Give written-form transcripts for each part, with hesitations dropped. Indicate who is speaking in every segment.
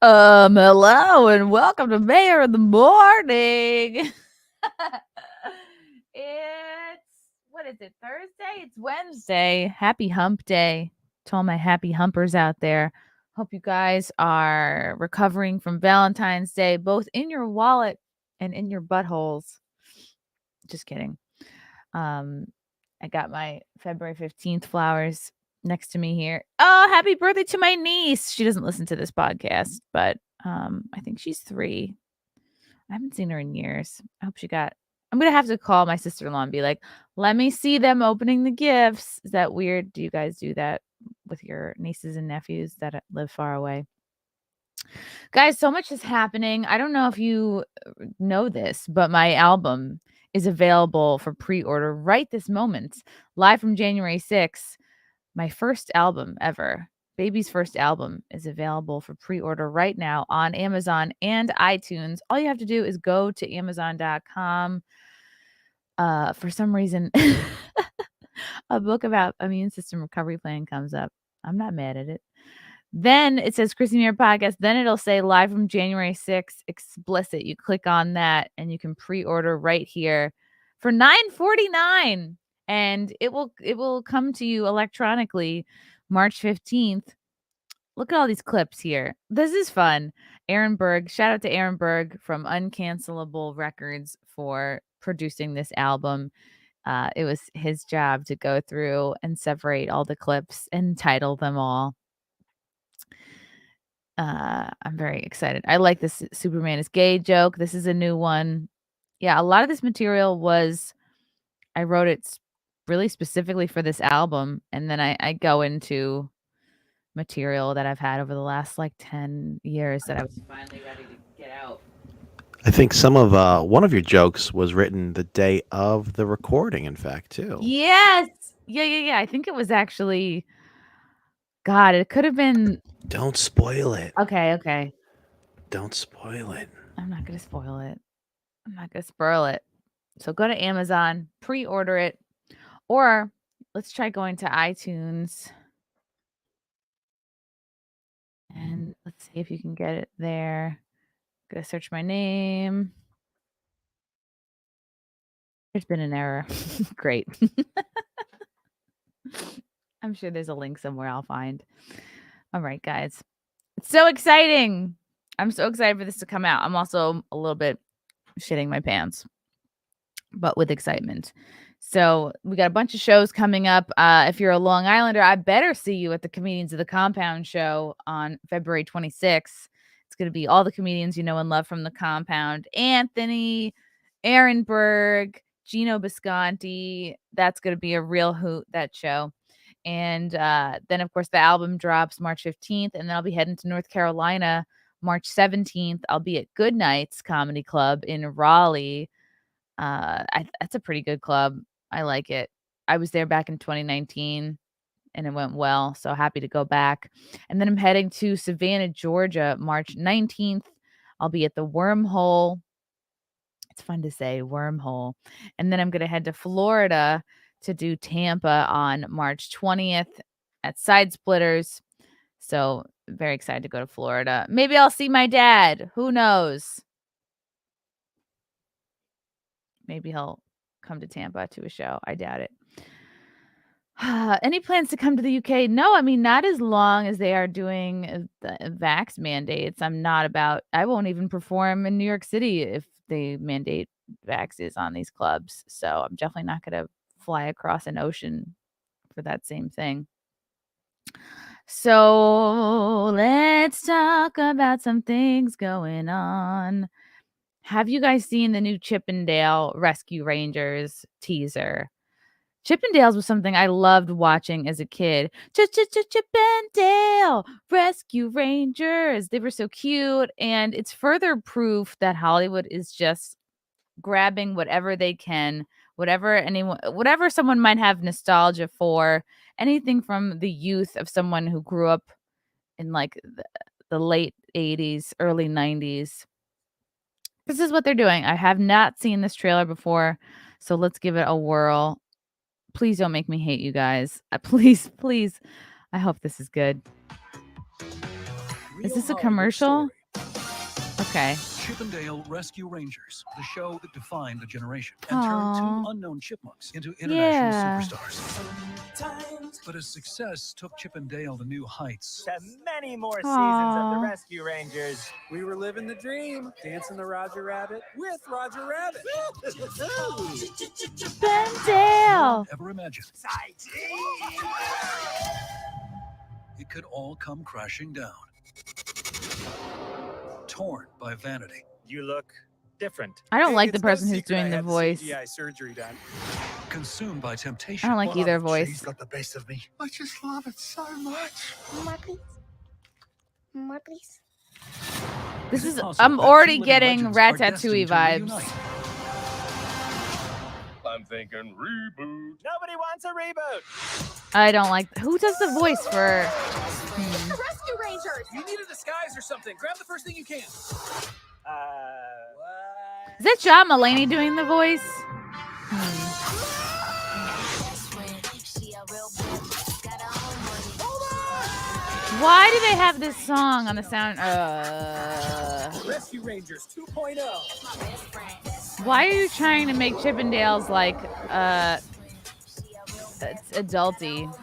Speaker 1: Hello and welcome to Mayr in the morning. What is it? Thursday? It's Wednesday. Happy hump day to all my happy humpers out there. Hope you guys are recovering from Valentine's Day, both in your wallet and in your buttholes. Just kidding. I got my February 15th flowers next to me here. Oh, happy birthday to my niece. She doesn't listen to this podcast, but I think she's 3. I haven't seen her in years. I hope she got I'm gonna have to call my sister-in-law and be like, let me see them opening the gifts. Is that weird? Do you guys do that with your nieces and nephews that live far away? Guys, so much is happening. I don't know if you know this, but my album is available for pre-order right this moment, live from January 6th. My first album ever, Baby's first album, is available for pre-order right now on Amazon and iTunes. All you have to do is go to Amazon.com. For some reason, a book about immune system recovery plan comes up. I'm not mad at it. Then it says Chrissie Mayr podcast. Then it'll say live from January 6th, explicit. You click on that and you can pre-order right here for $9.49. And it will come to you electronically March 15th. Look at all these clips here. This is fun. Aaron Berg, shout out to Aaron Berg from Uncancelable Records for producing this album. It was his job to go through and separate all the clips and title them all. I'm very excited. I like this Superman is gay joke. This is a new one. Yeah, a lot of this material I wrote it really specifically for this album, and then I go into material that I've had over the last like 10 years that I was finally ready to get out.
Speaker 2: I think some of one of your jokes was written the day of the recording, in fact, too.
Speaker 1: Yes. Yeah. I think it was actually God, it could have been
Speaker 2: Don't spoil it.
Speaker 1: okay.
Speaker 2: Don't spoil it.
Speaker 1: I'm not gonna spoil it. I'm not gonna spoil it. So go to Amazon, pre-order it, or let's try going to iTunes and let's see if you can get it there. Gonna search my name. There's been an error. Great. I'm sure there's a link somewhere I'll find. All right, guys. It's so exciting. I'm so excited for this to come out. I'm also a little bit shitting my pants, but with excitement. So we got a bunch of shows coming up. If you're a Long Islander, I better see you at the Comedians of the Compound show on February 26th. It's going to be all the comedians you know and love from the Compound. Anthony, Aaron Berg, Gino Bisconti. That's going to be a real hoot, that show. And then, of course, the album drops March 15th. And then I'll be heading to North Carolina March 17th. I'll be at Good Nights Comedy Club in Raleigh. That's a pretty good club. I like it. I was there back in 2019 and it went well. So happy to go back. And then I'm heading to Savannah, Georgia, March 19th. I'll be at the Wormhole. It's fun to say, Wormhole. And then I'm going to head to Florida to do Tampa on March 20th at Side Splitters. So very excited to go to Florida. Maybe I'll see my dad. Who knows? Maybe he'll come to Tampa to a show. I doubt it. Any plans to come to the UK? No, I mean, not as long as they are doing the vax mandates. I won't even perform in New York City if they mandate vaxes on these clubs. So I'm definitely not going to fly across an ocean for that same thing. So let's talk about some things going on. Have you guys seen the new Chippendale Rescue Rangers teaser? Chippendales was something I loved watching as a kid. Chippendale Rescue Rangers. They were so cute. And it's further proof that Hollywood is just grabbing whatever they can, whatever someone might have nostalgia for, anything from the youth of someone who grew up in like the late 80s, early 90s. This is what they're doing. I have not seen this trailer before, so let's give it a whirl. Please don't make me hate you guys. Please. I hope this is good. Is this a commercial? Okay.
Speaker 3: Chippendale Rescue Rangers, the show that defined a generation and turned two unknown chipmunks into international superstars. But as success took Chippendale to new heights,
Speaker 4: To many more seasons of the Rescue Rangers.
Speaker 5: We were living the dream, dancing the Roger Rabbit with Roger Rabbit.
Speaker 1: Chippendale.
Speaker 3: ever imagined it could all come crashing down. Torn by vanity.
Speaker 4: You look different.
Speaker 1: I don't like the
Speaker 5: It's no
Speaker 1: person who's
Speaker 5: secret I
Speaker 1: doing the
Speaker 5: had
Speaker 1: voice.
Speaker 5: CGI surgery done.
Speaker 3: Consumed by
Speaker 1: I
Speaker 3: temptation.
Speaker 1: don't like either voice.
Speaker 6: She's got the best of me. I just love it so much.
Speaker 7: More, please. More, please.
Speaker 1: This
Speaker 3: Is
Speaker 1: is
Speaker 3: it possible
Speaker 1: I'm
Speaker 3: that
Speaker 1: already
Speaker 3: two living
Speaker 1: getting
Speaker 3: legends are destined
Speaker 1: Ratatouille
Speaker 3: to
Speaker 1: vibes.
Speaker 3: reunite?
Speaker 6: I'm thinking reboot.
Speaker 4: Nobody wants a reboot.
Speaker 1: I don't like who does the voice for
Speaker 7: The Rescue Rangers!
Speaker 5: You need a disguise or something. Grab the first thing you can.
Speaker 1: Is that John Mulaney doing the voice? Why do they have this song on the sound?
Speaker 5: Rescue Rangers 2.0.
Speaker 1: Why are you trying to make Chippendales like it's adulty?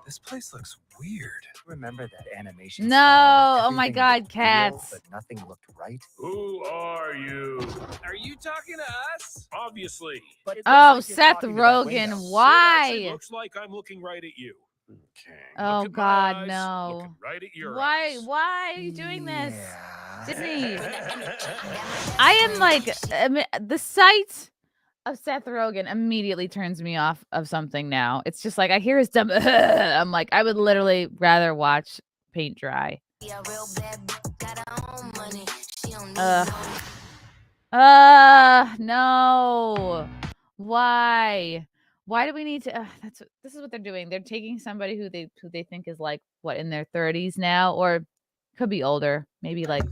Speaker 3: This place looks weird.
Speaker 4: Remember that animation?
Speaker 1: No,
Speaker 4: style where
Speaker 1: oh my
Speaker 4: everything
Speaker 1: God,
Speaker 4: looked real,
Speaker 1: cats.
Speaker 4: but nothing looked right.
Speaker 6: Who are you?
Speaker 5: Are you talking to us?
Speaker 6: Obviously.
Speaker 4: But it looks
Speaker 1: Oh,
Speaker 4: like you're
Speaker 1: Seth
Speaker 4: talking to that
Speaker 1: Rogen,
Speaker 4: window.
Speaker 6: It actually
Speaker 1: why?
Speaker 6: looks like I'm looking right at you. Okay.
Speaker 1: Oh,
Speaker 6: Look at my
Speaker 1: God,
Speaker 6: eyes,
Speaker 1: no.
Speaker 6: looking right at your
Speaker 1: Why?
Speaker 6: eyes.
Speaker 1: Why are you doing this,
Speaker 4: Yeah.
Speaker 1: Disney? I am like the sight of Seth Rogen immediately turns me off of something. Now it's just like I hear his dumb. I'm like I would literally rather watch paint dry. No. Why? Why do we need to? This is what they're doing. They're taking somebody who they think is like what in their 30s now, or could be older, maybe like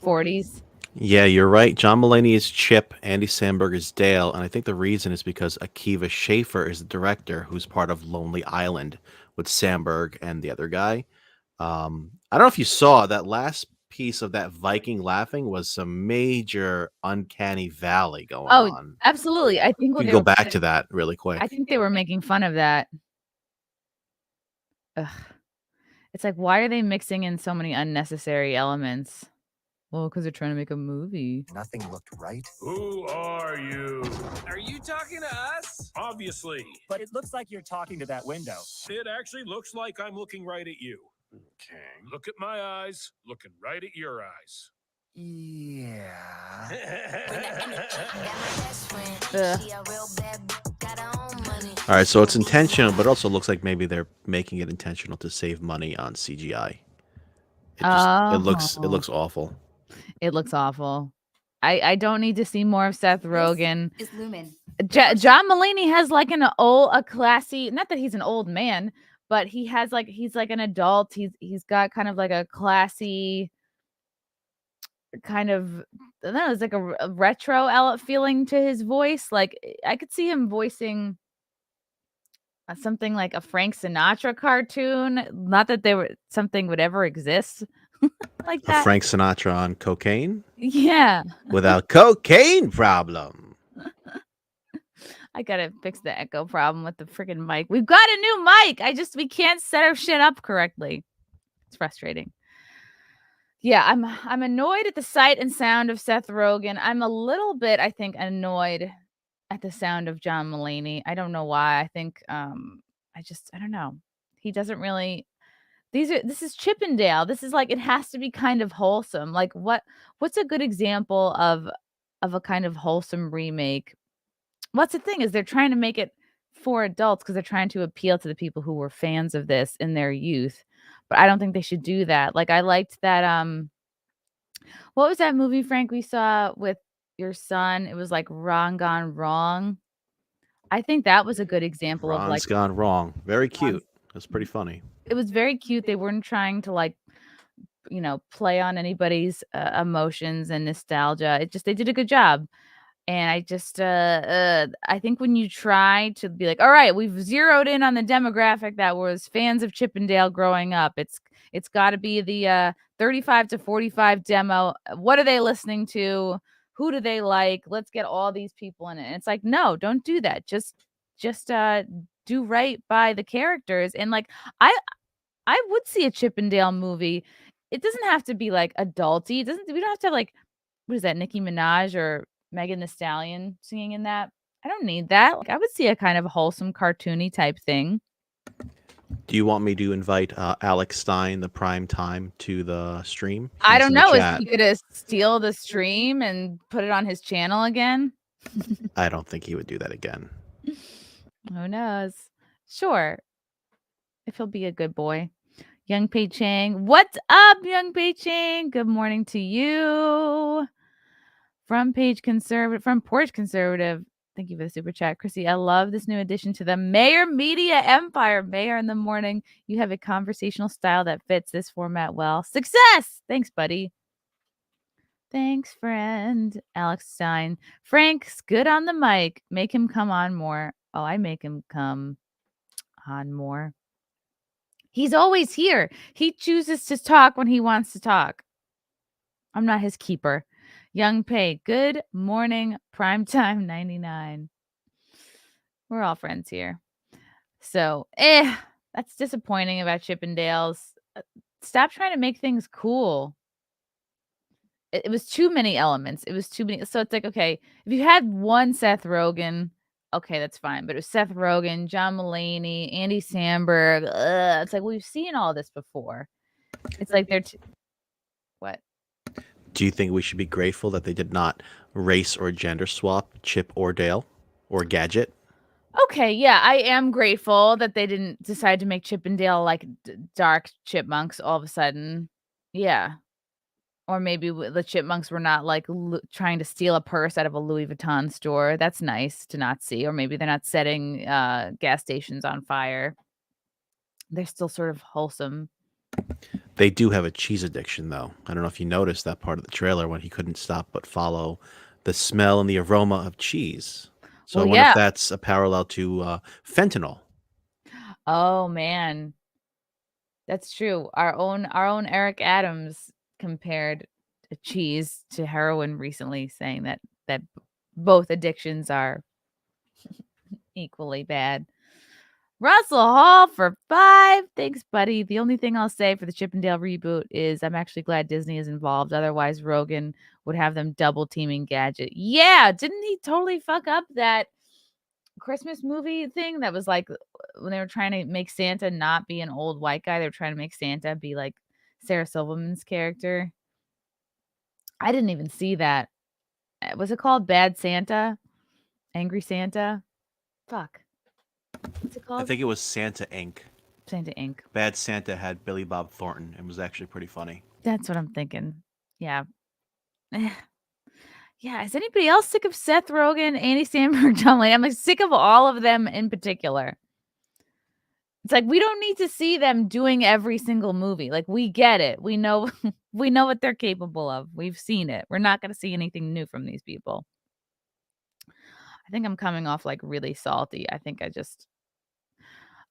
Speaker 1: 40s.
Speaker 2: Yeah, you're right. John Mulaney is Chip, Andy Samberg is Dale, and I think the reason is because Akiva Schaffer is the director who's part of Lonely Island with Samberg and the other guy. I don't know if you saw that last piece of that Viking laughing was some major uncanny valley going on.
Speaker 1: Absolutely. I think
Speaker 2: We can go back to that really quick.
Speaker 1: I think they were making fun of that. Ugh. It's like, why are they mixing in so many unnecessary elements? Well, because they're trying to make a movie.
Speaker 4: Nothing looked right.
Speaker 6: Who are you?
Speaker 5: Are you talking to us?
Speaker 6: Obviously.
Speaker 4: But it looks like you're talking to that window.
Speaker 6: It actually looks like I'm looking right at you. Okay. Look at my eyes, looking right at your eyes.
Speaker 4: Yeah.
Speaker 2: All right, so it's intentional, but it also looks like maybe they're making it intentional to save money on CGI. It looks awful.
Speaker 1: It looks awful. I don't need to see more of Seth Rogen.
Speaker 7: Is Lumen.
Speaker 1: John Mulaney has like a classy, not that he's an old man, but he's like an adult. He's got kind of like a classy kind of, I don't know, it's like a retro feeling to his voice. Like I could see him voicing something like a Frank Sinatra cartoon. Not that something would ever exist like that.
Speaker 2: Frank Sinatra on cocaine?
Speaker 1: Yeah.
Speaker 2: Without cocaine problem.
Speaker 1: I gotta fix the echo problem with the freaking mic. We've got a new mic. We can't set our shit up correctly. It's frustrating. Yeah, I'm annoyed at the sight and sound of Seth Rogen. I'm a little bit, I think, annoyed at the sound of John Mulaney. I don't know why. I think I don't know. He doesn't really. This is Chippendale. This is like it has to be kind of wholesome. Like what's a good example of a kind of wholesome remake? What's the thing is they're trying to make it for adults because they're trying to appeal to the people who were fans of this in their youth. But I don't think they should do that. Like I liked that what was that movie, Frank, we saw with your son? It was like Wrong Gone Wrong. I think that was a good example of like
Speaker 2: Ron's Gone Wrong. Very cute. That's pretty funny.
Speaker 1: It was very cute. They weren't trying to like, play on anybody's emotions and nostalgia. They did a good job. And I just I think when you try to be like, all right, we've zeroed in on the demographic that was fans of Chip and Dale growing up. It's got to be the 35 to 45 demo. What are they listening to? Who do they like? Let's get all these people in it. And it's like, no, don't do that. Just do right by the characters. And like I would see a Chip and Dale movie. It doesn't have to be like adulty. It doesn't. We don't have to have like, what is that? Nicki Minaj or Megan Thee Stallion singing in that. I don't need that. Like, I would see a kind of wholesome, cartoony type thing.
Speaker 2: Do you want me to invite Alex Stein, the prime time, to the stream?
Speaker 1: I
Speaker 2: He's
Speaker 1: don't
Speaker 2: in the
Speaker 1: know. Is
Speaker 2: chat.
Speaker 1: he gonna steal the stream and put it on his channel again?
Speaker 2: I don't think he would do that again.
Speaker 1: Who knows? Sure. If he'll be a good boy. Young Pei Chang. What's up, Young Pei Chang? Good morning to you. From Porch Conservative. Thank you for the super chat, Chrissy. I love this new addition to the Mayr Media Empire. Mayr in the morning. You have a conversational style that fits this format well. Success! Thanks, buddy. Thanks, friend. Alex Stein. Frank's good on the mic. Make him come on more. Oh, I make him come on more. He's always here. He chooses to talk when he wants to talk. I'm not his keeper. Young Pei, good morning, primetime 99. We're all friends here. So, that's disappointing about Chippendales. Stop trying to make things cool. It was too many elements. It was too many. So it's like, okay, if you had one Seth Rogen, okay, that's fine. But it was Seth Rogen, John Mulaney, Andy Samberg. It's like, we've seen all this before. It's like they're what?
Speaker 2: Do you think we should be grateful that they did not race or gender swap Chip or Dale or Gadget?
Speaker 1: Okay, yeah, I am grateful that they didn't decide to make Chip and Dale like dark chipmunks all of a sudden. Yeah. Or maybe the chipmunks were not like trying to steal a purse out of a Louis Vuitton store. That's nice to not see. Or maybe they're not setting gas stations on fire. They're still sort of wholesome.
Speaker 2: They do have a cheese addiction, though. I don't know if you noticed that part of the trailer when he couldn't stop but follow the smell and the aroma of cheese. So I wonder if that's a parallel to fentanyl.
Speaker 1: Oh man, that's true. Our own Eric Adams compared cheese to heroin recently, saying that both addictions are equally bad. Russell Hall for 5. Thanks, buddy. The only thing I'll say for the Chip and Dale reboot is I'm actually glad Disney is involved. Otherwise, Rogan would have them double teaming Gadget. Yeah, didn't he totally fuck up that Christmas movie thing that was like when they were trying to make Santa not be an old white guy? They were trying to make Santa be like Sarah Silverman's character. I didn't even see that. Was it called Bad Santa? Angry Santa? Fuck. What's it called?
Speaker 2: I think it was Santa Inc.
Speaker 1: Santa Inc.
Speaker 2: Bad Santa had Billy Bob Thornton and was actually pretty funny.
Speaker 1: That's what I'm thinking. Yeah. Yeah. Is anybody else sick of Seth Rogen, Andy Samberg, John Mulaney? I'm like sick of all of them in particular. It's like we don't need to see them doing every single movie. Like we get it. We know we know what they're capable of. We've seen it. We're not going to see anything new from these people. I think I'm coming off like really salty. I think I just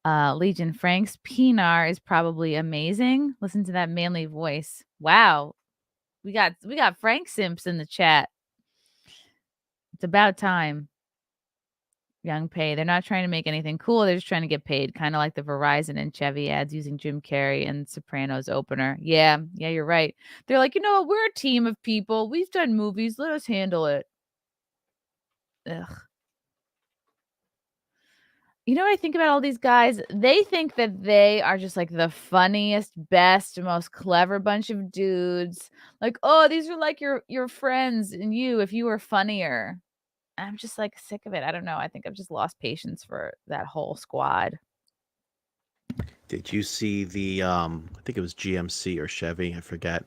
Speaker 1: Legion Frank's Pinar is probably amazing. Listen to that manly voice. Wow. We got Frank Simps in the chat. It's about time. Young Pay. They're not trying to make anything cool. They're just trying to get paid. Kind of like the Verizon and Chevy ads using Jim Carrey and Sopranos opener. Yeah, you're right. They're like, you know what? We're a team of people. We've done movies. Let us handle it. Ugh. You know what I think about all these guys? They think that they are just like the funniest, best, most clever bunch of dudes. Like, oh, these are like your friends and you if you were funnier. I'm just like sick of it. I don't know. I think I've just lost patience for that whole squad.
Speaker 2: Did you see the I think it was GMC or Chevy, I forget.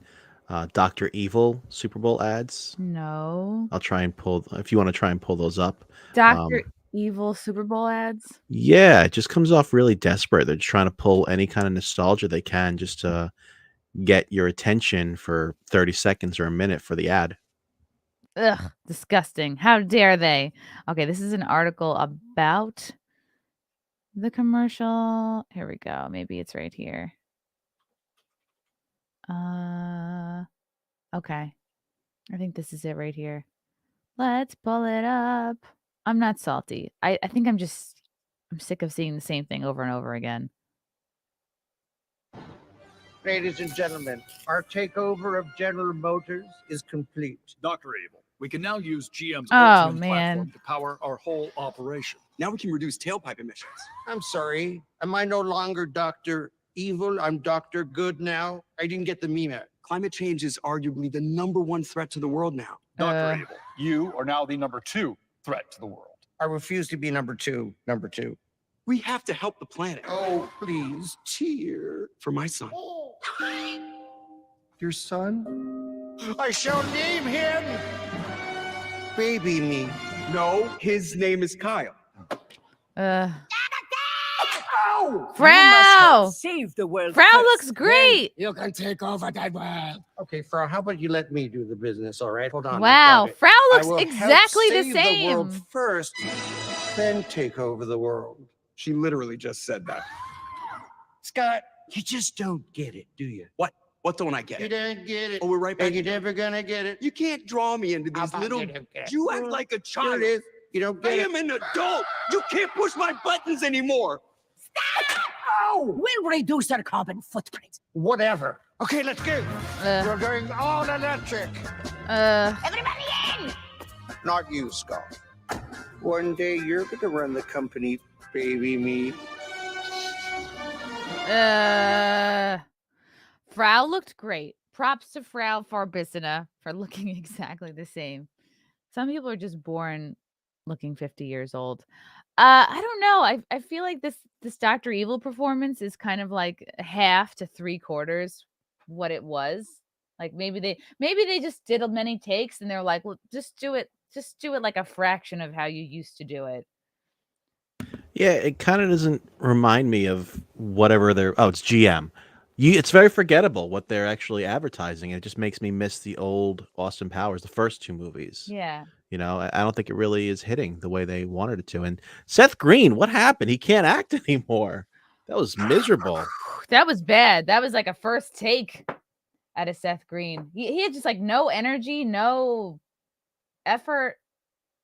Speaker 2: Dr. Evil Super Bowl ads?
Speaker 1: No.
Speaker 2: I'll try and pull if you want to try and pull those up.
Speaker 1: Dr. Evil Super Bowl ads?
Speaker 2: Yeah, it just comes off really desperate. They're trying to pull any kind of nostalgia they can just to get your attention for 30 seconds or a minute for the ad.
Speaker 1: Ugh, disgusting. How dare they? Okay, this is an article about the commercial. Here we go. Maybe it's right here. Okay. I think this is it right here. Let's pull it up. I'm not salty. I think I'm sick of seeing the same thing over and over again.
Speaker 8: Ladies and gentlemen, our takeover of General Motors is complete.
Speaker 3: Dr. Evil, we can now use GM's
Speaker 1: Oh,
Speaker 3: ultimate
Speaker 1: man.
Speaker 3: platform to power our whole operation.
Speaker 9: Now we can reduce tailpipe emissions.
Speaker 8: I'm sorry. Am I no longer Dr. Evil? I'm Dr. Good now? I didn't get the meme.
Speaker 9: Climate change is arguably the #1 threat to the world now.
Speaker 3: Dr. Evil, you are now the #2 threat to the world.
Speaker 8: I refuse to be number two.
Speaker 9: We have to help the planet.
Speaker 8: Oh, please, cheer.
Speaker 9: For my son.
Speaker 8: Your son? I shall name him Baby Me.
Speaker 9: No, his name is Kyle.
Speaker 1: Frau!
Speaker 5: Save the world.
Speaker 1: Frau
Speaker 5: first,
Speaker 1: looks
Speaker 5: then
Speaker 1: great.
Speaker 5: You can take over that world.
Speaker 8: Okay, Frau, how about you let me do the business, all right? Hold on.
Speaker 1: Wow,
Speaker 8: I got it.
Speaker 1: Frau
Speaker 8: I
Speaker 1: looks
Speaker 8: will help
Speaker 1: exactly the
Speaker 8: save the world
Speaker 1: same.
Speaker 8: first, then take over the world.
Speaker 9: She literally just said that.
Speaker 8: Scott, you just don't get it, do you?
Speaker 9: What? What don't I get?
Speaker 8: You don't get it.
Speaker 9: Oh, we're right back.
Speaker 8: And you're never gonna get it.
Speaker 9: You can't draw me into these
Speaker 8: How about
Speaker 9: little.
Speaker 8: you don't get it?
Speaker 9: You act like a
Speaker 8: Here
Speaker 9: child.
Speaker 8: it is. You don't
Speaker 9: I
Speaker 8: get it.
Speaker 9: am an adult. You can't push my buttons anymore.
Speaker 5: We'll reduce our carbon footprint.
Speaker 8: Whatever. Okay, let's go.
Speaker 1: Uh,
Speaker 8: We're going all electric.
Speaker 7: Everybody in!
Speaker 8: Not you, Scott. One day you're gonna run the company, Baby Me.
Speaker 1: Frau looked great. Props to Frau Farbissina for looking exactly the same. Some people are just born looking 50 years old. I don't know. I feel like this Dr. Evil performance is kind of like half to 3/4 what it was. Like maybe they just did many takes and they're like, well, just do it like a fraction of how you used to do it.
Speaker 2: Yeah, it kind of doesn't remind me of whatever they're. Oh, it's GM. It's very forgettable what they're actually advertising. It just makes me miss the old Austin Powers, the first two movies.
Speaker 1: Yeah.
Speaker 2: You know, I don't think it really is hitting the way they wanted it to. And Seth Green, what happened? He can't act anymore. That was miserable.
Speaker 1: That was bad. That was like a first take out of Seth Green. He had just like no energy, no effort.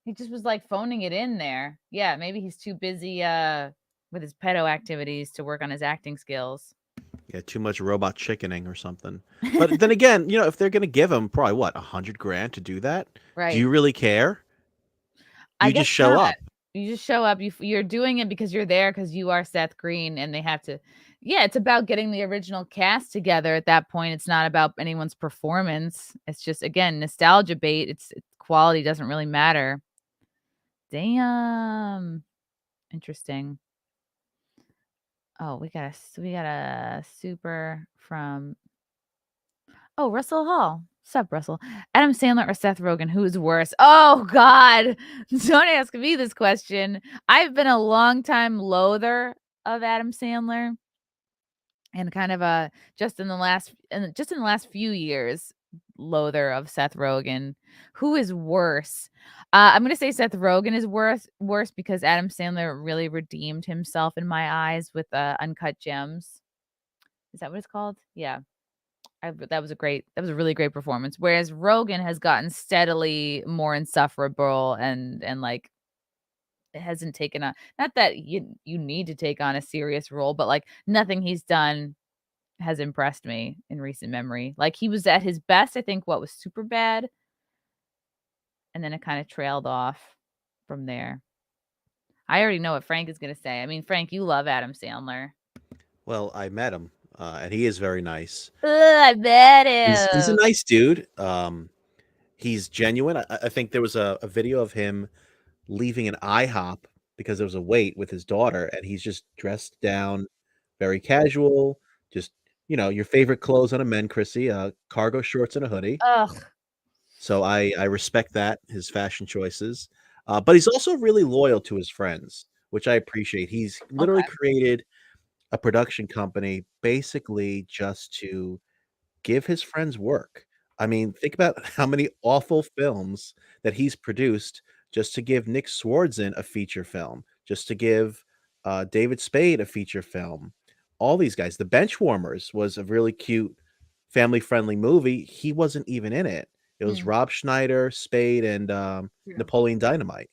Speaker 1: He just was like phoning it in there. Yeah, maybe he's too busy with his pedo activities to work on his acting skills.
Speaker 2: Yeah, too much robot chickening or something. But then again, you know, if they're going to give him probably what, $100,000 to do that,
Speaker 1: Right.
Speaker 2: do you really care?
Speaker 1: I
Speaker 2: You
Speaker 1: guess
Speaker 2: just show
Speaker 1: not.
Speaker 2: up.
Speaker 1: You just show up. You're doing it because you're there because you are Seth Green, and they have to. Yeah, it's about getting the original cast together. At that point, it's not about anyone's performance. It's just again nostalgia bait. It's quality doesn't really matter. Damn, interesting. Oh, we got a super from. Oh, Russell Hall. Sup, Russell? Adam Sandler or Seth Rogen? Who is worse? Oh God! Don't ask me this question. I've been a long time loather of Adam Sandler, and kind of a just in the last few years loather of Seth Rogen. Who is worse? I'm gonna say Seth Rogen is worse because Adam Sandler really redeemed himself in my eyes with Uncut Gems. Is that what it's called? Yeah. That was a really great performance. Whereas Rogan has gotten steadily more insufferable and like it hasn't taken on, not that you need to take on a serious role, but like nothing he's done has impressed me in recent memory. Like he was at his best, I think, what was super bad, and then it kind of trailed off from there. I already know what Frank is gonna say. I mean, Frank, you love Adam Sandler.
Speaker 2: Well, I met him, and he is very nice.
Speaker 1: Ugh, I bet him.
Speaker 2: He's a nice dude. He's genuine. I think there was a video of him leaving an IHOP because there was a wait with his daughter, and he's just dressed down, very casual, just your favorite clothes on a men, Chrissie, cargo shorts and a hoodie.
Speaker 1: Ugh.
Speaker 2: So I respect that, his fashion choices. But he's also really loyal to his friends, which I appreciate. He's literally created a production company basically just to give his friends work. I mean, think about how many awful films that he's produced just to give Nick Swardson a feature film, just to give David Spade a feature film. All these guys. The Benchwarmers was a really cute, family-friendly movie. He wasn't even in it. It was Rob Schneider, Spade, and Napoleon Dynamite.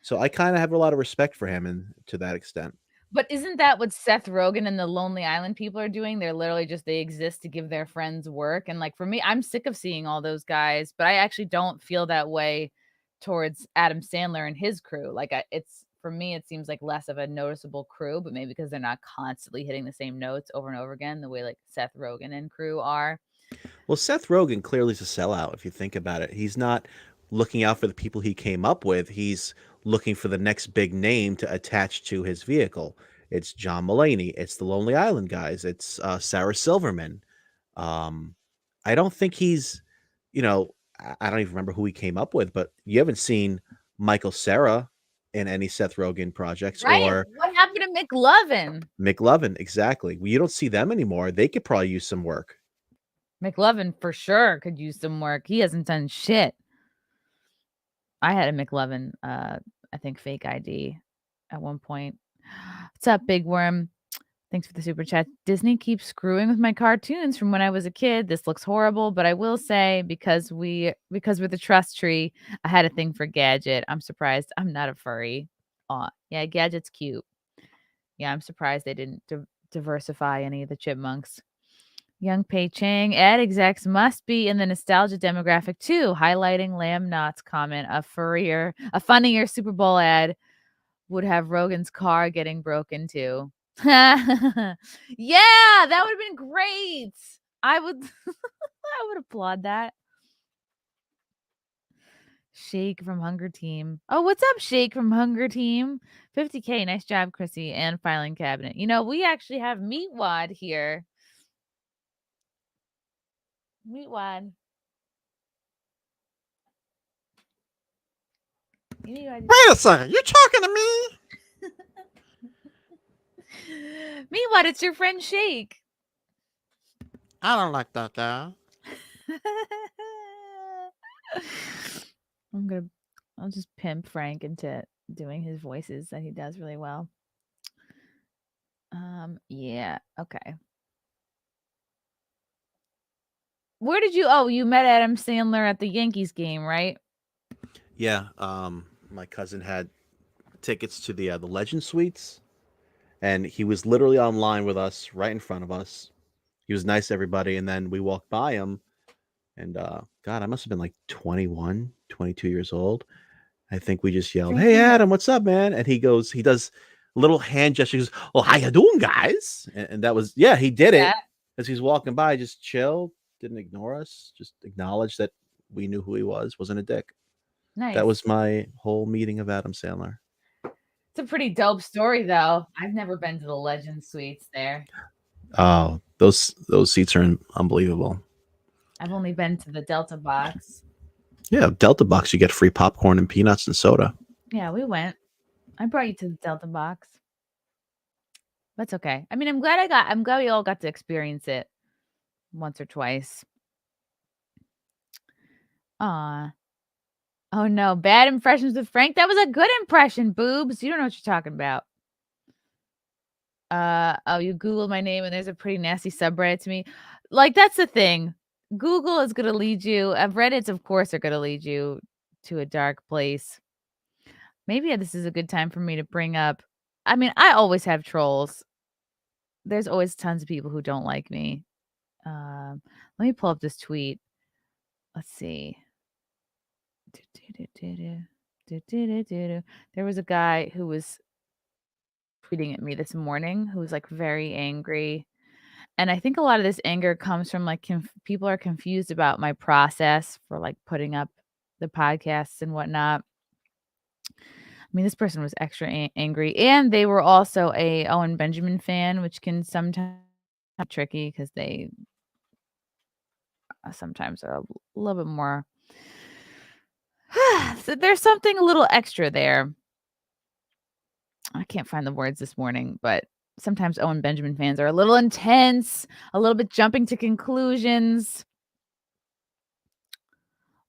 Speaker 2: So I kind of have a lot of respect for him, and to that extent.
Speaker 1: But isn't that what Seth Rogen and the Lonely Island people are doing? They're literally just, they exist to give their friends work. And like for me, I'm sick of seeing all those guys, but I actually don't feel that way towards Adam Sandler and his crew. Like it's, for me, it seems like less of a noticeable crew, but maybe because they're not constantly hitting the same notes over and over again, the way like Seth Rogen and crew are.
Speaker 2: Well, Seth Rogen clearly is a sellout if you think about it. He's not looking out for the people he came up with. He's looking for the next big name to attach to his vehicle. It's John Mulaney. It's the Lonely Island guys. It's Sarah Silverman. I don't think he's, I don't even remember who he came up with, but you haven't seen Michael Cera in any Seth Rogen projects.
Speaker 1: Right.
Speaker 2: Or
Speaker 1: what happened to McLovin?
Speaker 2: McLovin, exactly. Well, you don't see them anymore. They could probably use some work.
Speaker 1: McLovin for sure could use some work. He hasn't done shit. I had a McLovin, I think fake ID at one point. What's up, Big Worm? Thanks for the super chat. Disney keeps screwing with my cartoons from when I was a kid. This looks horrible, but I will say because we're the trust tree, I had a thing for Gadget. I'm surprised I'm not a furry. Aw, yeah, Gadget's cute. Yeah, I'm surprised they didn't diversify any of the chipmunks. Young Pei Chang, ad execs must be in the nostalgia demographic too, highlighting Lamb Knott's comment. A funnier Super Bowl ad would have Rogan's car getting broken too. Yeah, that would have been great. I would applaud that. Shake from Hunger Team. Oh, what's up, Shake from Hunger Team? 50K, nice job, Chrissy, and filing cabinet. We actually have Meatwad here. Meatwad.
Speaker 10: Wait a second, you're talking to me?
Speaker 1: Meatwad, it's your friend Shake.
Speaker 10: I don't like that guy.
Speaker 1: I'll just pimp Frank into doing his voices that he does really well. Yeah, okay. Where did you met Adam Sandler at the Yankees game, right?
Speaker 2: Yeah, my cousin had tickets to the Legend Suites, and he was literally online with us, right in front of us. He was nice to everybody, and then we walked by him, and God, I must have been like 21, 22 years old. I think we just yelled, "Hey, Adam, what's up, man?" And he does a little hand gesture. He goes, "Oh, how you doing, guys?" And that was, yeah, he did it as he's walking by, just chilled, didn't ignore us, just acknowledged that we knew who he was, wasn't a dick.
Speaker 1: Nice.
Speaker 2: That was my whole meeting of Adam Sandler.
Speaker 1: It's a pretty dope story, though. I've never been to the Legend Suites there.
Speaker 2: Oh, those seats are unbelievable.
Speaker 1: I've only been to the Delta Box.
Speaker 2: Yeah, Delta Box, you get free popcorn and peanuts and soda.
Speaker 1: Yeah, we went. I brought you to the Delta Box. That's okay. I mean, I'm glad we all got to experience it once or twice. Aw. Oh no, bad impressions with Frank. That was a good impression, boobs. You don't know what you're talking about. Oh, you Googled my name and there's a pretty nasty subreddit to me. Like, that's the thing. Google is going to lead you. Reddits, of course, are going to lead you to a dark place. Maybe this is a good time for me to bring up. I mean, I always have trolls. There's always tons of people who don't like me. Let me pull up this tweet. Let's see. There was a guy who was tweeting at me this morning who was like very angry. And I think a lot of this anger comes from like people are confused about my process for like putting up the podcasts and whatnot. I mean, this person was extra angry, and they were also a Owen Benjamin fan, which can sometimes be tricky because they sometimes are a little bit more. So there's something a little extra there. I can't find the words this morning, but sometimes Owen Benjamin fans are a little intense, a little bit jumping to conclusions.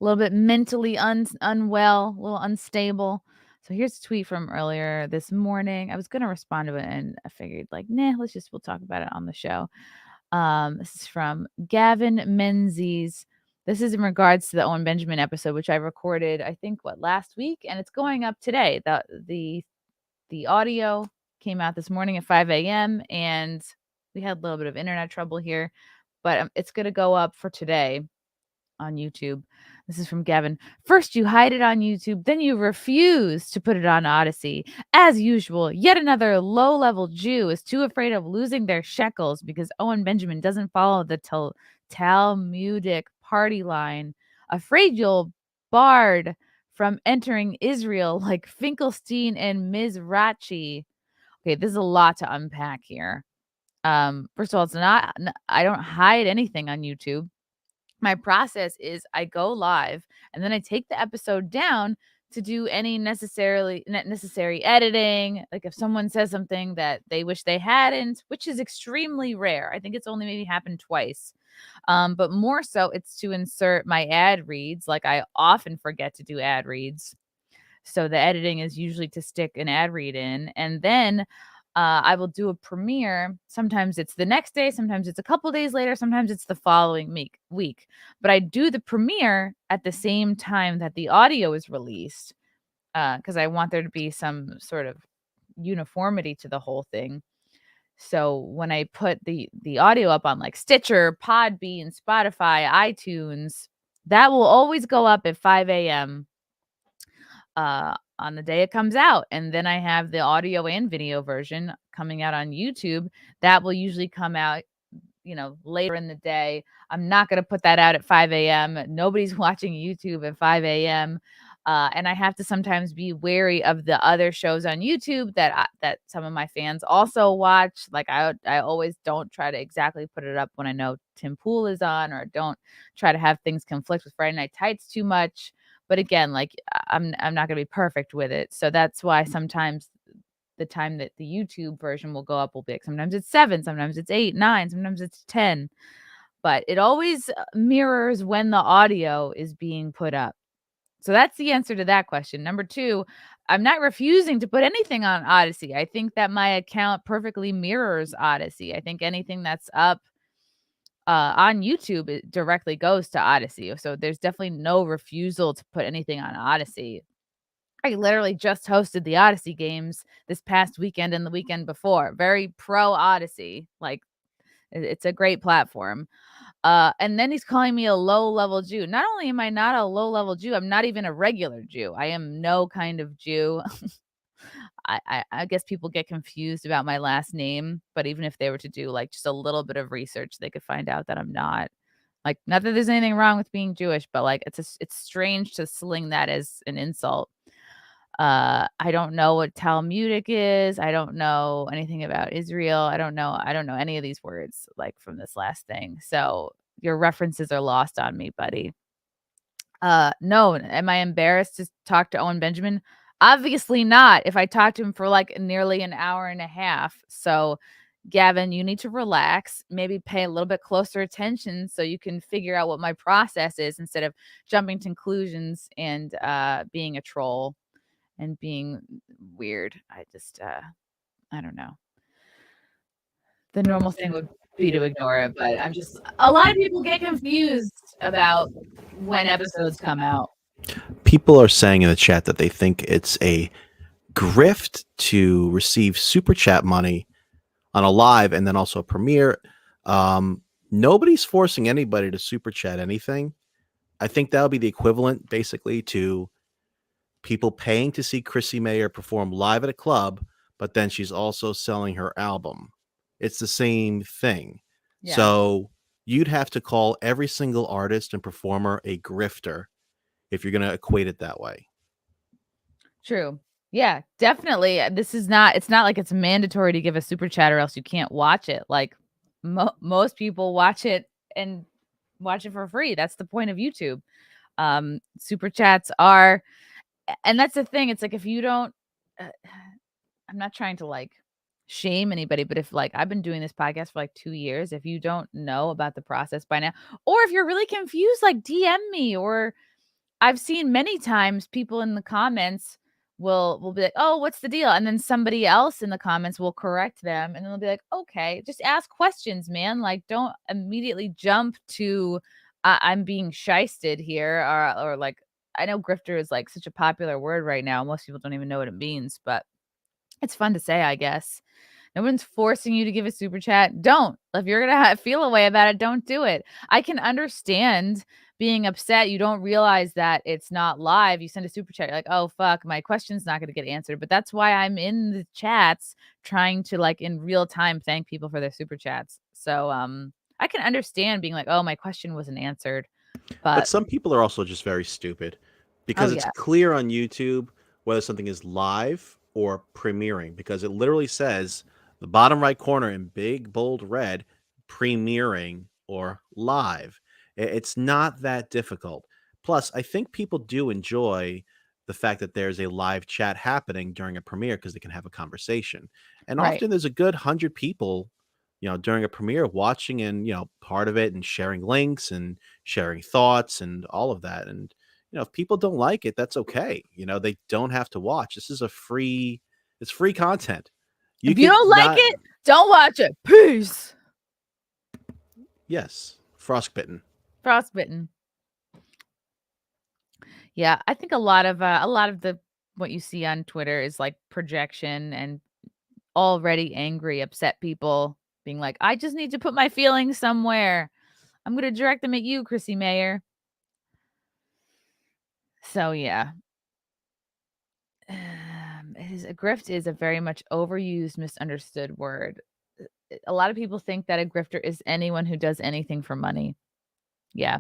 Speaker 1: a little bit mentally unwell, a little unstable. So here's a tweet from earlier this morning. I was going to respond to it and I figured like, nah, we'll talk about it on the show. This is from Gavin Menzies. This is in regards to the Owen Benjamin episode, which I recorded, I think, last week, and it's going up today. The audio came out this morning at 5 a.m. and we had a little bit of internet trouble here, but it's going to go up for today on YouTube. This is from Gavin. First, you hide it on YouTube, then you refuse to put it on Odyssey. As usual, yet another low-level Jew is too afraid of losing their shekels because Owen Benjamin doesn't follow the Talmudic party line. Afraid you'll barred from entering Israel like Finkelstein and Mizrachi. Okay, this is a lot to unpack here. First of all, I don't hide anything on YouTube. My process is I go live and then I take the episode down to do any necessary editing. Like if someone says something that they wish they hadn't, which is extremely rare. I think it's only maybe happened twice. But more so it's to insert my ad reads. Like I often forget to do ad reads. So the editing is usually to stick an ad read in. And then I will do a premiere. Sometimes it's the next day. Sometimes it's a couple days later. Sometimes it's the following week. But I do the premiere at the same time that the audio is released because I want there to be some sort of uniformity to the whole thing. So when I put the audio up on like Stitcher, Podbean, Spotify, iTunes, that will always go up at 5 a.m. On the day it comes out. And then I have the audio and video version coming out on YouTube. That will usually come out, later in the day. I'm not going to put that out at 5 a.m. Nobody's watching YouTube at 5 a.m. And I have to sometimes be wary of the other shows on YouTube that some of my fans also watch. Like I always don't try to exactly put it up when I know Tim Pool is on, or don't try to have things conflict with Friday Night Tights too much. But again, like I'm not going to be perfect with it. So that's why sometimes the time that the YouTube version will go up will be like, sometimes it's 7, sometimes it's 8, 9, sometimes it's 10. But it always mirrors when the audio is being put up. So that's the answer to that question. Number 2, I'm not refusing to put anything on Odyssey. I think that my account perfectly mirrors Odyssey. I think anything that's up on YouTube, it directly goes to Odyssey. So there's definitely no refusal to put anything on Odyssey. I literally just hosted the Odyssey games this past weekend and the weekend before. Very pro Odyssey. Like it's a great platform. And then he's calling me a low-level Jew. Not only am I not a low-level Jew, I'm not even a regular Jew. I am no kind of Jew. I guess people get confused about my last name, but even if they were to do like just a little bit of research, they could find out that I'm not. Like, not that there's anything wrong with being Jewish, but like it's strange to sling that as an insult. I don't know what Talmudic is. I don't know anything about Israel. I don't know any of these words like from this last thing. So your references are lost on me, buddy. No, am I embarrassed to talk to Owen Benjamin? Obviously not. If I talked to him for like nearly an hour and a half. So Gavin, you need to relax, maybe pay a little bit closer attention so you can figure out what my process is instead of jumping to conclusions and being a troll and being weird. I just, I don't know. The normal thing would be to ignore it, but a lot of people get confused about when episodes come out.
Speaker 2: People are saying in the chat that they think it's a grift to receive super chat money on a live and then also a premiere. Nobody's forcing anybody to super chat anything. I think that would be the equivalent basically to people paying to see Chrissie Mayr perform live at a club, but then she's also selling her album. It's the same thing. Yeah. So you'd have to call every single artist and performer a grifter if you're going to equate it that way.
Speaker 1: True. Yeah, definitely. It's not like it's mandatory to give a super chat or else you can't watch it. Like most people watch it and watch it for free. That's the point of YouTube. Super chats are, and that's the thing. It's like, if you don't, I'm not trying to like shame anybody, but if like I've been doing this podcast for like 2 years, if you don't know about the process by now, or if you're really confused, like DM me or I've seen many times people in the comments will be like, "Oh, what's the deal?" And then somebody else in the comments will correct them, and they'll be like, "Okay, just ask questions, man. Like, don't immediately jump to I'm being shysted here," or like, I know grifter is like such a popular word right now. Most people don't even know what it means, but it's fun to say, I guess. No one's forcing you to give a super chat. Don't. If you're gonna feel a way about it, don't do it. I can understand being upset. You don't realize that it's not live. You send a super chat. You're like, oh fuck, my question's not gonna get answered. But that's why I'm in the chats trying to like in real time thank people for their super chats. So I can understand being like, oh, my question wasn't answered.
Speaker 2: But some people are also just very stupid because it's clear on YouTube whether something is live or premiering because it literally says the bottom right corner in big bold red premiering or live. It's not that difficult. Plus, I think people do enjoy the fact that there's a live chat happening during a premiere because they can have a conversation. And often there's a good 100 people, during a premiere watching and, part of it and sharing links and sharing thoughts and all of that. And, if people don't like it, that's okay. They don't have to watch. This is it's free content.
Speaker 1: If you don't like it, don't watch it. Peace.
Speaker 2: Yes. Frostbitten.
Speaker 1: Yeah, I think a lot of the what you see on Twitter is like projection and already angry, upset people being like, I just need to put my feelings somewhere. I'm going to direct them at you, Chrissie Mayr. So yeah. A grift is a very much overused, misunderstood word. A lot of people think that a grifter is anyone who does anything for money. Yeah.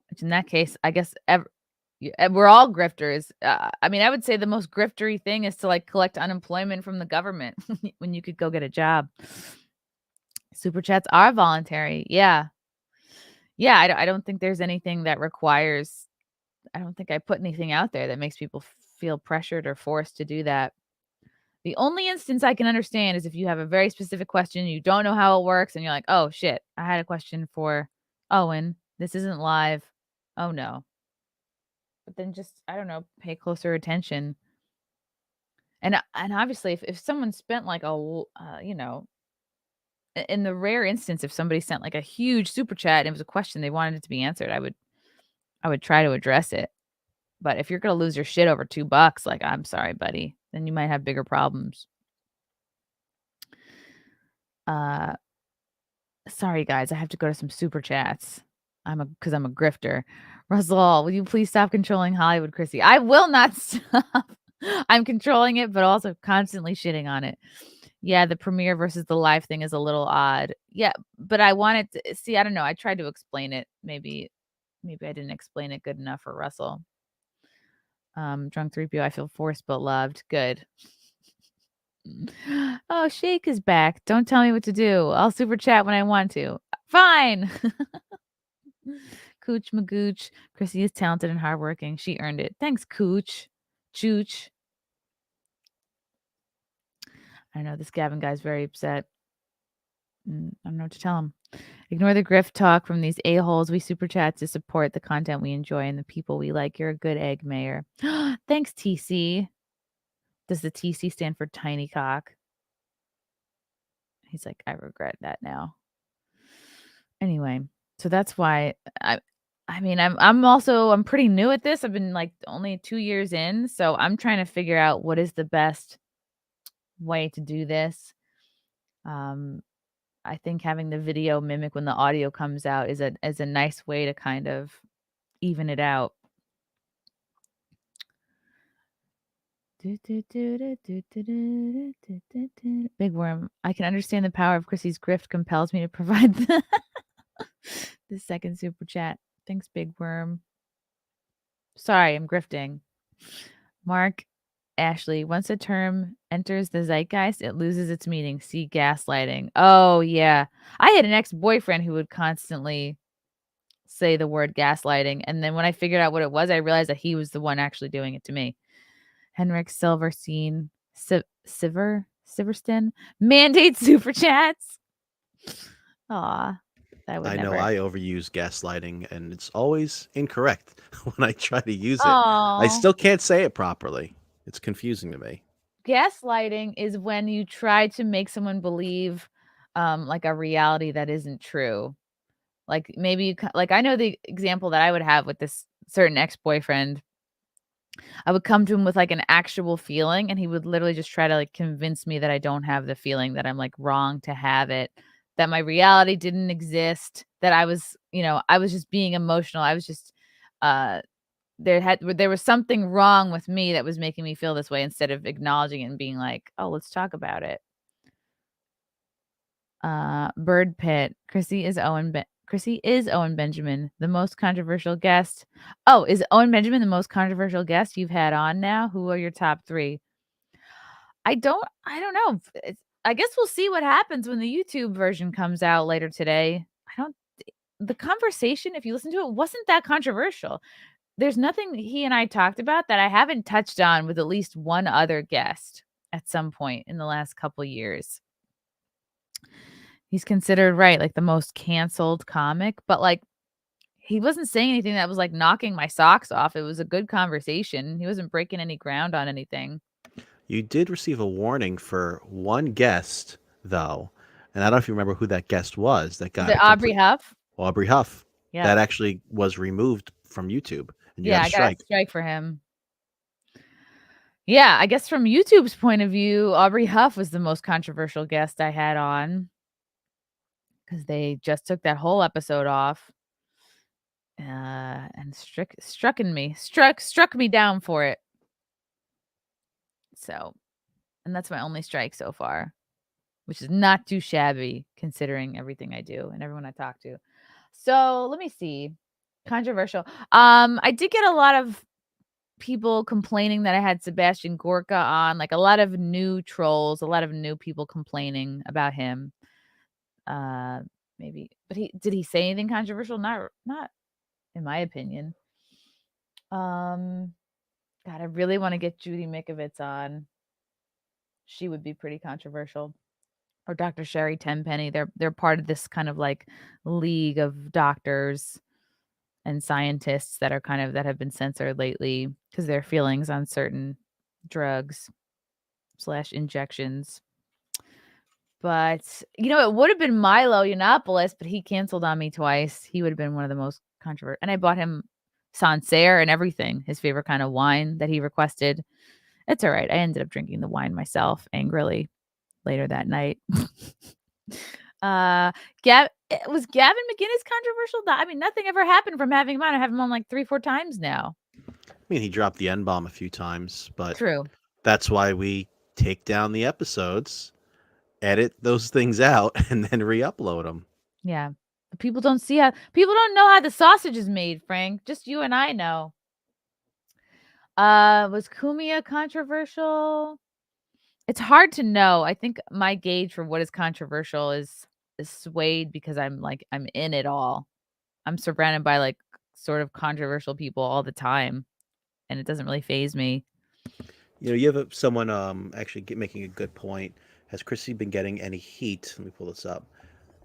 Speaker 1: Which in that case, I guess we're all grifters. I mean, I would say the most griftery thing is to like collect unemployment from the government when you could go get a job. Super chats are voluntary. Yeah. Yeah. I don't think there's anything that requires, I don't think I put anything out there that makes people feel pressured or forced to do that. The only instance I can understand is if you have a very specific question, you don't know how it works, and you're like, oh shit, I had a question for Owen. This isn't live. Oh no. But then just, I don't know, pay closer attention. And obviously if someone spent like in the rare instance, if somebody sent like a huge super chat and it was a question they wanted it to be answered, I would try to address it. But if you're going to lose your shit over $2, like, I'm sorry, buddy, then you might have bigger problems. Sorry guys, I have to go to some super chats. Because I'm a grifter. Russell, will you please stop controlling Hollywood, Chrissie? I will not stop. I'm controlling it, but also constantly shitting on it. Yeah, the premiere versus the live thing is a little odd. Yeah, but I wanted to see, I don't know. I tried to explain it. Maybe I didn't explain it good enough for Russell. Drunk 3PO, I feel forced but loved. Good. Oh, Shake is back. Don't tell me what to do. I'll super chat when I want to. Fine. Cooch Magooch. Chrissie is talented and hardworking. She earned it. Thanks, Cooch. Chooch. I know this Gavin guy's very upset. I don't know what to tell him. Ignore the grift talk from these a-holes. We super chat to support the content we enjoy and the people we like. You're a good egg, Mayr. Thanks, TC. Does the TC stand for tiny cock? He's like, I regret that now. Anyway, so that's why I'm pretty new at this. I've been like only 2 years in, so I'm trying to figure out what is the best way to do this. I think having the video mimic when the audio comes out is a nice way to kind of even it out. Big Worm. I can understand the power of Chrissie's grift compels me to provide the second super chat. Thanks, Big Worm. Sorry, I'm grifting. Mark Ashley. Once a term enters the zeitgeist, it loses its meaning. See gaslighting. Oh, yeah. I had an ex-boyfriend who would constantly say the word gaslighting. And then when I figured out what it was, I realized that he was the one actually doing it to me. Henrik Silverstein. Siverston. Mandate super chats. Aw. I would
Speaker 2: I
Speaker 1: never.
Speaker 2: know I overuse gaslighting, and it's always incorrect when I try to use it. I
Speaker 1: Aw.
Speaker 2: still can't say it properly. It's confusing to me.
Speaker 1: Gaslighting is when you try to make someone believe, like, a reality that isn't true. Like, maybe you like, I know the example that I would have with this certain ex-boyfriend. I would come to him with, like, an actual feeling, and he would literally just try to, like, convince me that I don't have the feeling, that I'm, like, wrong to have it, that my reality didn't exist, that I was, I was just being emotional. I was just, uh there was something wrong with me that was making me feel this way, instead of acknowledging it and being like, "Oh, let's talk about it." Bird Pit. Chrissie is Owen Benjamin, the most controversial guest. Oh, is Owen Benjamin the most controversial guest you've had on now? Who are your top 3? I don't know. I guess we'll see what happens when the YouTube version comes out later today. The conversation, if you listen to it, wasn't that controversial. There's nothing he and I talked about that I haven't touched on with at least one other guest at some point in the last couple years. He's considered, right, like, the most canceled comic, but, like, he wasn't saying anything that was, like, knocking my socks off. It was a good conversation. He wasn't breaking any ground on anything.
Speaker 2: You did receive a warning for one guest, though, and I don't know if you remember who that guest was that got
Speaker 1: The Aubrey Huff?
Speaker 2: Aubrey Huff.
Speaker 1: Yeah.
Speaker 2: That actually was removed from YouTube, and you
Speaker 1: Yeah,
Speaker 2: got a
Speaker 1: I got a
Speaker 2: strike.
Speaker 1: strike for him. Yeah, I guess from YouTube's point of view, Aubrey Huff was the most controversial guest I had on, because they just took that whole episode off, and struck me down for it. So, and that's my only strike so far, which is not too shabby considering everything I do and everyone I talk to. So, let me see. Controversial. I did get a lot of people complaining that I had Sebastian Gorka on, like, a lot of new trolls, a lot of new people complaining about him. Maybe, but did he say anything controversial? Not in my opinion. God, I really want to get Judy Mikovits on. She would be pretty controversial. Or Dr. Sherry Tenpenny. They're part of this kind of, like, league of doctors and scientists that have been censored lately because their feelings on certain drugs / injections. But, it would have been Milo Yiannopoulos, but he canceled on me twice. He would have been one of the most controversial. And I bought him Sancerre and everything, his favorite kind of wine that he requested. It's all right. I ended up drinking the wine myself angrily later that night. Was Gavin McInnes controversial? I mean, nothing ever happened from having him on. I have him on like 3-4 times now.
Speaker 2: I mean, he dropped the N-bomb a few times, but
Speaker 1: True.
Speaker 2: That's why we take down the episodes, edit those things out, and then re-upload them.
Speaker 1: Yeah. People don't know how the sausage is made, Frank. Just you and I know. Was Kumia controversial? It's hard to know. I think my gauge for what is controversial is swayed because I'm in it all. I'm surrounded by, like, sort of controversial people all the time, and it doesn't really faze me.
Speaker 2: You have someone actually making a good point. Has Chrissie been getting any heat? Let me pull this up.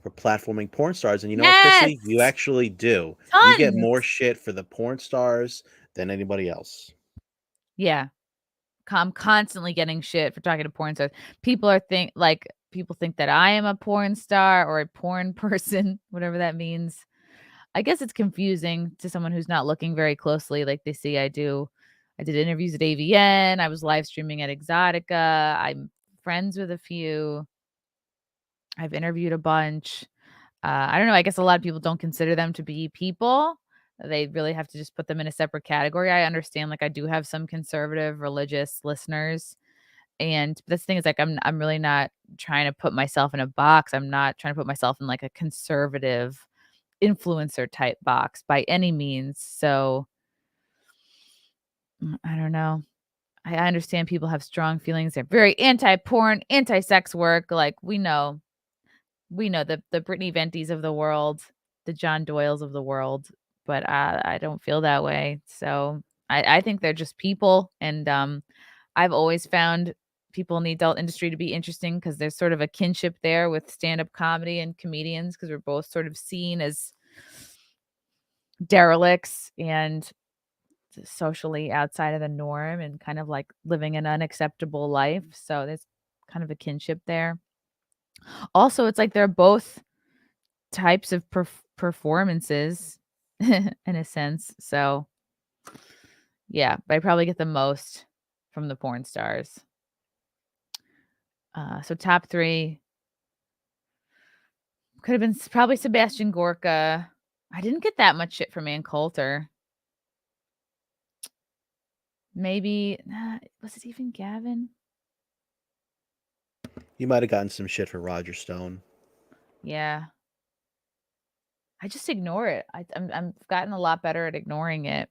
Speaker 2: For platforming porn stars, and what, Chrissie, you actually do.
Speaker 1: Tons.
Speaker 2: You get more shit for the porn stars than anybody else.
Speaker 1: Yeah, I'm constantly getting shit for talking to porn stars. People think that I am a porn star or a porn person, whatever that means. I guess it's confusing to someone who's not looking very closely. Like, they see I did interviews at AVN. I was live streaming at Exotica. I'm friends with a few. I've interviewed a bunch. I don't know. I guess a lot of people don't consider them to be people. They really have to just put them in a separate category. I understand, like, I do have some conservative religious listeners. And this thing is, like, I'm really not trying to put myself in a box. I'm not trying to put myself in, like, a conservative influencer type box by any means. So I don't know. I understand people have strong feelings. They're very anti-porn, anti-sex work. Like, we know the Brittany Ventis of the world, the John Doyles of the world, but I don't feel that way. So I think they're just people. And I've always found people in the adult industry to be interesting because there's sort of a kinship there with stand-up comedy and comedians because we're both sort of seen as derelicts and socially outside of the norm and kind of like living an unacceptable life. So there's kind of a kinship there. Also, it's like they're both types of performances in a sense. So yeah, but I probably get the most from the porn stars. So top 3 could have been probably Sebastian Gorka. I didn't get that much shit from Ann Coulter. Maybe was it even Gavin?
Speaker 2: You might have gotten some shit for Roger Stone.
Speaker 1: Yeah. I just ignore it. I'm gotten a lot better at ignoring it.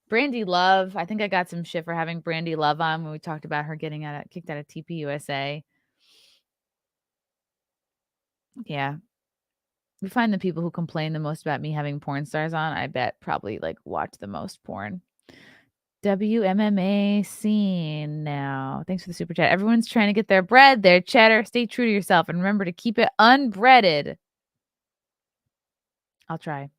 Speaker 1: Brandy Love. I think I got some shit for having Brandy Love on when we talked about her getting kicked out of TPUSA. Yeah. We find the people who complain the most about me having porn stars on, I bet probably like watch the most porn. WMMA scene now. Thanks for the super chat. Everyone's trying to get their bread, their cheddar. Stay true to yourself and remember to keep it unbreaded. I'll try.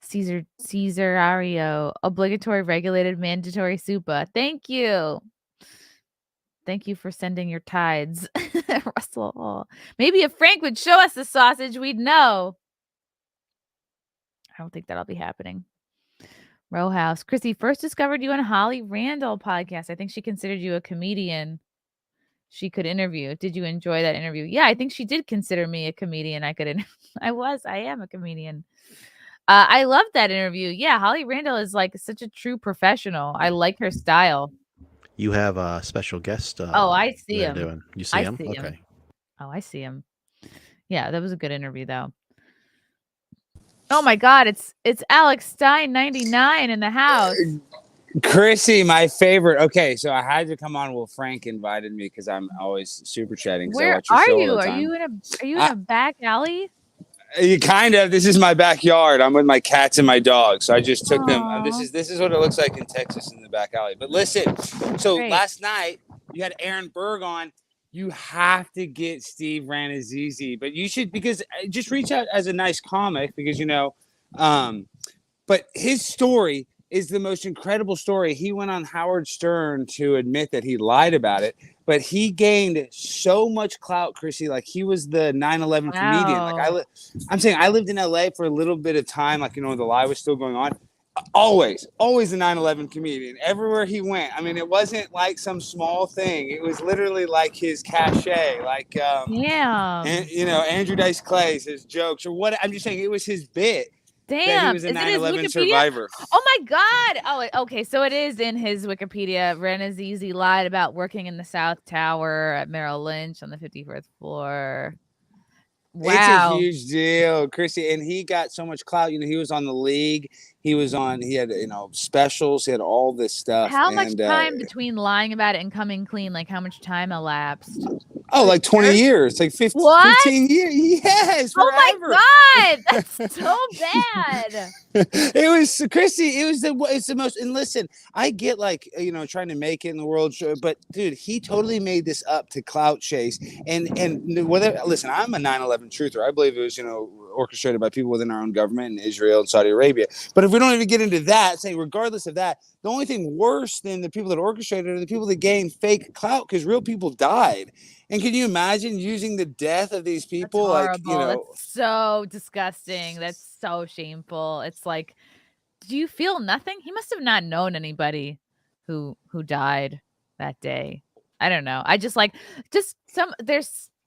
Speaker 1: Caesar Ario. Obligatory, regulated, mandatory SUPA. Thank you. Thank you for sending your tides, Russell. Maybe if Frank would show us the sausage, we'd know. I don't think that'll be happening. Row House. Chrissy first discovered you on Holly Randall podcast. I think she considered you a comedian she could interview. Did you enjoy that interview? Yeah, I think she did consider me a comedian. I am a comedian. I loved that interview. Yeah, Holly Randall is like such a true professional. I like her style.
Speaker 2: You have a special guest.
Speaker 1: I see him.
Speaker 2: Doing. You see him?
Speaker 1: Okay. Him. Oh, I see him. Yeah, that was a good interview though. Oh my God, it's Alex Stein 99 in the house.
Speaker 11: Chrissy, my favorite. Okay, so I had to come on. Well, Frank invited me because I'm always super chatting.
Speaker 1: Where are you? Are you in a back alley?
Speaker 11: Kind of. This is my backyard. I'm with my cats and my dog. So I just took them. This is what it looks like in Texas in the back alley. But listen, so last night you had Aaron Berg on. You have to get Steve Ranazizi, but you should, because just reach out as a nice comic because, but his story is the most incredible story. He went on Howard Stern to admit that he lied about it, but he gained so much clout, Chrissy. Like he was the 9/11 comedian. Like I'm saying I lived in LA for a little bit of time. Like, the lie was still going on. Always the 9/11 comedian. Everywhere he went. I mean, it wasn't like some small thing. It was literally like his cachet. Like,
Speaker 1: yeah.
Speaker 11: And, Andrew Dice Clay's, his jokes or what. I'm just saying it was his bit.
Speaker 1: Damn,
Speaker 11: that he was a 9/11 survivor.
Speaker 1: Oh my God! Oh, okay. So it is in his Wikipedia. Ranazizi lied about working in the South Tower at Merrill Lynch on the 54th floor. Wow,
Speaker 11: it's a huge deal, Chrissy, and he got so much clout. He was on The League. He had specials. He had all this stuff.
Speaker 1: How much time between lying about it and coming clean? Like how much time elapsed?
Speaker 11: Oh, like 20 years, like 15 years. Yes.
Speaker 1: Oh my God, that's so bad.
Speaker 11: It was, Chrissy. It's the most. And listen, I get like trying to make it in the world, but dude, he totally made this up to clout chase. And whether listen, I'm a 9/11 truther. I believe it was orchestrated by people within our own government in Israel and Saudi Arabia. But if we don't even get into that, saying regardless of that, the only thing worse than the people that orchestrated it are the people that gained fake clout because real people died. And can you imagine using the death of these people?
Speaker 1: That's horrible. That's so disgusting. That's so shameful. It's like, do you feel nothing? He must have not known anybody who died that day. I don't know. I just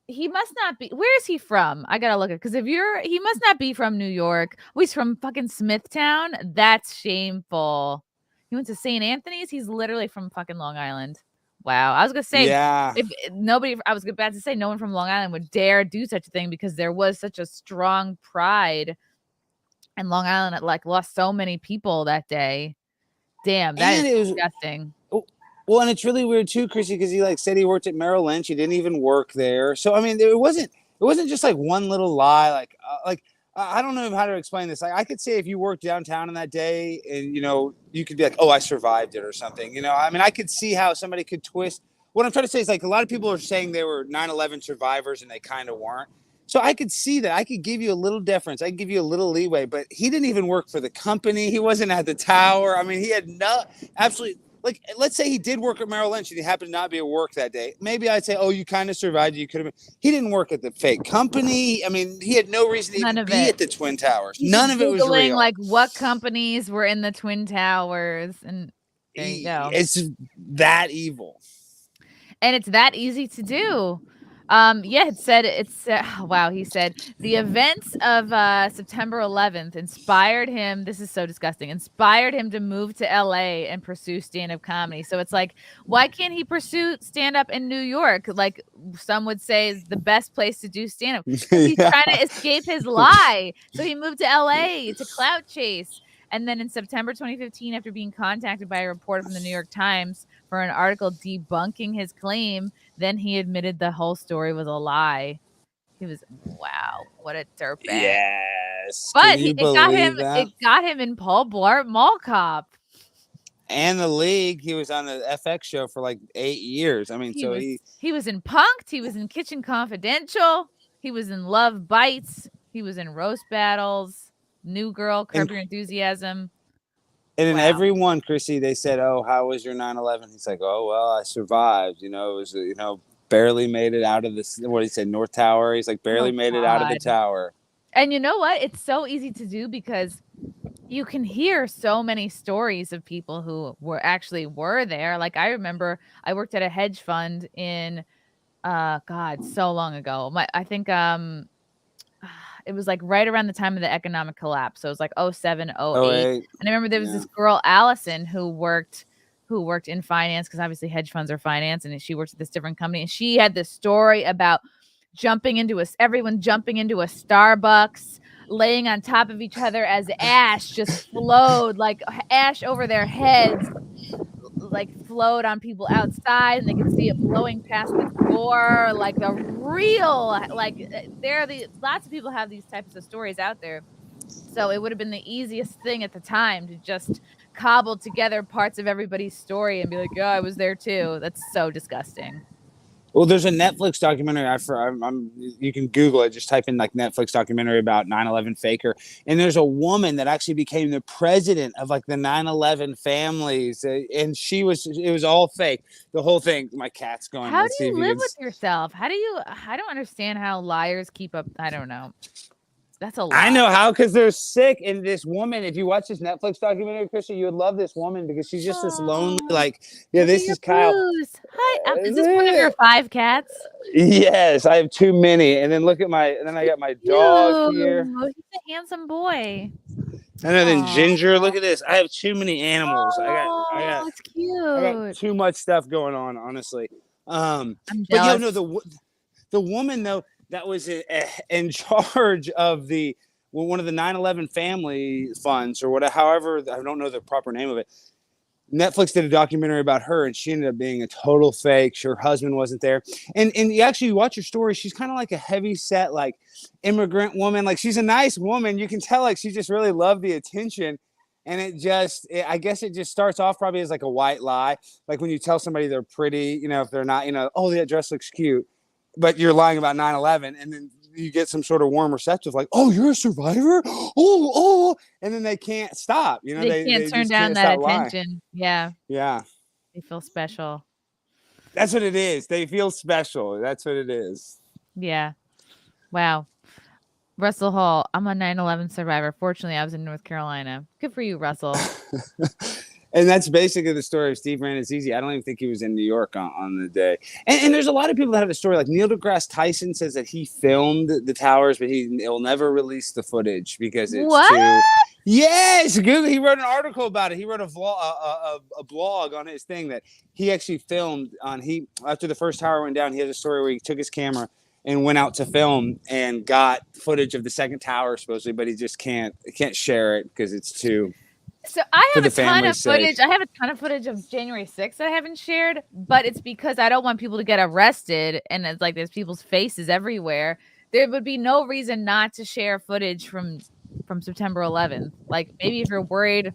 Speaker 1: he must not be. Where is he from? I gotta look at, because he must not be from New York. Oh, he's from fucking Smithtown. That's shameful. He went to St. Anthony's. He's literally from fucking Long Island. Wow. I was gonna say, I was about to say no one from Long Island would dare do such a thing because there was such a strong pride, and Long Island had lost so many people that day. Damn, that is disgusting.
Speaker 11: Well, and it's really weird too, Chrissy, because he said he worked at Merrill Lynch. He didn't even work there. So I mean, it wasn't just like one little lie. I don't know how to explain this. Like, I could say if you worked downtown on that day and, you could be like, oh, I survived it or something. I mean, I could see how somebody could twist. What I'm trying to say is, like, a lot of people are saying they were 9/11 survivors and they kind of weren't. So I could see that. I could give you a little deference. I could give you a little leeway, but he didn't even work for the company. He wasn't at the tower. I mean, he had absolutely, like, let's say he did work at Merrill Lynch and he happened to not be at work that day. Maybe I'd say, oh, you kind of survived. You could have been. He didn't work at the fake company. I mean, he had no reason to even be at the Twin Towers. None of it was real.
Speaker 1: Like, what companies were in the Twin Towers, and there you go.
Speaker 11: It's that evil.
Speaker 1: And it's that easy to do. Wow. He said the events of September 11th inspired him. This is so disgusting. Inspired him to move to LA and pursue stand-up comedy. So it's like, why can't he pursue stand-up in New York? Like some would say is the best place to do stand-up. He's trying to escape his lie. So he moved to LA to clout chase. And then in September 2015, after being contacted by a reporter from the New York Times for an article debunking his claim, then he admitted the whole story was a lie. He was, wow, what a dirtbag.
Speaker 11: Yes.
Speaker 1: But it got him in Paul Blart Mall Cop.
Speaker 11: And the League. He was on the FX show for like 8 years. I mean,
Speaker 1: he was in Punk'd. He was in Kitchen Confidential. He was in Love Bites. He was in Roast Battles. New Girl, Curb Your Enthusiasm.
Speaker 11: And in every one, Chrissy, they said, oh, how was your 9/11? He's like, oh, well, I survived. It was, barely made it out of this. What he said, North Tower. He's like, barely made it out of the tower.
Speaker 1: And you know what? It's so easy to do because you can hear so many stories of people who were there. Like, I remember I worked at a hedge fund in, so long ago. I think, it was like right around the time of the economic collapse. So it was like 07, 08. And I remember there was this girl, Allison, who worked in finance, because obviously hedge funds are finance, and she worked at this different company. And she had this story about everyone jumping into a Starbucks, laying on top of each other as ash just flowed, like ash over their heads, like flowed on people outside, and they could see it blowing past the door, like the real, like lots of people have these types of stories out there. So it would have been the easiest thing at the time to just cobble together parts of everybody's story and be like, yeah, I was there too. That's so disgusting.
Speaker 11: Well, there's a Netflix documentary. You can Google it. Just type in like Netflix documentary about 9/11 faker. And there's a woman that actually became the president of like the 9/11 families. And it was all fake. The whole thing. My cat's going.
Speaker 1: How do you live with yourself? I don't understand how liars keep up. I don't know. That's a lot.
Speaker 11: I know how, because they're sick. And this woman, if you watch this Netflix documentary, Chrissy, you would love this woman because she's just this lonely, like, this is Kyle.
Speaker 1: Hi, is this one of your 5 cats?
Speaker 11: Yes, I have too many. And then I got my dog here.
Speaker 1: He's a handsome boy.
Speaker 11: And then Ginger, look at this. I have too many animals.
Speaker 1: That's cute.
Speaker 11: I got too much stuff going on, honestly.
Speaker 1: I'm jealous.
Speaker 11: But the woman though, that was in charge of one of the 9/11 family funds or whatever. However, I don't know the proper name of it. Netflix did a documentary about her, and she ended up being a total fake. Her husband wasn't there. And you watch her story. She's kind of like a heavy set, like immigrant woman. Like, she's a nice woman. You can tell like she just really loved the attention. And I guess it just starts off probably as like a white lie. Like when you tell somebody they're pretty, if they're not, oh, that dress looks cute. But you're lying about 9/11, and then you get some sort of warm receptive, like, "Oh, you're a survivor? Oh!" And then they can't stop.
Speaker 1: They can't turn down that attention.
Speaker 11: Yeah.
Speaker 1: They feel special.
Speaker 11: That's what it is. They feel special. That's what it is.
Speaker 1: Yeah. Wow. Russell Hall. I'm a 9/11 survivor. Fortunately, I was in North Carolina. Good for you, Russell.
Speaker 11: And that's basically the story of Steve Rannazzisi. I don't even think he was in New York on the day. And there's a lot of people that have a story. Like Neil deGrasse Tyson says that he filmed the towers, but he'll never release the footage because it's too. Yes, Google. He wrote an article about it. He wrote a blog on his thing that he actually filmed on. After the first tower went down, he has a story where he took his camera and went out to film and got footage of the second tower supposedly, but he just can't share it because it's too.
Speaker 1: So I have a ton of footage. I have a ton of footage of January 6th that I haven't shared, but it's because I don't want people to get arrested. And it's like there's people's faces everywhere. there would be no reason not to share footage from September 11th. Like maybe if you're worried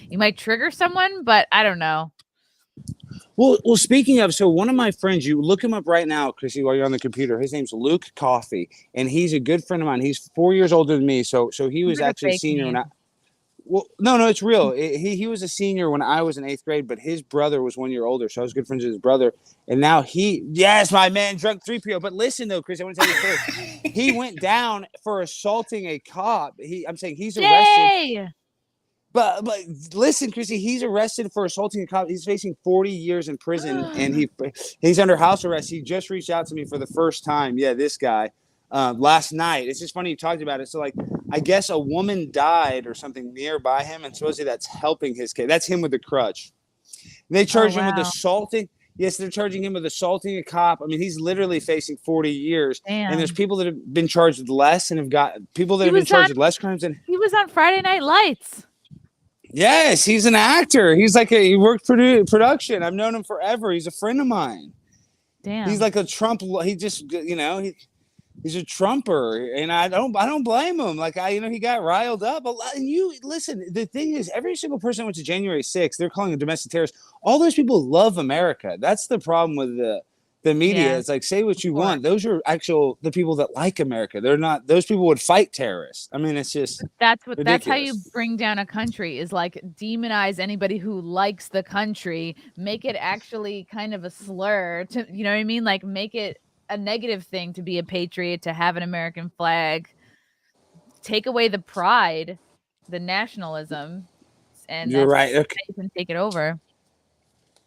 Speaker 1: you might trigger someone, but I don't know.
Speaker 11: Well, speaking of, so one of my friends, you look him up right now, Chrissy, while you're on the computer. His name's Luke Coffey, and he's a good friend of mine. He's 4 years older than me, so he was
Speaker 1: like
Speaker 11: actually a senior when I. Well, no, it's real. He was a senior when I was in 8th grade, but his brother was 1 year older, so I was good friends with his brother. And now yes, my man, drunk 3PO. But listen though, Chris, I want to tell you first. He went down for assaulting a cop. I'm saying he's arrested. But listen, Chrissy, he's arrested for assaulting a cop. He's facing 40 years in prison, and he's under house arrest. He just reached out to me for the first time. Yeah, this guy last night. It's just funny you talked about it. So, like, I guess a woman died or something nearby him, and supposedly that's helping his case. That's him with the crutch. And they charge him with assaulting. Yes, they're charging him with assaulting a cop. I mean, he's literally facing 40 years.
Speaker 1: Damn.
Speaker 11: And there's people that have been charged with less and have got people that have been charged with less crimes. And
Speaker 1: he was on Friday Night Lights.
Speaker 11: Yes, he's an actor. He's like he worked production. I've known him forever. He's a friend of mine.
Speaker 1: Damn.
Speaker 11: He's like a Trump. He just he's a Trumper, and I don't blame him. Like he got riled up a lot. And you listen. The thing is, every single person that went to January 6th, they're calling a domestic terrorist. All those people love America. That's the problem with the media.
Speaker 1: Yeah.
Speaker 11: It's like, say what you want. Those are the people that like America. They're not. Those people would fight terrorists. I mean, it's just
Speaker 1: that's
Speaker 11: ridiculous.
Speaker 1: how you bring down a country, is like demonize anybody who likes the country, make it actually kind of a slur to, you know what I mean? Like make it a negative thing to be a patriot, to have an American flag, take away the pride, the nationalism, and
Speaker 11: you're right. Okay.
Speaker 1: You can take it over.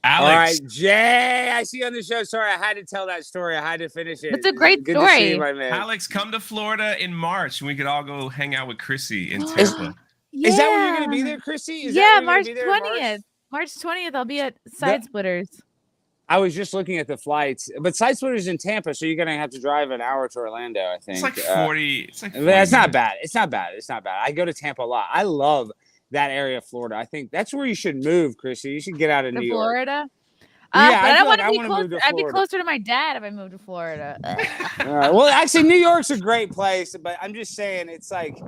Speaker 12: Alex.
Speaker 11: All right, Jay, I see you on the show. Sorry, I had to tell that story. I had to finish it.
Speaker 1: It's a great
Speaker 11: Good
Speaker 1: story.
Speaker 11: To see you, my man.
Speaker 12: Alex, come to Florida in March and we could all go hang out with Chrissy in Tampa.
Speaker 11: Is that where you're going to be there, Chrissy?
Speaker 1: March 20th. March 20th, I'll be at Side Splitters.
Speaker 11: I was just looking at the flights, but Side Splitters in Tampa, so you're going to have to drive an hour to Orlando, I think.
Speaker 12: It's like 40. It's like 40
Speaker 11: It's not bad. It's not bad. I go to Tampa a lot. I love that area of Florida. I think that's where you should move, Chrissy. You should get out of New York.
Speaker 1: Florida?
Speaker 11: Yeah,
Speaker 1: but I don't want
Speaker 11: like
Speaker 1: to be closer. I'd be
Speaker 11: Florida.
Speaker 1: closer to my dad if I moved to Florida.
Speaker 11: Well, actually, New York's a great place, but I'm just saying it's like,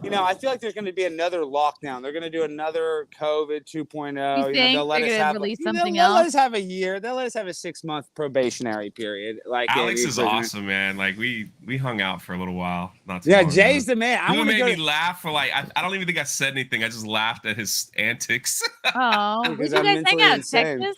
Speaker 11: I feel like there's going to be another lockdown. They're going to do another COVID 2.0.
Speaker 1: They'll
Speaker 11: let us have
Speaker 1: release
Speaker 11: something else. They'll let us have a year. They'll let us have a 6-month probationary period. Like
Speaker 12: Alex is awesome, man. Like we hung out for a little while. Not too long
Speaker 11: Jay's
Speaker 12: ago.
Speaker 11: the man.
Speaker 12: I made me laugh for like I don't even think I said anything. I just laughed at his antics.
Speaker 1: Oh, did you guys hang out in Texas?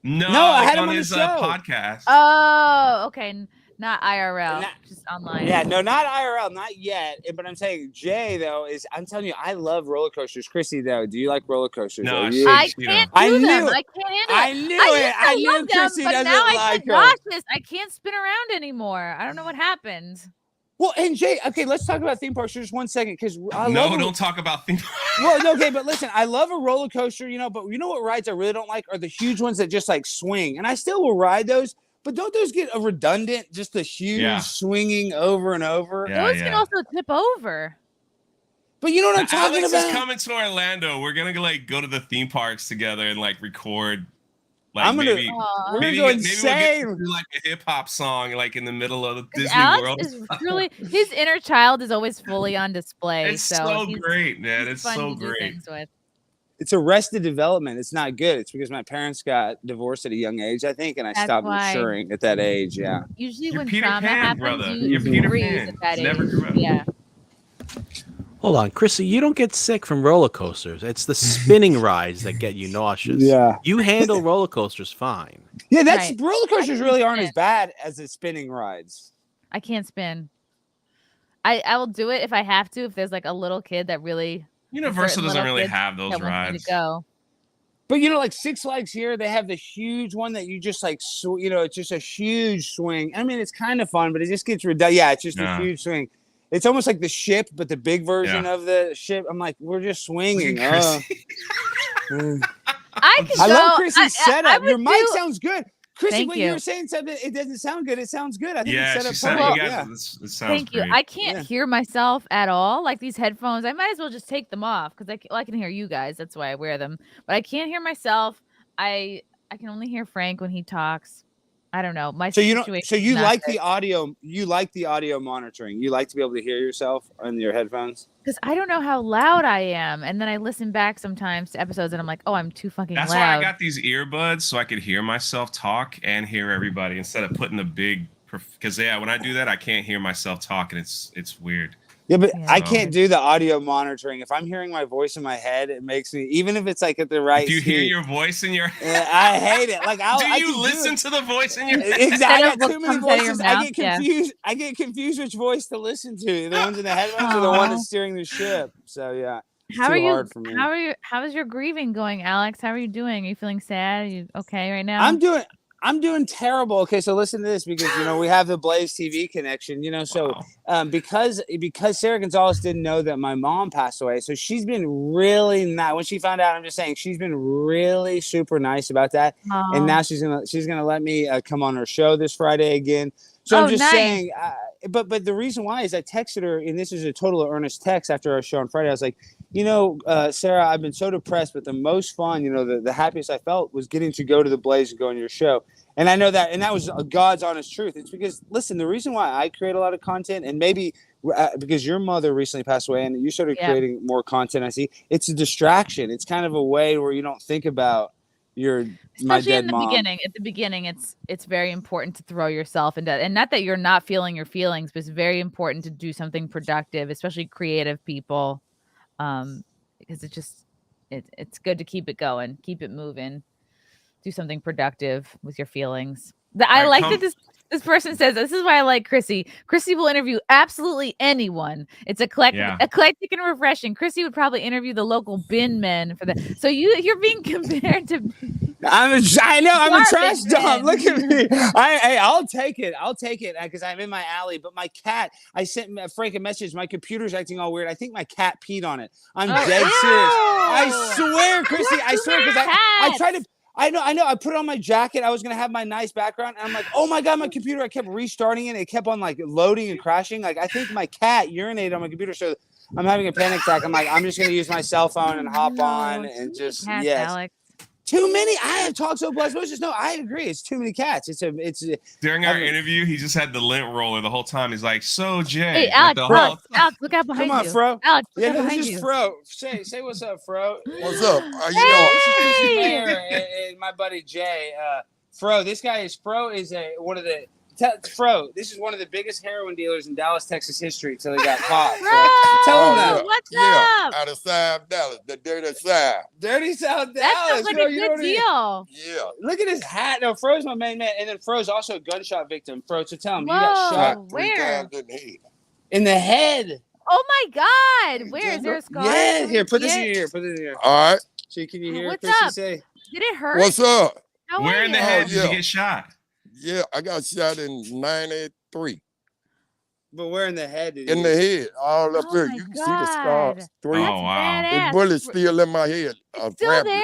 Speaker 12: No,
Speaker 11: I had him on
Speaker 12: his
Speaker 11: the show.
Speaker 12: podcast.
Speaker 1: Oh, okay. Not IRL, just online.
Speaker 11: Yeah, no, not IRL, not yet. But I'm saying Jay, though, I'm telling you, I love roller coasters. Chrissy, though, do you like roller coasters?
Speaker 12: No,
Speaker 1: I can't do them. I can't handle it.
Speaker 11: I knew it. I knew Chrissy doesn't like them.
Speaker 1: I can't spin around anymore. I don't know what happened.
Speaker 11: Well, and Jay, okay, let's talk about theme parks for just 1 second, because
Speaker 12: don't talk about theme parks.
Speaker 11: Well, okay, but listen, I love a roller coaster, but you know what rides I really don't like are the huge ones that just like swing, and I still will ride those, but don't those get a redundant, just a huge swinging over and over?
Speaker 1: Those can also tip over.
Speaker 11: But you know what I'm talking
Speaker 12: Alex
Speaker 11: about?
Speaker 12: is coming to Orlando. We're gonna go to the theme parks together and record. Like
Speaker 11: I'm gonna,
Speaker 12: maybe
Speaker 11: we'll
Speaker 12: maybe
Speaker 11: go
Speaker 12: we'll
Speaker 11: insane.
Speaker 12: get like a hip hop song like in the middle of the Disney
Speaker 1: Alex
Speaker 12: World.
Speaker 1: Is really, his inner child is always fully on display.
Speaker 12: It's so great, man. It's so great.
Speaker 11: It's Arrested Development. It's not good. It's because my parents got divorced at a young age, I think, and I stopped maturing at that age. Yeah.
Speaker 1: Usually
Speaker 12: You're
Speaker 1: when
Speaker 12: Peter
Speaker 1: trauma
Speaker 12: Pan,
Speaker 1: happens,
Speaker 12: brother.
Speaker 1: you
Speaker 12: You're Peter
Speaker 1: freeze
Speaker 12: Pan.
Speaker 1: at that
Speaker 12: Never
Speaker 1: age.
Speaker 12: grew up.
Speaker 1: Yeah.
Speaker 2: Hold on, Chrissy, you don't get sick from roller coasters. It's the spinning rides that get you nauseous.
Speaker 11: Yeah.
Speaker 2: You handle roller coasters fine.
Speaker 11: Yeah, roller coasters really aren't as bad as the spinning rides.
Speaker 1: I can't spin. I will do it if I have to, if there's like a little kid that really
Speaker 12: Universal doesn't really have those rides.
Speaker 1: To go.
Speaker 11: But like Six Flags here, they have the huge one that you just like, it's just a huge swing. I mean, it's kind of fun, but it just gets redundant. Yeah, it's just a huge swing. It's almost like the ship, but the big version of the ship. I'm like, we're just swinging.
Speaker 1: I
Speaker 11: love Chrissy's setup. Your mic sounds good. Chrissy,
Speaker 1: Thank
Speaker 11: when
Speaker 1: you
Speaker 11: were saying something, it doesn't sound good. It sounds good. I think
Speaker 12: yeah,
Speaker 11: it's set up perfect.
Speaker 12: it sounds
Speaker 1: Thank you.
Speaker 12: great.
Speaker 1: I can't hear myself at all. Like these headphones, I might as well just take them off because I can hear you guys. That's why I wear them. But I can't hear myself. I can only hear Frank when he talks. I don't know. My
Speaker 11: So you
Speaker 1: situation.
Speaker 11: don't. So you
Speaker 1: is not
Speaker 11: like
Speaker 1: good.
Speaker 11: the audio. You like the audio monitoring. You like to be able to hear yourself on your headphones.
Speaker 1: Because I don't know how loud I am, and then I listen back sometimes to episodes, and I'm like, oh, I'm too fucking
Speaker 12: That's
Speaker 1: loud.
Speaker 12: why I got these earbuds so I could hear myself talk and hear everybody instead of putting the big. Because when I do that, I can't hear myself talk, and it's weird.
Speaker 11: Yeah, but
Speaker 1: Yeah.
Speaker 11: I can't do the audio monitoring. If I'm hearing my voice in my head, it makes me, even if it's like at the right
Speaker 12: If you hear
Speaker 11: speed,
Speaker 12: your voice in your
Speaker 11: I hate it. Like,
Speaker 12: do
Speaker 11: I
Speaker 12: you
Speaker 11: can
Speaker 12: listen
Speaker 11: do
Speaker 12: to the voice in your head?
Speaker 11: Exactly. I
Speaker 1: Instead of
Speaker 11: got
Speaker 1: what
Speaker 11: too many
Speaker 1: comes out of your
Speaker 11: voices. I
Speaker 1: mouth,
Speaker 11: get confused. I get confused which voice to listen to. The ones in the headphones or the one that's steering the ship. So yeah, it's
Speaker 1: How
Speaker 11: too
Speaker 1: are you?
Speaker 11: hard for me.
Speaker 1: How is your grieving going, Alex? How are you doing? Are you feeling sad? Are you okay right now?
Speaker 11: I'm doing terrible. Okay, so listen to this because we have the Blaze TV connection. So because Sarah Gonzalez didn't know that my mom passed away, so she's been really not. When she found out, I'm just saying she's been really super nice about that, and now she's gonna let me come on her show this Friday again. So I'm just saying. But the reason why is I texted her, and this is a total earnest text after our show on Friday. I was like, Sarah, I've been so depressed, but the most fun, the happiest I felt was getting to go to the Blaze and go on your show. And I know that, and that was God's honest truth. It's because, listen, the reason why I create a lot of content, and maybe because your mother recently passed away and you started creating more content, I see, it's a distraction. It's kind of a way where you don't think about my dead mom.
Speaker 1: At the beginning, it's very important to throw yourself into, and not that you're not feeling your feelings, but it's very important to do something productive, especially creative people, because it's good to keep it going, keep it moving, do something productive with your feelings. I like that this person says, this is why I like Chrissie. Chrissie will interview absolutely anyone. It's eclectic and refreshing. Chrissie would probably interview the local bin men for that. So you're being compared to.
Speaker 11: I know I'm a trash dump. Look at me. I'll take it. Because I'm in my alley. But my cat, I sent Frank a message. My computer's acting all weird. I think my cat peed on it. I'm dead serious. I swear, Chrissie. I swear because I tried to. I know. I put it on my jacket. I was going to have my nice background. And I'm like, oh my God, my computer. I kept restarting it. It kept on like loading and crashing. Like I think my cat urinated on my computer. So I'm having a panic attack. I'm like, I'm just going to use my cell phone and hop on and just,
Speaker 1: Alex.
Speaker 11: Too many. I have talked so blessed. Just no, I agree. It's too many cats.
Speaker 12: During our interview, he just had the lint roller the whole time. He's like, "So Jay."
Speaker 1: Hey, Alex, look out behind you.
Speaker 11: Come on, Fro.
Speaker 1: Alex,
Speaker 11: this is Fro. Say what's up, Fro.
Speaker 8: What's up? How you
Speaker 11: doing? This is Chrissie Mayr and my buddy Jay. Fro. This guy is one of the. Fro, this is one of the biggest heroin dealers in Dallas, Texas history until he got caught. So tell him that.
Speaker 1: What's up?
Speaker 8: Out of South Dallas, the dirty South.
Speaker 11: Dirty South Dallas.
Speaker 1: That sounds like a good deal.
Speaker 8: Yeah.
Speaker 11: Look at his hat. No, Fro's my main man. And then Fro's also a gunshot victim. Fro, so tell him, you got shot
Speaker 8: 3 times in the head.
Speaker 11: In the head.
Speaker 1: Oh my God. Where is there a scar?
Speaker 11: Yeah, here, put this in your ear. Put this in your ear.
Speaker 8: All right.
Speaker 11: So can you hear
Speaker 1: What's
Speaker 11: Chrissie
Speaker 1: up?
Speaker 11: say?
Speaker 1: Did it hurt?
Speaker 8: What's up?
Speaker 12: Where in the head did you get shot?
Speaker 8: Yeah, I got shot in 93.
Speaker 11: But where in the head did
Speaker 8: in the head, all up here. You can see the scars. 3.
Speaker 12: Oh, wow.
Speaker 8: The bullet's still in my head.
Speaker 1: Still there?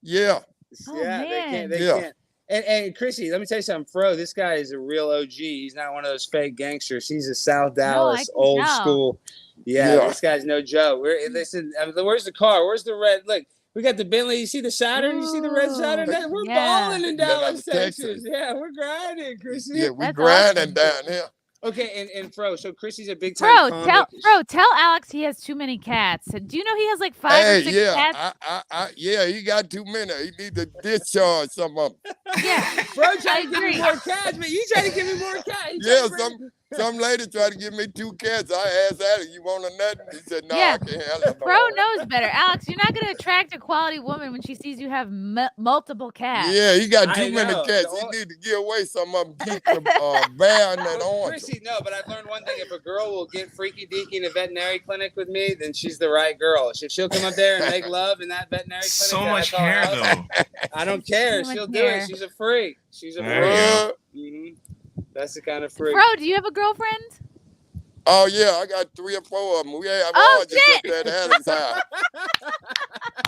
Speaker 8: Yeah.
Speaker 1: Oh,
Speaker 11: yeah,
Speaker 1: man.
Speaker 11: they can't. And Chrissie, let me tell you something, Fro. This guy is a real OG. He's not one of those fake gangsters. He's a South Dallas old school. Yeah, this guy's no joke. Listen, where's the car? Where's the red? Look, we got the Bentley. You see the Saturn? You see the red Saturn? We're balling in Dallas, Texas. Yeah, we're grinding, Chrissie.
Speaker 8: Yeah, we're grinding down here.
Speaker 11: Okay, and Fro, so Chrissie's a big time comic.
Speaker 1: Tell Alex he has too many cats. Do you know he has like 5 or 6 cats?
Speaker 8: Yeah, he got too many. He need to discharge some of them.
Speaker 1: Yeah,
Speaker 11: Fro tried to give me more cats, but you try to give me more cats.
Speaker 8: Yeah, some lady tried to give me 2 cats. I asked Alex, you want a nut? He said, no, I can't have it.
Speaker 1: Fro knows better. Alex, you're not going to attract a quality woman when she sees you have multiple cats.
Speaker 8: Yeah, he got too many cats. He need to give away some of them. Keep the bear and that orange.
Speaker 11: Chrissie, no, but I've learned one thing. If a girl will get freaky deaky in a veterinary clinic with me, then she's the right girl. If she'll come up there and make love in that veterinary clinic.
Speaker 12: So much hair, though.
Speaker 11: I don't care. She'll do it. She's a freak. She's a freak. That's the kind of freak.
Speaker 1: Fro, do you have a girlfriend?
Speaker 8: Oh, yeah, I got 3 or 4 of them. We have oranges up there at Alex' house.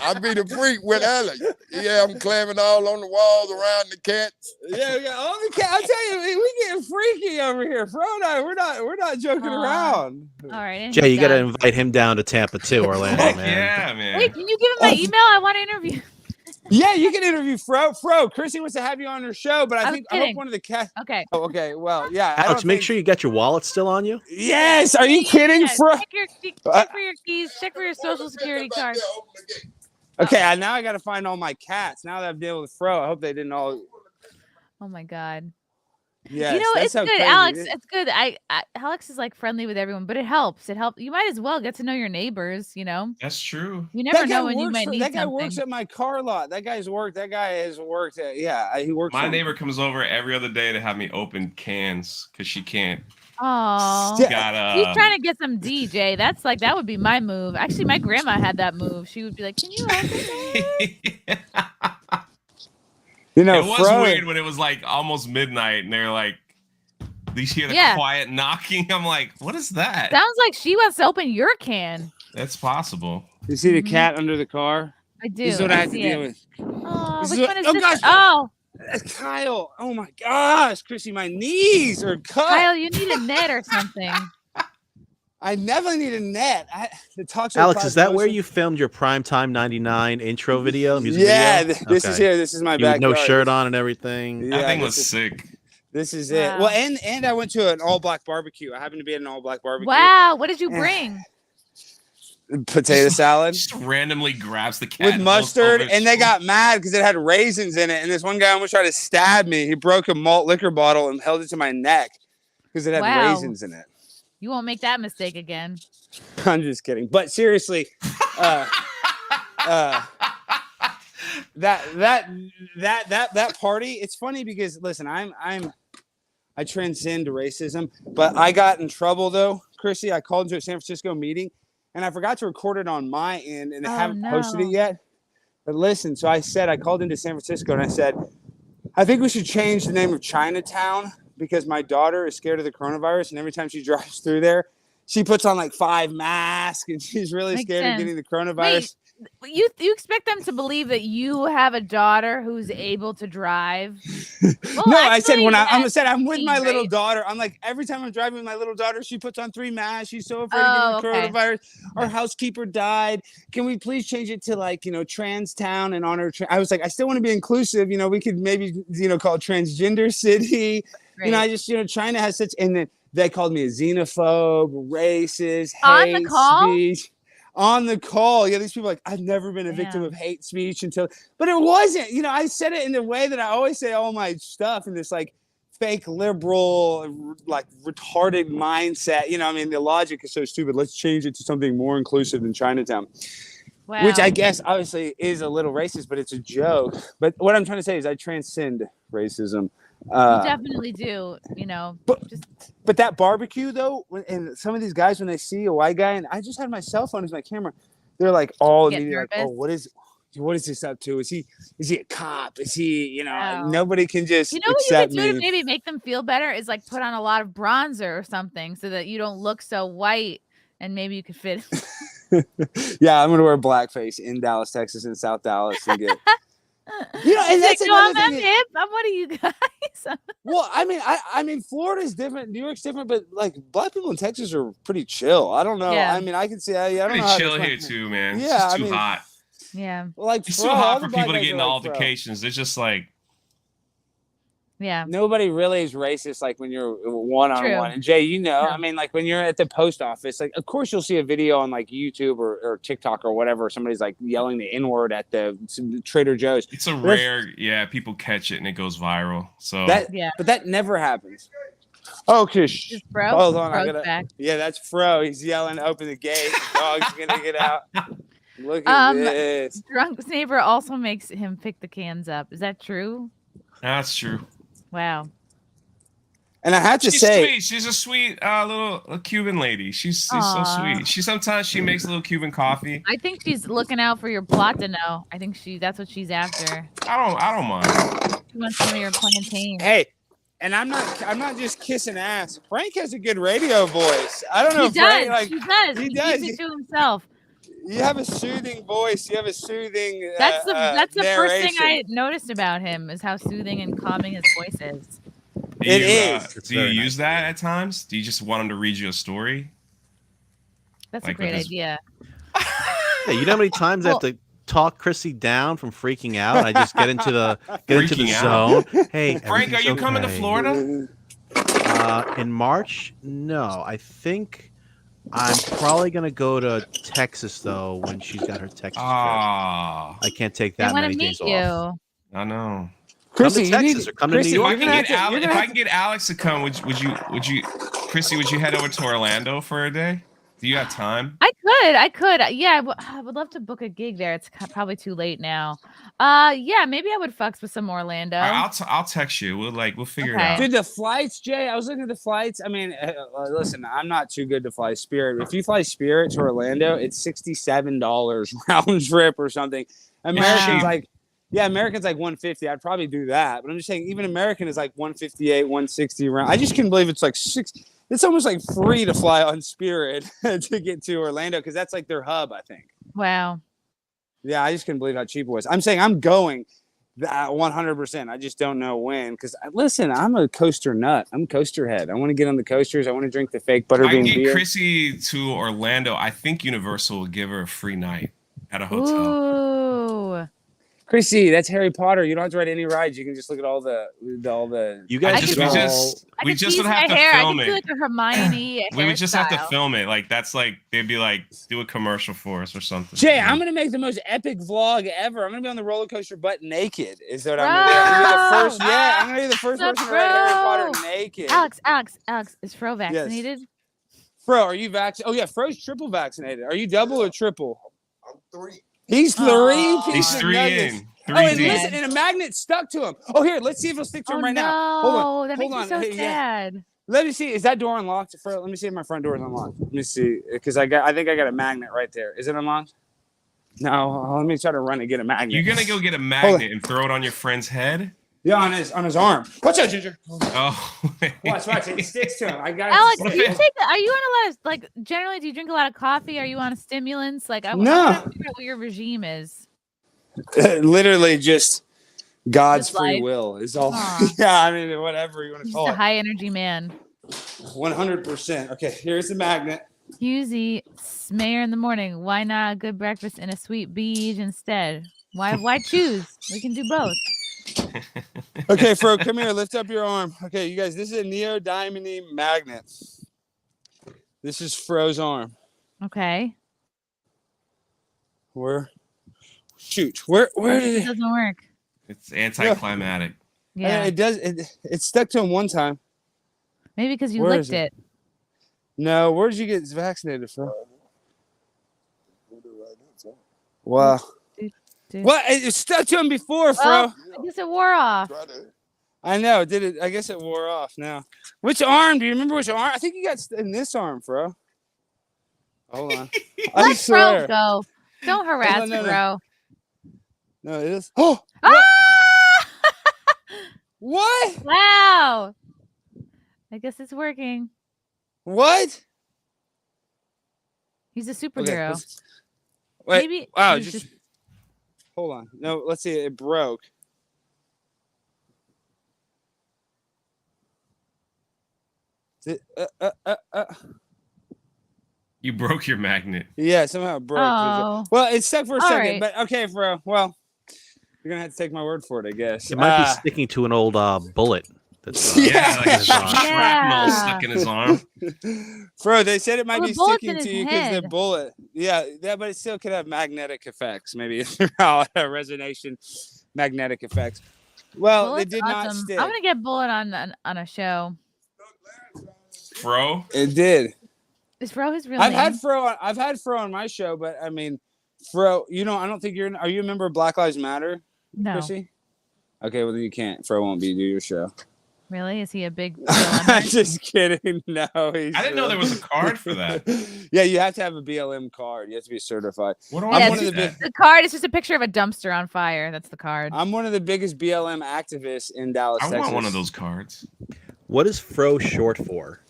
Speaker 8: I be the freak with Alex. Yeah, I'm clamming all on the walls around the cats.
Speaker 11: Yeah, we got all the cats. I'll tell you, we getting freaky over here. Fro and I, we're not joking around.
Speaker 1: All right.
Speaker 2: Jay, you got to invite him down to Tampa too, Orlando, man.
Speaker 12: Yeah, man.
Speaker 1: Wait, can you give him my email? I want to interview.
Speaker 11: Yeah, you can interview Fro. Chrissie wants to have you on her show, but I hope one of the cats.
Speaker 1: Okay.
Speaker 11: Oh, okay. Well, yeah.
Speaker 2: Alex, make sure you got your wallet still on you.
Speaker 11: Yes. Are you kidding, Fro?
Speaker 1: Check for your keys. Check for your social security card.
Speaker 11: Okay, now I got to find all my cats. Now that I've dealt with Fro, I hope they didn't all.
Speaker 1: Oh my God.
Speaker 11: Yeah,
Speaker 1: you know, it's good, crazy. Alex. It's good. Alex is like friendly with everyone, but it helps. It helps. You might as well get to know your neighbors. You know,
Speaker 12: that's true.
Speaker 1: You never know when you might need
Speaker 11: that guy
Speaker 1: something.
Speaker 11: works at my car lot. That guy has worked. Yeah, he works.
Speaker 12: My neighbor comes over every other day to have me open cans because she can't.
Speaker 1: Oh, he's trying to get some DJ. That would be my move. Actually, my grandma had that move. She would be like, "Can you open it?"
Speaker 11: You know,
Speaker 12: it was weird when it was like almost midnight and they're like, you hear the quiet knocking. I'm like, what is that?
Speaker 1: Sounds like she wants to open your can.
Speaker 12: That's possible.
Speaker 11: You see the cat under the car?
Speaker 1: I do.
Speaker 11: This is what I have to deal with.
Speaker 1: Oh, which one is this?
Speaker 11: Gosh.
Speaker 1: Oh,
Speaker 11: Kyle. Oh my gosh, Chrissie, my knees are cut.
Speaker 1: Kyle, you need a net or something.
Speaker 11: I never need a net.
Speaker 2: Alex, is that where you filmed your Primetime 99 intro video? Music video?
Speaker 11: This is here. This is my backyard.
Speaker 2: No shirt on and everything.
Speaker 11: Yeah,
Speaker 12: that thing was sick.
Speaker 11: This is it. Well, and I went to an all-black barbecue. I happened to be at an all-black barbecue.
Speaker 1: Wow. What did you bring?
Speaker 11: Potato salad.
Speaker 12: Just randomly grabs the cat
Speaker 11: with mustard, and they got mad because it had raisins in it. And this one guy almost tried to stab me. He broke a malt liquor bottle and held it to my neck because it had raisins in it.
Speaker 1: You won't make that mistake again.
Speaker 11: I'm just kidding. But seriously, that party, it's funny because listen, I transcend racism, but I got in trouble though, Chrissie. I called into a San Francisco meeting and I forgot to record it on my end and I haven't posted it yet. But listen, so I called into San Francisco and I said, I think we should change the name of Chinatown because my daughter is scared of the coronavirus and every time she drives through there, she puts on like 5 masks and she's really scared of getting the coronavirus.
Speaker 1: Wait, you expect them to believe that you have a daughter who's able to drive?
Speaker 11: Well, no, I said I'm with my little daughter. I'm like, every time I'm driving with my little daughter, she puts on 3 masks. She's so afraid of getting the coronavirus. Our housekeeper died. Can we please change it to like, trans town and honor? I was like, I still want to be inclusive. We could maybe, call it transgender city. Right. I just, China has such, and then they called me a xenophobe, racist, hate speech. On the call. Yeah, these people are like, I've never been a victim of hate speech but it wasn't. I said it in the way that I always say all my stuff in this like fake liberal, like retarded mindset. The logic is so stupid. Let's change it to something more inclusive than Chinatown. Wow. Which I guess obviously is a little racist, but it's a joke. But what I'm trying to say is I transcend racism.
Speaker 1: You definitely do,
Speaker 11: But that barbecue though, and some of these guys when they see a white guy, and I just had my cell phone as my camera, they're like all immediately like, oh, what is this up to? Is he a cop? Is he, nobody can just
Speaker 1: what you could do to maybe make them feel better is like put on a lot of bronzer or something so that you don't look so white and maybe you could fit.
Speaker 11: Yeah, I'm gonna wear blackface in Dallas, Texas, and South Dallas and get. And that's another thing.
Speaker 1: I'm one of you guys.
Speaker 11: Well, I mean, Florida's different, New York's different, but like black people in Texas are pretty chill. I don't know. Yeah. I can see. I don't
Speaker 12: pretty
Speaker 11: know.
Speaker 12: Chill here too, man.
Speaker 11: Yeah,
Speaker 12: it's just too hot.
Speaker 1: Yeah,
Speaker 11: like
Speaker 12: it's too hot for people to get into altercations. It's just like.
Speaker 1: Yeah.
Speaker 11: Nobody really is racist like when you're one-on-one. And Jay, like when you're at the post office, like of course you'll see a video on like YouTube or TikTok or whatever. Somebody's like yelling the N-word at the Trader Joe's.
Speaker 12: It's a rare, people catch it and it goes viral. So
Speaker 11: but that never happens. Oh, Kish. Hold on, that's Fro. He's yelling, open the gate. The dog's gonna get out. Look at this.
Speaker 1: Drunk's neighbor also makes him pick the cans up. Is that true?
Speaker 12: That's true.
Speaker 1: Wow.
Speaker 11: And I have to say,
Speaker 12: sweet. She's a sweet little Cuban lady. She's so sweet. Sometimes she makes a little Cuban coffee.
Speaker 1: I think she's looking out for your platano. I think that's what she's after.
Speaker 12: I don't mind.
Speaker 1: She wants some of your plantain.
Speaker 11: Hey, and I'm not just kissing ass. Frank has a good radio voice. I don't know if Frank, like,
Speaker 1: he does. He does. Keeps it to himself.
Speaker 11: You have a soothing voice. You have a soothing.
Speaker 1: That's the first thing I noticed about him is how soothing and calming his voice is.
Speaker 11: It is.
Speaker 12: Do you use that at times? Do you just want him to read you a story?
Speaker 1: That's like a great idea.
Speaker 2: Yeah, you know how many times I have to talk Chrissie down from freaking out. I just get into the
Speaker 12: Freaking out?
Speaker 2: zone. Hey,
Speaker 12: Frank, are you coming to Florida?
Speaker 2: In March? No, I think I'm probably gonna go to Texas though when she's got her Texas trip. I can't take that many days off.
Speaker 12: I know.
Speaker 11: Chrissie,
Speaker 2: come to Texas or come to New York.
Speaker 12: If I can get Alex to come, would you, Chrissie, would you head over to Orlando for a day? Do you have time?
Speaker 1: I could. Yeah, I would love to book a gig there. It's probably too late now. Yeah, maybe I would fucks with some Orlando.
Speaker 12: I'll text you. We'll figure it out.
Speaker 11: Dude, the flights, Jay. I was looking at the flights. I mean, listen, I'm not too good to fly Spirit. If you fly Spirit to Orlando, it's $67 round trip or something. American's American's like $150. I'd probably do that, but I'm just saying, even American is like $158, $160 round. I just can't believe it's like It's almost like free to fly on Spirit to get to Orlando because that's like their hub, I think.
Speaker 1: Wow.
Speaker 11: Yeah, I just couldn't believe how cheap it was. I'm saying I'm going 100%. I just don't know when. Because listen, I'm a coaster nut. I'm a coaster head. I want to get on the coasters. I want to drink the fake butterbean beer. I get
Speaker 12: Chrissie to Orlando. I think Universal will give her a free night at a hotel.
Speaker 1: Ooh.
Speaker 11: Chrissie, that's Harry Potter. You don't have to ride any rides. You can just look at all the.
Speaker 2: You guys
Speaker 12: we just would have to film it.
Speaker 1: Like a Hermione.
Speaker 12: We would just have to film it. Like that's like they'd be like, do a commercial for us or something.
Speaker 11: Jay, I'm gonna make the most epic vlog ever. I'm gonna be on the roller coaster butt naked. Is that what I'm gonna be the first? Yeah, I'm gonna be the first person to ride Harry Potter naked.
Speaker 1: Alex, is Fro vaccinated?
Speaker 11: Yes. Fro, are you vaccinated? Oh yeah, Fro's triple vaccinated. Are you double or triple?
Speaker 8: I'm 3.
Speaker 11: He's 3.
Speaker 12: He's 3 in.
Speaker 11: And listen, and a magnet stuck to him. Oh, here, let's see if it'll stick to him right now. Hold on.
Speaker 1: That makes me so sad.
Speaker 11: Let me see. Is that door unlocked? Let me see if my front door is unlocked. Let me see, because I think I got a magnet right there. Is it unlocked? No. Let me try to run and get a magnet.
Speaker 12: You're gonna go get a magnet and throw it on your friend's head?
Speaker 11: Yeah, on his arm. Watch out, Ginger.
Speaker 12: Oh.
Speaker 11: Watch. It sticks to him. I got.
Speaker 1: Alex, are you on a lot of generally? Do you drink a lot of coffee? Are you on stimulants? I want to figure out what your regime is.
Speaker 11: Literally just God's free will is all. Yeah, I mean, whatever you want to call it.
Speaker 1: He's a high energy man.
Speaker 11: 100%. Okay, here's the magnet.
Speaker 1: Husey, Mayr in the morning. Why not a good breakfast and a sweet beige instead? Why choose? We can do both.
Speaker 11: Okay, Fro, come here. Lift up your arm. Okay, you guys, this is a neodymium magnet. This is Fro's arm.
Speaker 1: Okay.
Speaker 11: Where did it
Speaker 1: doesn't work?
Speaker 12: It's anticlimactic.
Speaker 1: Yeah.
Speaker 11: It does. It stuck to him one time.
Speaker 1: Maybe because you licked it.
Speaker 11: No, where did you get vaccinated from? Wow. What? It stuck to him before, Fro.
Speaker 1: Well, I guess it wore off.
Speaker 11: I know. Did it? I guess it wore off now. Which arm? Do you remember which arm? I think you got in this arm, Fro. Hold on.
Speaker 1: Let Fro go. Don't harass Fro.
Speaker 11: No, it is. Oh! What?
Speaker 1: Wow. I guess it's working.
Speaker 11: What?
Speaker 1: He's a superhero.
Speaker 11: Okay, wait.
Speaker 1: Maybe.
Speaker 11: Wow. Just hold on. No, let's see. It broke.
Speaker 12: You broke your magnet.
Speaker 11: Yeah, somehow it broke.
Speaker 1: Oh.
Speaker 11: Well, it stuck for a second,
Speaker 1: right.
Speaker 11: but okay, Fro. Well, you're gonna have to take my word for it, I guess.
Speaker 2: It might be sticking to an old bullet. That's,
Speaker 12: like a shrapnel stuck in his arm.
Speaker 11: Fro, they said it might be sticking to you because
Speaker 1: head.
Speaker 11: the bullet. Yeah, but it still could have magnetic effects, maybe resonation, magnetic effects. Well,
Speaker 1: Bullet's
Speaker 11: they did not stick.
Speaker 1: I'm gonna get Bullet on a show.
Speaker 12: Fro?
Speaker 11: It did.
Speaker 1: Is Fro his real name?
Speaker 11: I've had Fro on my show, but I mean, Fro, I don't think are you a member of Black Lives Matter?
Speaker 1: No.
Speaker 11: Chrissie? Okay, well then you can't. Fro won't do your show.
Speaker 1: Really? Is he a big?
Speaker 11: Just kidding. No,
Speaker 12: I didn't know there was a card for that.
Speaker 11: Yeah, you have to have a BLM card. You have to be certified.
Speaker 12: What do I do?
Speaker 1: The card is just a picture of a dumpster on fire. That's the card.
Speaker 11: I'm one of the biggest BLM activists in Dallas, Texas.
Speaker 12: I want one of those cards.
Speaker 2: What is Fro short for?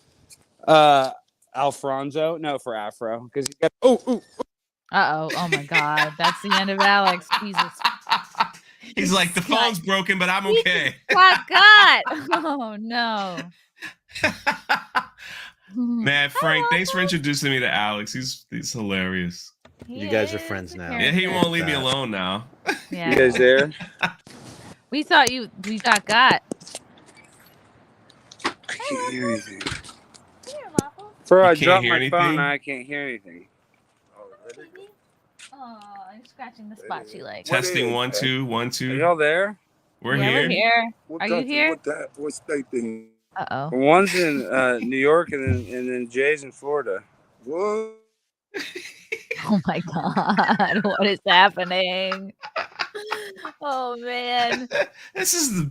Speaker 11: Alfonso? No, for Afro. Because
Speaker 1: Uh-oh. Oh my God. That's the end of Alex. Jesus.
Speaker 12: He's like, the phone's broken, but I'm okay.
Speaker 1: God. Oh no.
Speaker 12: Man, Frank, thanks for introducing me to Alex. He's hilarious.
Speaker 2: You guys are friends now.
Speaker 12: Yeah, he won't leave me alone now.
Speaker 1: Yeah.
Speaker 11: You guys there?
Speaker 1: We thought we got.
Speaker 11: I can't hear anything. Bro, I dropped my phone and I can't hear anything.
Speaker 1: Oh, I'm scratching the spot she likes.
Speaker 12: Testing 1 2 1 2.
Speaker 11: Are y'all there?
Speaker 12: We're
Speaker 1: Yeah,
Speaker 12: here.
Speaker 1: we're here.
Speaker 8: What
Speaker 1: Are you
Speaker 8: country?
Speaker 1: here?
Speaker 8: What state thing?
Speaker 1: Uh-oh.
Speaker 11: One's in New York and then Jay's in Florida.
Speaker 8: What?
Speaker 1: Oh my God, what is happening? Oh man.
Speaker 12: This is the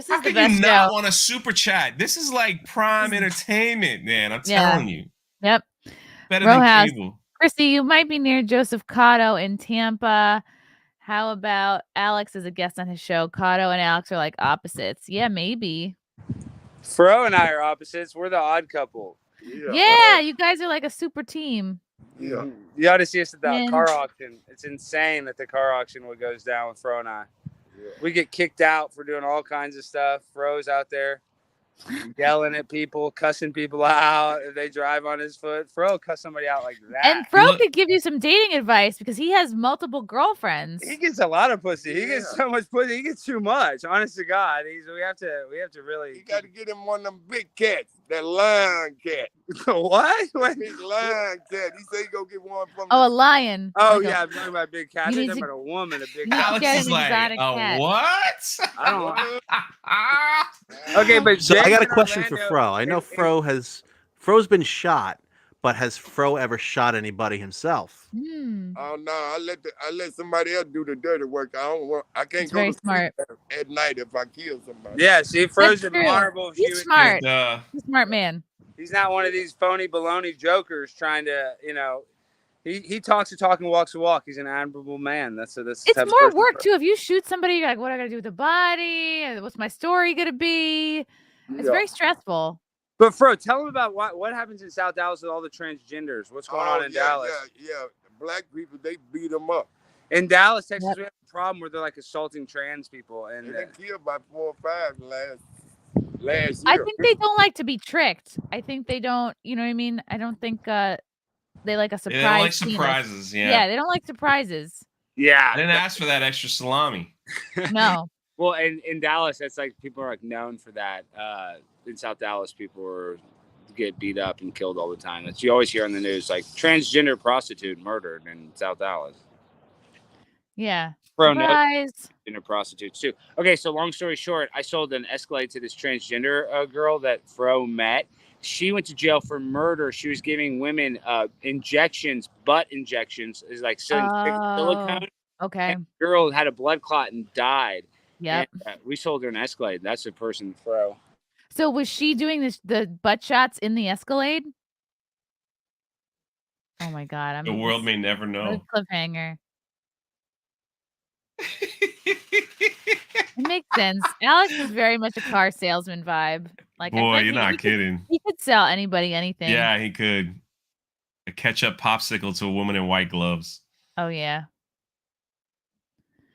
Speaker 1: How
Speaker 12: could
Speaker 1: the best
Speaker 12: you not
Speaker 1: show.
Speaker 12: want a super chat? This is like prime entertainment, man. I'm
Speaker 1: Yeah.
Speaker 12: telling you.
Speaker 1: Yep.
Speaker 12: Better
Speaker 1: Row
Speaker 12: than
Speaker 1: House.
Speaker 12: cable.
Speaker 1: Chrissy, you might be near Joseph Cotto in Tampa. How about Alex as a guest on his show? Cotto and Alex are like opposites. Yeah, maybe.
Speaker 11: Fro and I are opposites. We're the odd couple.
Speaker 1: Yeah, you guys are like a super team.
Speaker 8: Yeah.
Speaker 11: You ought to see us at that
Speaker 1: Man.
Speaker 11: car auction. It's insane that the car auction what goes down with Fro and I. We get kicked out for doing all kinds of stuff. Fro's out there yelling at people, cussing people out if they drive on his foot. Fro cuss somebody out like that.
Speaker 1: And Fro could give you some dating advice because he has multiple girlfriends.
Speaker 11: He gets a lot of pussy. He gets so much pussy. He gets too much. Honest to God, we have to really.
Speaker 8: You got to get him one of them big cats, that lion cat.
Speaker 11: What?
Speaker 8: Big lion cat. He said he go get one from.
Speaker 1: Oh, a lion.
Speaker 11: Oh
Speaker 1: Like
Speaker 11: yeah, I'm talking about big cats.
Speaker 1: You
Speaker 11: I'm
Speaker 1: need
Speaker 11: talking
Speaker 1: to-
Speaker 11: about a woman, a big
Speaker 1: you need
Speaker 11: cat.
Speaker 1: to get
Speaker 12: Alex is
Speaker 1: an
Speaker 12: like,
Speaker 1: exotic cat.
Speaker 12: what?
Speaker 11: I don't. Okay, but
Speaker 2: So I
Speaker 11: Jay's
Speaker 2: got a
Speaker 11: in
Speaker 2: question for
Speaker 11: Orlando,
Speaker 2: Fro. I know Fro's been shot, but has Fro ever shot anybody himself?
Speaker 8: Oh no, I let somebody else do the dirty work. I can't
Speaker 1: It's
Speaker 8: go
Speaker 1: very
Speaker 8: to
Speaker 1: smart.
Speaker 8: sleep at night if I kill somebody.
Speaker 11: Yeah, see, Fro's
Speaker 1: That's true.
Speaker 11: honorable.
Speaker 1: He's smart.
Speaker 12: Duh.
Speaker 1: He's a smart man.
Speaker 11: He's not one of these phony baloney jokers trying to, he talks the talk and walks the walk. He's an admirable man. That's the
Speaker 1: It's
Speaker 11: type of
Speaker 1: more
Speaker 11: person
Speaker 1: work
Speaker 11: Fro-
Speaker 1: too. If you shoot somebody, you're like, what I gotta do with the body? What's my story gonna be? It's very stressful.
Speaker 11: But Fro, tell him about what happens in South Dallas with all the transgenders. What's going on in Dallas?
Speaker 8: Yeah. Black people, they beat them up.
Speaker 11: In Dallas, Texas, we have a problem where they're like assaulting trans people, and
Speaker 8: They killed about 4 or 5 last year.
Speaker 1: I think they don't like to be tricked. I think they don't, you know what I mean? I don't think they like a surprise.
Speaker 12: They don't like
Speaker 1: penis.
Speaker 12: surprises. Yeah.
Speaker 1: Yeah, they don't like surprises.
Speaker 11: yeah,
Speaker 12: I didn't ask for that extra salami.
Speaker 1: No.
Speaker 11: Well, in Dallas, that's like people are like known for that. In South Dallas, people get beat up and killed all the time. That's you always hear on the news, like transgender prostitute murdered in South Dallas.
Speaker 1: Yeah.
Speaker 11: Fro knows
Speaker 1: Surprise.
Speaker 11: transgender prostitutes too. Okay, so long story short, I sold an Escalade to this transgender girl that Fro met. She went to jail for murder. She was giving women injections, butt injections, is like silicone.
Speaker 1: Okay.
Speaker 11: And the girl had a blood clot and died.
Speaker 1: Yep.
Speaker 11: And, we sold her an Escalade. That's the person, Fro.
Speaker 1: So was she doing the butt shots in the Escalade? Oh my God.
Speaker 12: The world may never know.
Speaker 1: Cliffhanger. It makes sense. Alex is very much a car salesman vibe. Like, I
Speaker 12: Boy,
Speaker 1: think
Speaker 12: you're not kidding.
Speaker 1: He could sell anybody anything.
Speaker 12: Yeah, he could. A ketchup popsicle to a woman in white gloves.
Speaker 1: Oh yeah.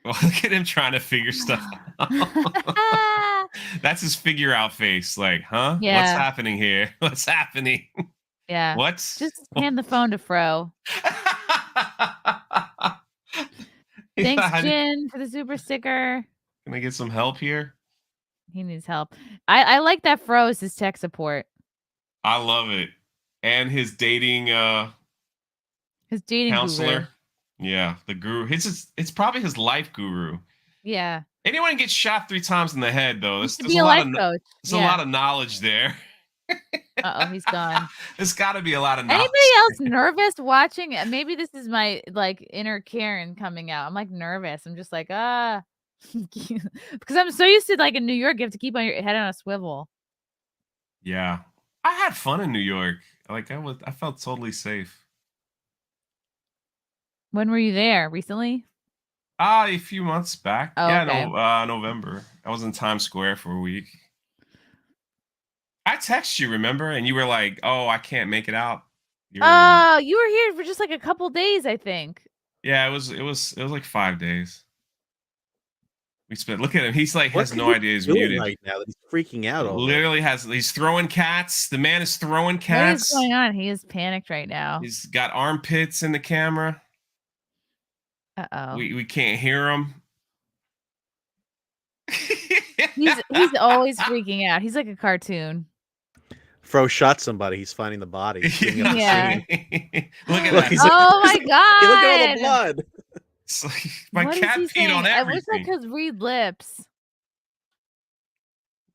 Speaker 12: Well, look at him trying to figure stuff out. That's his figure out face. Like, huh?
Speaker 1: Yeah.
Speaker 12: What's happening here? What's happening?
Speaker 1: Yeah.
Speaker 12: What?
Speaker 1: Just hand the phone to Fro. Thanks, Jin, for the super sticker.
Speaker 12: Can I get some help here?
Speaker 1: He needs help. I like that Fro is his tech support.
Speaker 12: I love it. And his dating counselor.
Speaker 1: Guru.
Speaker 12: Yeah, the guru. It's probably his life guru.
Speaker 1: Yeah.
Speaker 12: Anyone gets shot 3 times in the head, though. There's
Speaker 1: Be a life coach.
Speaker 12: There's a lot of knowledge there.
Speaker 1: Uh-oh, he's gone.
Speaker 12: There's got to be a lot of knowledge.
Speaker 1: Anybody else nervous watching? Maybe this is my like inner Karen coming out. I'm like nervous. I'm just like, because I'm so used to like in New York, you have to keep on your head on a swivel.
Speaker 12: Yeah, I had fun in New York. Like I felt totally safe.
Speaker 1: When were you there? Recently?
Speaker 12: A few months back.
Speaker 1: Oh,
Speaker 12: yeah,
Speaker 1: okay.
Speaker 12: no, November. I was in Times Square for a week. I texted you, remember? And you were like, "Oh, I can't make it out." You were
Speaker 1: here for just like a couple days, I think.
Speaker 12: Yeah, it was like 5 days. We spent. Look at him. He's like has no idea he's muted
Speaker 2: right now. He's freaking out. Over.
Speaker 12: Literally he's throwing cats. The man is throwing cats.
Speaker 1: What is going on? He is panicked right now.
Speaker 12: He's got armpits in the camera.
Speaker 1: Uh-oh.
Speaker 12: We can't hear him.
Speaker 1: He's always freaking out. He's like a cartoon.
Speaker 2: Fro shot somebody. He's finding the body. He's up the
Speaker 1: Yeah.
Speaker 2: scene.
Speaker 12: Look at
Speaker 2: Look,
Speaker 12: that.
Speaker 2: he's
Speaker 1: Oh my god!
Speaker 2: Look at all the blood.
Speaker 12: It's like, my
Speaker 1: What is
Speaker 12: cat
Speaker 1: he
Speaker 12: peed on
Speaker 1: saying? I wish I
Speaker 12: everything.
Speaker 1: could read lips.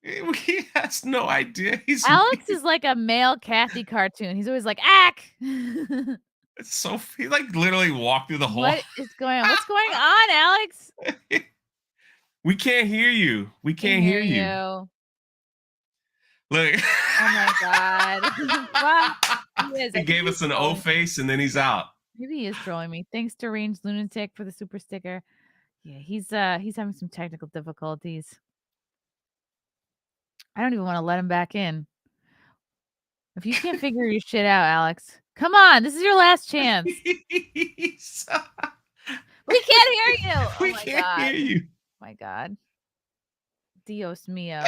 Speaker 12: He has no idea.
Speaker 1: Alex is like a male Kathy cartoon. He's always like, ack.
Speaker 12: It's so he like literally walked through the hole.
Speaker 1: What is going on? What's going on, Alex?
Speaker 12: We can't hear you. We can't hear you.
Speaker 1: Oh
Speaker 12: Look.
Speaker 1: my god. Wow.
Speaker 12: He gave us an O face and then he's out.
Speaker 1: Maybe he is trolling me. Thanks to Range Lunatic for the super sticker. Yeah, he's having some technical difficulties. I don't even want to let him back in. If you can't figure your shit out, Alex, come on. This is your last chance. We can't hear you. Oh
Speaker 12: We
Speaker 1: my
Speaker 12: can't
Speaker 1: god.
Speaker 12: hear you.
Speaker 1: My god. Dios mio.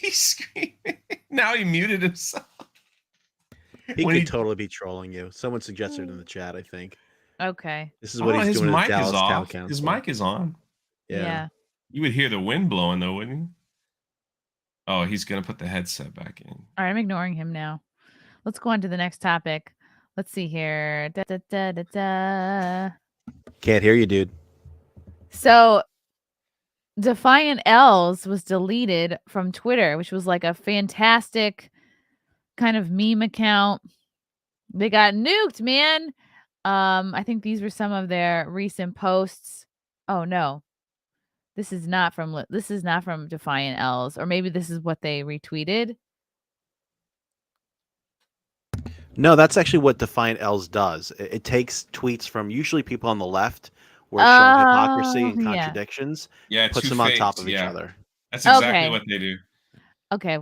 Speaker 12: He's screaming. Now he muted himself.
Speaker 2: He
Speaker 12: When
Speaker 2: could
Speaker 12: he-
Speaker 2: totally be trolling you. Someone suggested in the chat, I think.
Speaker 1: Okay.
Speaker 2: This is what
Speaker 12: Oh,
Speaker 2: he's
Speaker 12: his
Speaker 2: doing
Speaker 12: mic
Speaker 2: at Dallas
Speaker 12: is
Speaker 2: Town
Speaker 12: off.
Speaker 2: Council.
Speaker 12: His mic is on.
Speaker 1: Yeah.
Speaker 12: You would hear the wind blowing though, wouldn't you? Oh, he's gonna put the headset back in.
Speaker 1: All right, I'm ignoring him now. Let's go on to the next topic. Let's see here. Da, da, da, da, da.
Speaker 2: Can't hear you, dude.
Speaker 1: So, Defiant L's was deleted from Twitter, which was like a fantastic kind of meme account. They got nuked, man. I think these were some of their recent posts. Oh no. This is not from Defiant L's, or maybe this is what they retweeted.
Speaker 2: No, that's actually what Defiant L's does. It takes tweets from usually people on the left who are showing hypocrisy and
Speaker 1: yeah.
Speaker 2: contradictions,
Speaker 12: Yeah,
Speaker 2: puts them on top of each
Speaker 12: yeah.
Speaker 2: other.
Speaker 12: That's exactly
Speaker 1: Okay.
Speaker 12: what they do.
Speaker 1: Okay.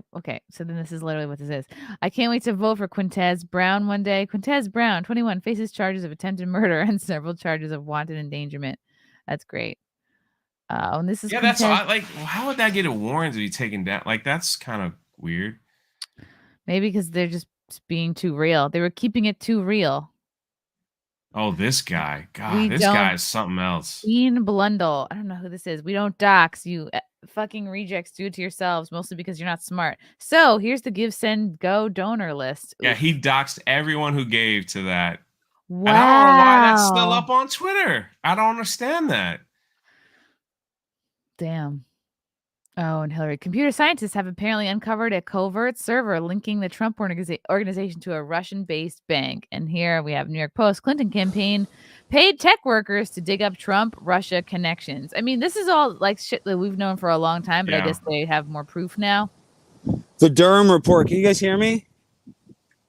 Speaker 1: So then this is literally what this is. I can't wait to vote for Quintez Brown one day. Quintez Brown, 21, faces charges of attempted murder and several charges of wanton endangerment. That's great. And this is
Speaker 12: Yeah,
Speaker 1: Quintez.
Speaker 12: that's like. How would that get a warrant to be taken down? Like that's kind of weird.
Speaker 1: Maybe because they're just being too real. They were keeping it too real.
Speaker 12: Oh, this guy. God,
Speaker 1: We
Speaker 12: this
Speaker 1: don't-
Speaker 12: guy is something else.
Speaker 1: Ian Blundell. I don't know who this is. We don't dox. You fucking rejects. Do it to yourselves, mostly because you're not smart. So here's the give, send, go donor list.
Speaker 12: Yeah, he doxed everyone who gave to that.
Speaker 1: Wow.
Speaker 12: And I don't know why that's still up on Twitter. I don't understand that.
Speaker 1: Damn. Oh, and Hillary. Computer scientists have apparently uncovered a covert server linking the Trump organization to a Russian-based bank. And here we have New York Post. Clinton campaign paid tech workers to dig up Trump-Russia connections. I mean, this is all like shit that we've known for a long time, but I
Speaker 12: Yeah.
Speaker 1: guess they have more proof now.
Speaker 11: The Durham report. Can you guys hear me?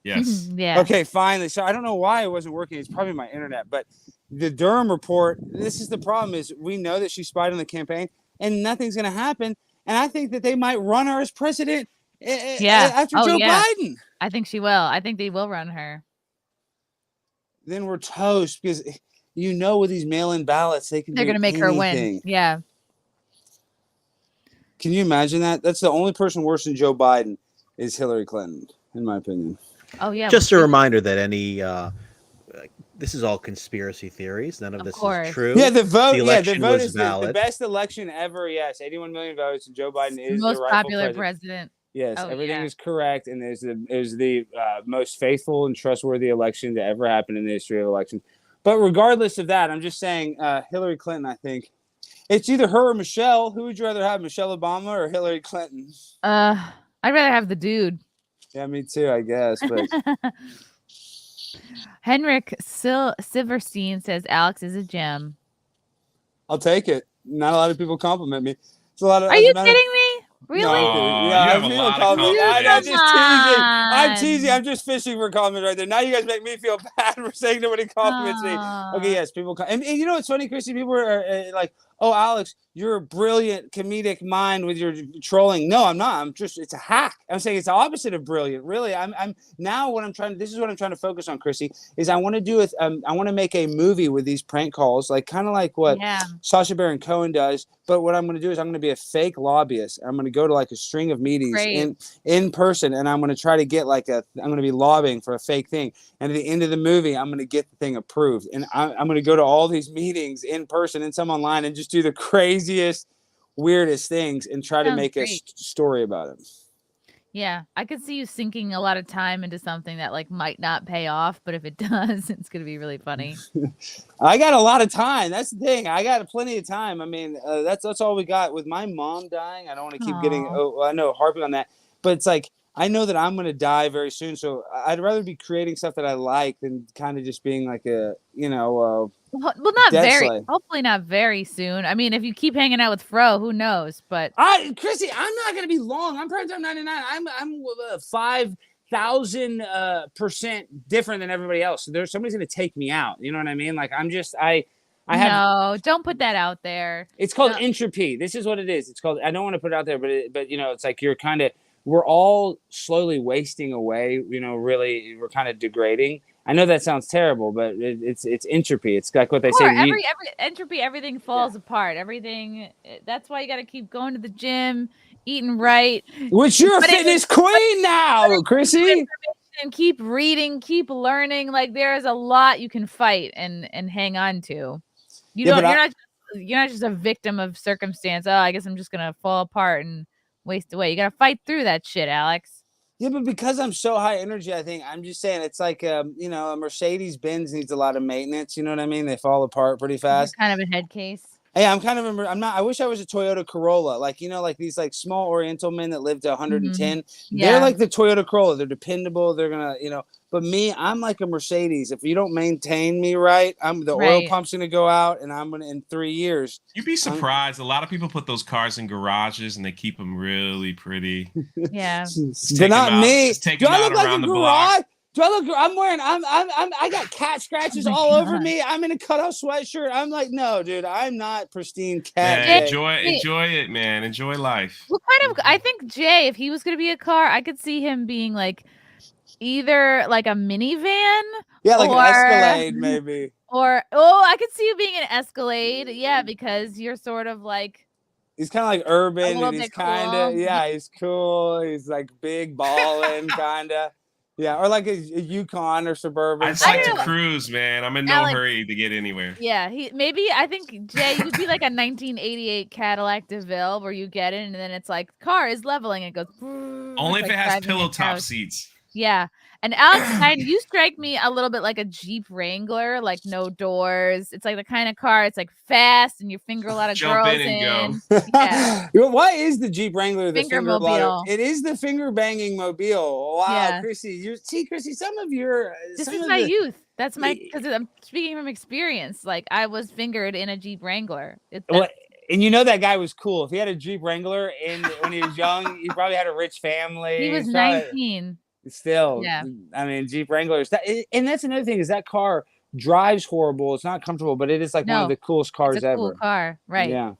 Speaker 12: Yes.
Speaker 1: Yeah.
Speaker 11: Okay, finally. So I don't know why it wasn't working. It's probably my internet. But the Durham report, this is the problem, is we know that she spied on the campaign and nothing's going to happen. And I think that they might run her as president after Joe Biden.
Speaker 1: I think she will. I think they will run her.
Speaker 11: Then we're toast because you know with these mail-in ballots, they can
Speaker 1: They're
Speaker 11: do
Speaker 1: going to make her win.
Speaker 11: anything.
Speaker 1: Yeah.
Speaker 11: Can you imagine that? That's the only person worse than Joe Biden is Hillary Clinton, in my opinion.
Speaker 1: Oh, yeah.
Speaker 2: Just a reminder that any this is all conspiracy theories. None of this
Speaker 1: course.
Speaker 2: is true.
Speaker 11: Yeah, the vote.
Speaker 2: The
Speaker 11: Yeah, the
Speaker 2: election
Speaker 11: vote
Speaker 2: was
Speaker 11: is the
Speaker 2: valid.
Speaker 11: best election ever. Yes, 81 million votes, and Joe Biden is
Speaker 1: Most
Speaker 11: the rightful
Speaker 1: popular
Speaker 11: president.
Speaker 1: president.
Speaker 11: Yes,
Speaker 1: Oh,
Speaker 11: everything
Speaker 1: yeah.
Speaker 11: is correct, and it was the most faithful and trustworthy election to ever happen in the history of elections. But regardless of that, I'm just saying Hillary Clinton. I think it's either her or Michelle. Who would you rather have, Michelle Obama or Hillary Clinton?
Speaker 1: I'd rather have the dude.
Speaker 11: Yeah, me too, I guess. But
Speaker 1: Henrik Silverstein says Alex is a gem.
Speaker 11: I'll take it. Not a lot of people compliment me. It's a lot of.
Speaker 1: Are you kidding me? Really?
Speaker 12: No,
Speaker 11: Yeah,
Speaker 12: you have a
Speaker 11: people
Speaker 12: lot of
Speaker 11: compliment me. I'm
Speaker 12: confidence.
Speaker 11: just teasing. I'm
Speaker 1: on.
Speaker 11: teasing. I'm just fishing for compliments right there. Now you guys make me feel bad for saying nobody compliments me. Okay, yes, people. And you know what's funny, Chrissy? People are like, oh, Alex, you're a brilliant comedic mind with your trolling. No, I'm not. It's a hack. I'm saying it's the opposite of brilliant. Really, I'm now what I'm trying. This is what I'm trying to focus on, Chrissy. Is I want to do I want to make a movie with these prank calls, like kind of like what Sacha Baron Cohen does. But what I'm going to do is I'm going to be a fake lobbyist. I'm going to go to like a string of meetings in person, and I'm going to try to get I'm going to be lobbying for a fake thing. And at the end of the movie, I'm going to get the thing approved. And I'm going to go to all these meetings in person and some online and just do the craziest, weirdest things and try to make a story about it.
Speaker 1: Yeah, I could see you sinking a lot of time into something that like might not pay off, but if it does, it's going to be really funny.
Speaker 11: I got a lot of time. That's the thing. I got plenty of time. I mean, that's all we got. With my mom dying, I don't want to keep harping on that. But it's like, I know that I'm going to die very soon. So I'd rather be creating stuff that I like than kind of just being like a, well,
Speaker 1: not very, hopefully not very soon. I mean, if you keep hanging out with Fro, who knows? But
Speaker 11: Chrissy, I'm not going to be long. I'm Prime Time 99. I'm 5,000% different than everybody else. So somebody's going to take me out. You know what I mean? Like
Speaker 1: no, don't put that out there.
Speaker 11: It's called entropy. This is what it is. It's called, I don't want to put it out there, but it's like we're all slowly wasting away, really, we're kind of degrading. I know that sounds terrible, but it's entropy. It's like what they say.
Speaker 1: Every entropy, everything falls apart. Everything. That's why you got to keep going to the gym, eating right.
Speaker 11: Which you're a fitness queen now, Chrissy.
Speaker 1: And keep reading, keep learning. Like there is a lot you can fight and hang on to. You're not just a victim of circumstance. Oh, I guess I'm just gonna fall apart and waste away. You gotta fight through that shit, Alex.
Speaker 11: Yeah, but because I'm so high energy, I think I'm just saying it's like a Mercedes Benz needs a lot of maintenance. You know what I mean? They fall apart pretty fast.
Speaker 1: You're kind of a head case.
Speaker 11: Hey, I'm not. I wish I was a Toyota Corolla, like like these like small Oriental men that live to 110. Yeah. They're like the Toyota Corolla. They're dependable. They're gonna, But me, I'm like a Mercedes. If you don't maintain me right, oil pump's gonna go out, and I'm gonna in 3 years.
Speaker 12: You'd be surprised. A lot of people put those cars in garages and they keep them really pretty.
Speaker 1: Yeah,
Speaker 11: but not me. Do I look like a garage? Do I look? I got cat scratches all over me. I'm in a cutoff sweatshirt. I'm like, no, dude, I'm not pristine cat.
Speaker 12: Yeah, enjoy it, man. Enjoy life.
Speaker 1: Well, I think Jay, if he was gonna be a car, I could see him being like either like a minivan.
Speaker 11: Yeah, like an Escalade, maybe.
Speaker 1: I could see you being an Escalade. Yeah, because you're sort of like.
Speaker 11: He's kind of like urban, and he's kind of he's cool. He's like big balling, kind of. Yeah, or like a Yukon or Suburban.
Speaker 12: I'd like to cruise, man. I'm in no hurry to get anywhere.
Speaker 1: Yeah, I think Jay, you could be like a 1988 Cadillac DeVille where you get in and then it's like car is leveling. It goes.
Speaker 12: Only if it has pillow top seats.
Speaker 1: Yeah. And Alex, you strike me a little bit like a Jeep Wrangler, like no doors. It's like the kind of car. It's like fast, and you finger a lot of girls in. And
Speaker 11: go. Yeah. Why is the Jeep Wrangler the
Speaker 1: finger mobile?
Speaker 11: It is the finger banging mobile. Wow, yeah. Chrissy, Chrissy, some of your
Speaker 1: this is my youth. That's because I'm speaking from experience. Like I was fingered in a Jeep Wrangler.
Speaker 11: And that guy was cool. If he had a Jeep Wrangler when he was young, he probably had a rich family.
Speaker 1: He was 19.
Speaker 11: Still, yeah. I mean, Jeep Wranglers. And that's another thing is that car drives horrible. It's not comfortable, but it is like one of the coolest cars ever.
Speaker 1: Cool car, right?
Speaker 11: Yeah.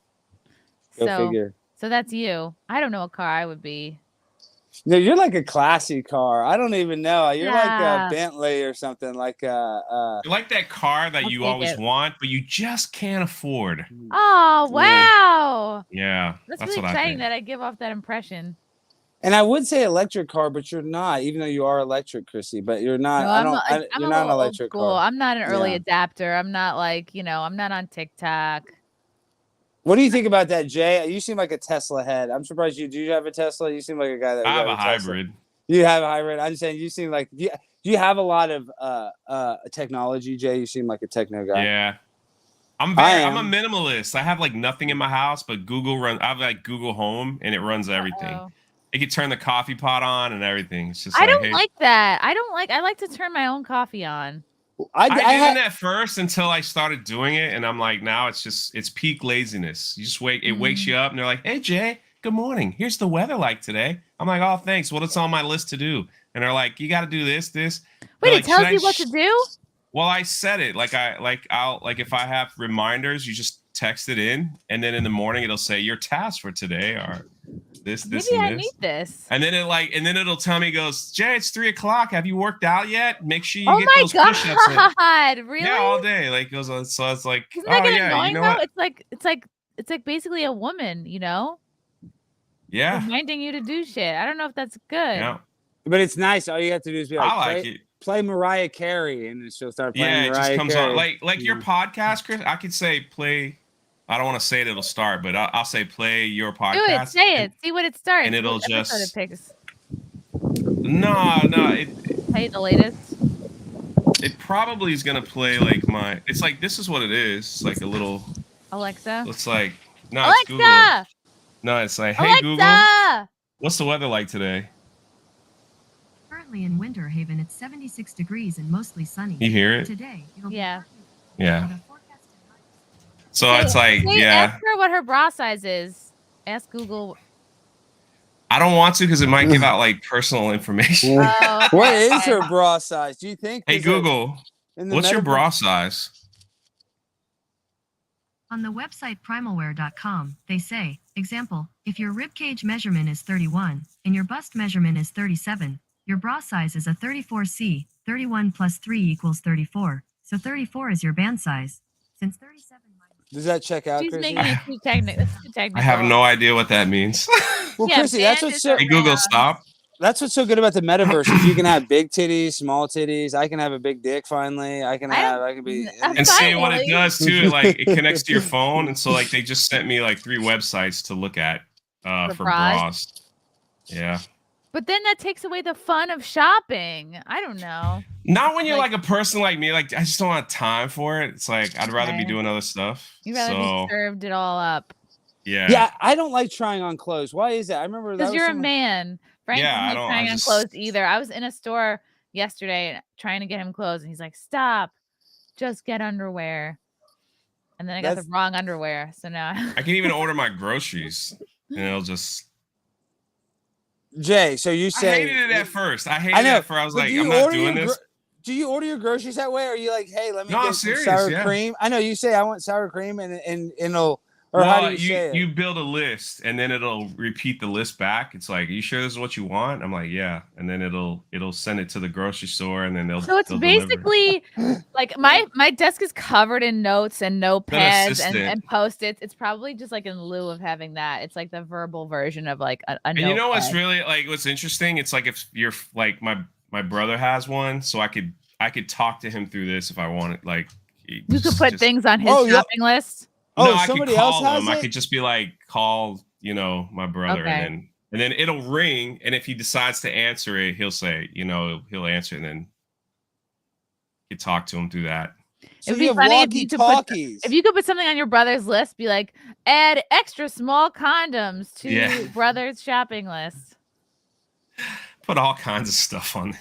Speaker 11: Go figure.
Speaker 1: So that's you. I don't know what car I would be.
Speaker 11: No, you're like a classy car. I don't even know. You're like a Bentley or something. Like
Speaker 12: you're like that car that you always want, but you just can't afford.
Speaker 1: Oh wow!
Speaker 12: Yeah,
Speaker 1: that's really exciting that I give off that impression.
Speaker 11: And I would say electric car, but you're not, even though you are electric, Chrissy, but you're not.
Speaker 1: No,
Speaker 11: you're not an electric car.
Speaker 1: I'm not an early adapter. I'm not like, I'm not on TikTok.
Speaker 11: What do you think about that, Jay? You seem like a Tesla head. I'm surprised do you have a Tesla? You seem like a guy that.
Speaker 12: I have a hybrid.
Speaker 11: You have a hybrid. I'm saying you seem like, do you have a lot of technology, Jay? You seem like a techno guy.
Speaker 12: Yeah. I'm a minimalist. I have like nothing in my house, but I have like Google Home and it runs everything. It can turn the coffee pot on and everything. It's just
Speaker 1: I don't like that. I like to turn my own coffee on.
Speaker 12: I didn't at first until I started doing it, and I'm like, now it's peak laziness. You just it wakes you up, and they're like, "Hey Jay, good morning. Here's the weather like today." I'm like, "Oh, thanks. Well, it's on my list to do." And they're like, "You got to do this."
Speaker 1: Wait, it tells you what to do?
Speaker 12: Well, I set it. If I have reminders, you just text it in, and then in the morning it'll say your tasks for today are this,
Speaker 1: Maybe
Speaker 12: and
Speaker 1: I
Speaker 12: this.
Speaker 1: need this.
Speaker 12: And then it'll tell me, goes, Jay, it's 3:00. Have you worked out yet? Make sure you
Speaker 1: Oh
Speaker 12: get
Speaker 1: my
Speaker 12: those push-ups in.
Speaker 1: God, really?
Speaker 12: Yeah, all day. Like goes on. So it's like,
Speaker 1: Isn't that
Speaker 12: oh
Speaker 1: getting
Speaker 12: yeah,
Speaker 1: annoying
Speaker 12: you know
Speaker 1: though?
Speaker 12: what?
Speaker 1: It's like basically a woman, you know?
Speaker 12: Yeah.
Speaker 1: Reminding you to do shit. I don't know if that's good.
Speaker 12: Yeah.
Speaker 11: But it's nice. All you have to do is be like,
Speaker 12: I like it.
Speaker 11: Play Mariah Carey, and then she'll start playing
Speaker 12: Yeah, it
Speaker 11: Mariah
Speaker 12: just comes
Speaker 11: Carey.
Speaker 12: on. Like your podcast, Chris. I could say play. I don't want to say it'll start, but I'll say play your podcast.
Speaker 1: Do it. Say it. See what it starts.
Speaker 12: And it'll
Speaker 1: what episode
Speaker 12: just.
Speaker 1: it picks.
Speaker 12: No.
Speaker 1: Hey, the latest.
Speaker 12: It probably is gonna play like my. It's like this is what it is. It's like a little.
Speaker 1: Alexa.
Speaker 12: It's like no.
Speaker 1: Alexa.
Speaker 12: It's Google. No, it's like hey
Speaker 1: Alexa!
Speaker 12: Google. What's the weather like today?
Speaker 13: Currently in Winter Haven, it's 76 degrees and mostly sunny.
Speaker 12: You hear it?
Speaker 13: Today, it'll
Speaker 1: yeah.
Speaker 12: Yeah. So it's like, yeah.
Speaker 1: Ask her what her bra size is. Ask Google.
Speaker 12: I don't want to because it might give out like personal information.
Speaker 1: Oh,
Speaker 11: What is her bra size? Do you think?
Speaker 12: Hey Google, what's your bra size?
Speaker 13: On the website primalwear.com, they say, example, if your ribcage measurement is 31 and your bust measurement is 37, your bra size is a 34C. 31 plus 3 equals 34. So 34 is your band size. Since 37
Speaker 11: Does that check out,
Speaker 1: She's
Speaker 11: Chrissy?
Speaker 1: making it too technical.
Speaker 12: I have no idea what that means.
Speaker 11: Well,
Speaker 1: Yeah,
Speaker 11: Chrissy, that's
Speaker 1: band
Speaker 11: what's
Speaker 1: is
Speaker 11: so.
Speaker 12: Hey Google, stop.
Speaker 11: That's what's so good about the metaverse. Is you can have big titties, small titties. I can have a big dick. Finally, I can be.
Speaker 12: And see what it does too. Like it connects to your phone, and so like they just sent me like 3 websites to look at for bras. Yeah.
Speaker 1: But then that takes away the fun of shopping. I don't know.
Speaker 12: Not when you're like a person like me. Like I just don't have time for it. It's like I'd rather be doing other stuff.
Speaker 1: You'd rather be served it all up.
Speaker 12: Yeah.
Speaker 11: Yeah, I don't like trying on clothes. Why is that? I remember that.
Speaker 1: Because you're a man. Frank
Speaker 12: Yeah,
Speaker 1: doesn't like trying on clothes either. I was in a store yesterday trying to get him clothes, and he's like, "Stop, just get underwear." And then I got the wrong underwear, so now
Speaker 12: I can even order my groceries, and it'll just.
Speaker 11: Jay, so you say
Speaker 12: I hated it at first. I hated it at first. I was like, I'm not doing this.
Speaker 11: Do you order your groceries that way? Or are you like, hey, let me
Speaker 12: No, I'm
Speaker 11: get some
Speaker 12: serious,
Speaker 11: sour
Speaker 12: yeah.
Speaker 11: cream? I know you say I want sour cream, and it'll. Or
Speaker 12: Well,
Speaker 11: how do you say it?
Speaker 12: you build a list, and then it'll repeat the list back. It's like, are you sure this is what you want? I'm like, yeah. And then it'll send it to the grocery store, and then they'll.
Speaker 1: So it's basically like my desk is covered in notes and notepads and post-its. It's probably just like in lieu of having that. It's like the verbal version of like a
Speaker 12: And you know what's really like what's interesting? It's like if you're like my brother has one, so I could talk to him through this if I wanted. Like
Speaker 1: you could put things on his shopping list.
Speaker 12: No,
Speaker 11: Oh,
Speaker 12: I
Speaker 11: somebody
Speaker 12: could call
Speaker 11: else has
Speaker 12: him.
Speaker 11: it?
Speaker 12: I could just be like, call, my brother,
Speaker 1: Okay.
Speaker 12: and then it'll ring, and if he decides to answer it, he'll say, he'll answer, and then you talk to him through that.
Speaker 11: So
Speaker 1: It'd be
Speaker 11: you have
Speaker 1: funny
Speaker 11: walkie-talkies.
Speaker 1: if you could put something on your brother's list, be like, add extra small condoms to brother's shopping list.
Speaker 12: Put all kinds of stuff on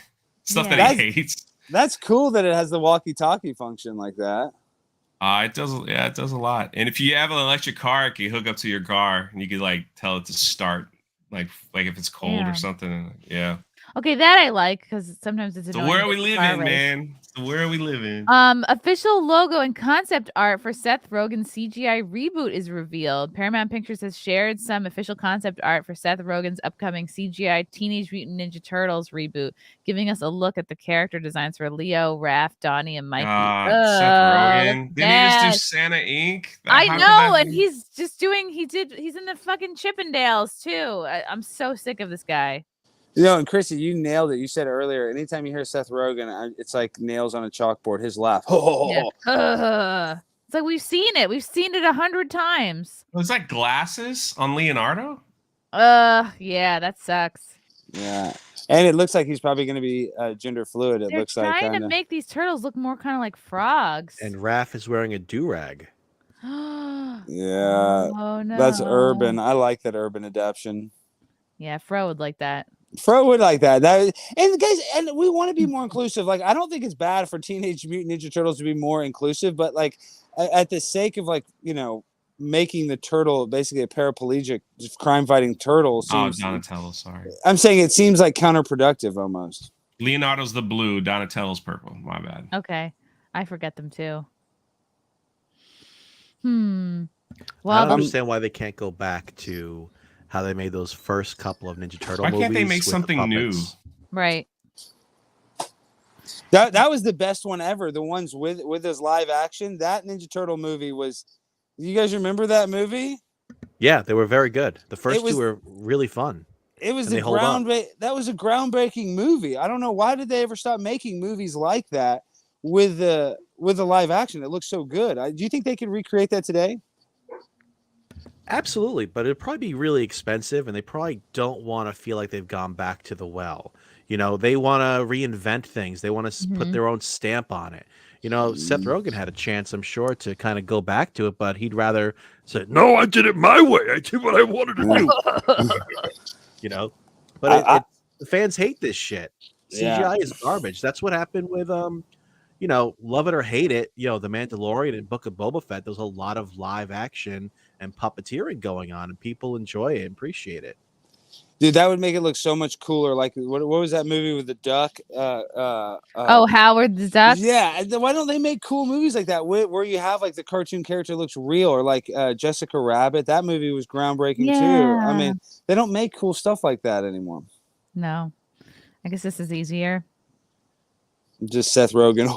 Speaker 12: stuff
Speaker 1: Yeah.
Speaker 12: that he hates.
Speaker 11: That's cool that it has the walkie-talkie function like that.
Speaker 12: It does. Yeah, it does a lot. And if you have an electric car, it can hook up to your car, and you could like tell it to start, like if it's cold
Speaker 1: Yeah.
Speaker 12: or something. Yeah.
Speaker 1: Okay, that I like because sometimes it's
Speaker 12: The
Speaker 1: annoying.
Speaker 12: world we
Speaker 1: to
Speaker 12: live
Speaker 1: car
Speaker 12: in,
Speaker 1: race.
Speaker 12: man. The world we live in.
Speaker 1: Official logo and concept art for Seth Rogen's CGI reboot is revealed. Paramount Pictures has shared some official concept art for Seth Rogen's upcoming CGI Teenage Mutant Ninja Turtles reboot, giving us a look at the character designs for Leo, Raph, Donnie, and Mikey.
Speaker 12: Seth Rogen. Didn't he just do Santa Inc.?
Speaker 1: I
Speaker 12: How could
Speaker 1: know,
Speaker 12: that
Speaker 1: and
Speaker 12: be?
Speaker 1: he's in the fucking Chippendales too. I'm so sick of this guy.
Speaker 11: And Chrissy, you nailed it. You said earlier, anytime you hear Seth Rogen, it's like nails on a chalkboard. His laugh.
Speaker 1: Yeah. It's like we've seen it. We've seen it 100 times.
Speaker 12: Was that glasses on Leonardo?
Speaker 1: Yeah, that sucks.
Speaker 11: Yeah. And it looks like he's probably going to be gender fluid.
Speaker 1: They're
Speaker 11: Looks like
Speaker 1: trying
Speaker 11: kinda.
Speaker 1: to make these turtles look more kind of like frogs.
Speaker 2: And Raph is wearing a do-rag.
Speaker 11: Yeah.
Speaker 1: Oh no.
Speaker 11: That's urban. I like that urban adaptation.
Speaker 1: Yeah, Fro would like that.
Speaker 11: Fro would like that. And guys, and we want to be more inclusive. Like, I don't think it's bad for Teenage Mutant Ninja Turtles to be more inclusive, but like at the sake of making the turtle basically a paraplegic crime fighting turtle. Seems,
Speaker 12: Donatello, sorry.
Speaker 11: I'm saying it seems like counterproductive almost.
Speaker 12: Leonardo's the blue, Donatello's purple. My bad.
Speaker 1: Okay. I forget them too.
Speaker 2: I
Speaker 1: Well,
Speaker 2: don't understand why they can't go back to how they made those first couple of Ninja Turtle
Speaker 12: Why
Speaker 2: movies.
Speaker 12: can't they make
Speaker 2: with the
Speaker 12: something new?
Speaker 2: puppets.
Speaker 1: right.
Speaker 11: That was the best one ever. The ones with this live action. That Ninja Turtle movie was. You guys remember that movie?
Speaker 2: Yeah, they were very good. The first
Speaker 11: was-
Speaker 2: two were really fun.
Speaker 11: It was
Speaker 2: and
Speaker 11: a
Speaker 2: they hold up.
Speaker 11: that was a groundbreaking movie. I don't know why did they ever stop making movies like that with the live action. It looks so good. Do you think they could recreate that today?
Speaker 2: Absolutely, but it'd probably be really expensive, and they probably don't want to feel like they've gone back to the well. You know, they want to reinvent things. They want to put their own stamp on it. You know, Seth Rogen had a chance, I'm sure, to kind of go back to it, but he'd rather say, "No, I did it my way. I did what I wanted to do." You know, but the fans hate this shit. CGI is garbage. That's what happened with you know, love it or hate it, you know, The Mandalorian and Book of Boba Fett. There's a lot of live action and puppeteering going on, and people enjoy it and appreciate it.
Speaker 11: Dude, that would make it look so much cooler. Like, what was that movie with the duck?
Speaker 1: Howard the Duck.
Speaker 11: Yeah, why don't they make cool movies like that where you have like the cartoon character looks real, or like Jessica Rabbit? That movie was groundbreaking too. I mean, they don't make cool stuff like that anymore.
Speaker 1: No, I guess this is easier.
Speaker 11: Just Seth Rogen.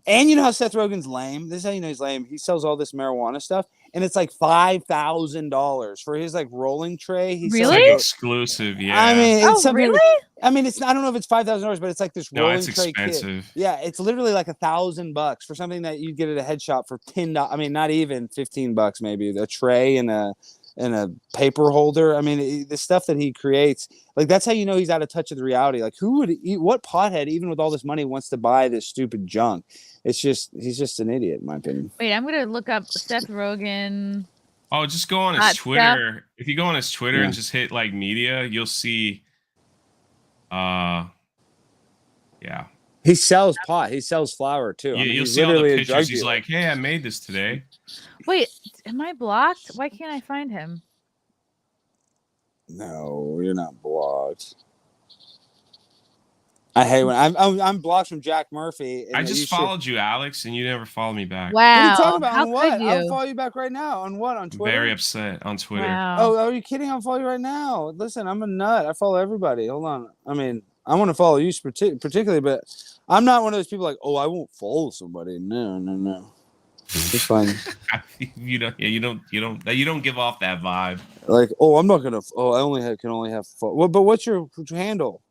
Speaker 11: And you know how Seth Rogen's lame? This is how you know he's lame. He sells all this marijuana stuff, and it's like $5,000 for his like rolling tray. He
Speaker 1: really?
Speaker 11: sells
Speaker 12: Like exclusive, yeah.
Speaker 11: I mean, it's something.
Speaker 1: Really?
Speaker 11: I mean, it's I don't know if it's $5,000, but it's like this rolling tray
Speaker 12: expensive.
Speaker 11: kit. Yeah, it's literally like $1,000 for something that you get at a head shop for $10. I mean, not even $15 maybe. A tray and a paper holder. I mean, the stuff that he creates, like that's how you know he's out of touch with reality. Like, who would eat? What pothead, even with all this money, wants to buy this stupid junk? It's just he's just an idiot, in my opinion.
Speaker 1: Wait, I'm gonna look up Seth Rogen.
Speaker 12: Oh, just go on his Twitter. If you go on his Twitter and just hit like media, you'll see. Yeah.
Speaker 11: He sells pot. He sells flour too.
Speaker 12: Yeah,
Speaker 11: I mean,
Speaker 12: you'll
Speaker 11: he's
Speaker 12: see all the
Speaker 11: literally a
Speaker 12: pictures.
Speaker 11: drug
Speaker 12: He's
Speaker 11: dealer.
Speaker 12: like, "Hey, I made this today."
Speaker 1: Wait, am I blocked? Why can't I find him?
Speaker 11: No, you're not blocked. I hate when I'm blocked from Jack Murphy. And
Speaker 12: I just followed you, Alex, and you never followed me back.
Speaker 1: Wow.
Speaker 11: What are you talking about?
Speaker 1: How
Speaker 11: On what?
Speaker 1: could you?
Speaker 11: I'll follow you back right now. On what? On Twitter?
Speaker 12: Very upset on Twitter.
Speaker 1: Wow.
Speaker 11: Oh, are you kidding? I'll follow you right now. Listen, I'm a nut. I follow everybody. Hold on. I mean, I want to follow you particularly, but I'm not one of those people like, oh, I won't follow somebody. No. It's fine.
Speaker 12: You don't give off that vibe.
Speaker 11: Like, oh, I'm not gonna. Oh, I can only have. But what's your handle?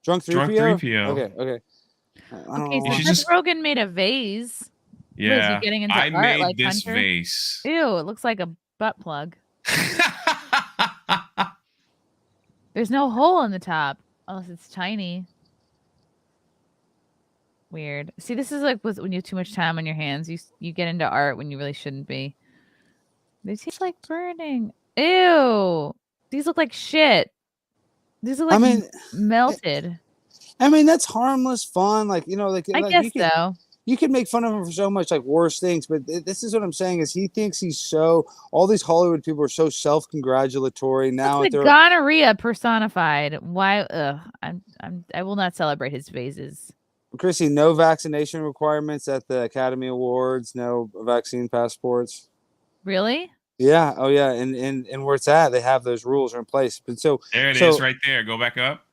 Speaker 11: Drunk 3PO. Okay.
Speaker 1: Okay,
Speaker 11: know.
Speaker 1: so Seth Rogen made a vase.
Speaker 12: Yeah,
Speaker 1: What, is he getting into
Speaker 12: I
Speaker 1: art
Speaker 12: made
Speaker 1: like
Speaker 12: this
Speaker 1: Hunter?
Speaker 12: vase.
Speaker 1: Ew, it looks like a butt plug. There's no hole in the top, unless it's tiny. Weird. See, this is like when you have too much time on your hands. You get into art when you really shouldn't be. They taste like burning. Ew. These look like shit. These are like melted.
Speaker 11: I mean, that's harmless fun. Like, you know, like
Speaker 1: I guess so.
Speaker 11: You can make fun of him for so much like worse things, but this is what I'm saying is he thinks he's so. All these Hollywood people are so self-congratulatory now.
Speaker 1: It's like gonorrhea personified. Why? I will not celebrate his vases.
Speaker 11: Chrissie, no vaccination requirements at the Academy Awards. No vaccine passports.
Speaker 1: Really?
Speaker 11: Yeah. Oh, yeah. And where it's at, they have those rules are in place. But
Speaker 12: there it is, right there. Go back up.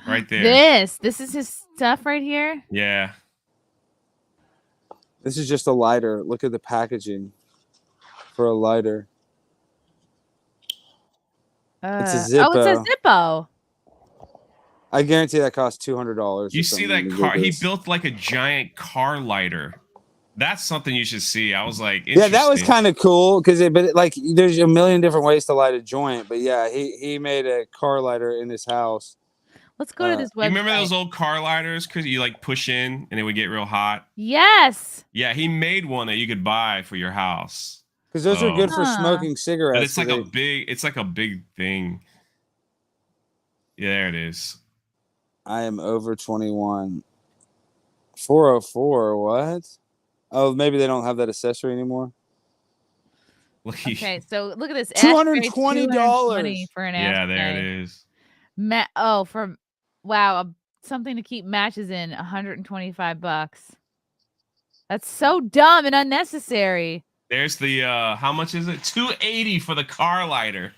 Speaker 12: Right there.
Speaker 1: This is his stuff right here.
Speaker 12: Yeah.
Speaker 11: This is just a lighter. Look at the packaging for a lighter. It's a Zippo.
Speaker 1: Oh, it's a Zippo.
Speaker 11: I guarantee that costs $200.
Speaker 12: You see that car? He built like a giant car lighter. That's something you should see. I was like,
Speaker 11: yeah, that was kind of cool because there's a million different ways to light a joint. But yeah, he made a car lighter in his house.
Speaker 1: Let's go to this website.
Speaker 12: You remember those old car lighters? Because you like push in and it would get real hot.
Speaker 1: Yes.
Speaker 12: Yeah, he made one that you could buy for your house.
Speaker 11: Because those are good for smoking cigarettes.
Speaker 12: But it's like a big thing. Yeah, there it is.
Speaker 11: I am over 21. 404. What? Oh, maybe they don't have that accessory anymore.
Speaker 1: Okay, so look at this.
Speaker 11: $220
Speaker 1: for an ashtray.
Speaker 12: Yeah, there it is.
Speaker 1: Wow, something to keep matches in. $125. That's so dumb and unnecessary.
Speaker 12: There's the how much is it? $280 for the car lighter.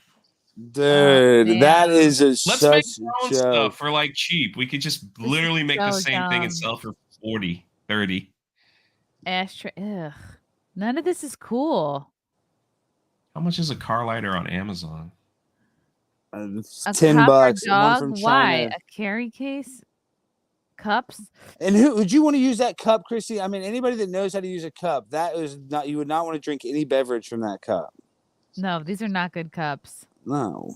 Speaker 11: Dude, that is
Speaker 12: Let's make
Speaker 11: such
Speaker 12: our own
Speaker 11: a joke.
Speaker 12: stuff for like cheap. We could just literally make the
Speaker 1: so
Speaker 12: same thing and
Speaker 1: dumb.
Speaker 12: sell for 40, 30.
Speaker 1: Ashtray. Ugh. None of this is cool.
Speaker 12: How much is a car lighter on Amazon?
Speaker 1: A
Speaker 11: $10.
Speaker 1: cup or
Speaker 11: One
Speaker 1: dog?
Speaker 11: from
Speaker 1: Why?
Speaker 11: China.
Speaker 1: A carry case? Cups?
Speaker 11: And who would you want to use that cup, Chrissy? I mean, anybody that knows how to use a cup, that is not. You would not want to drink any beverage from that cup.
Speaker 1: No, these are not good cups.
Speaker 11: No.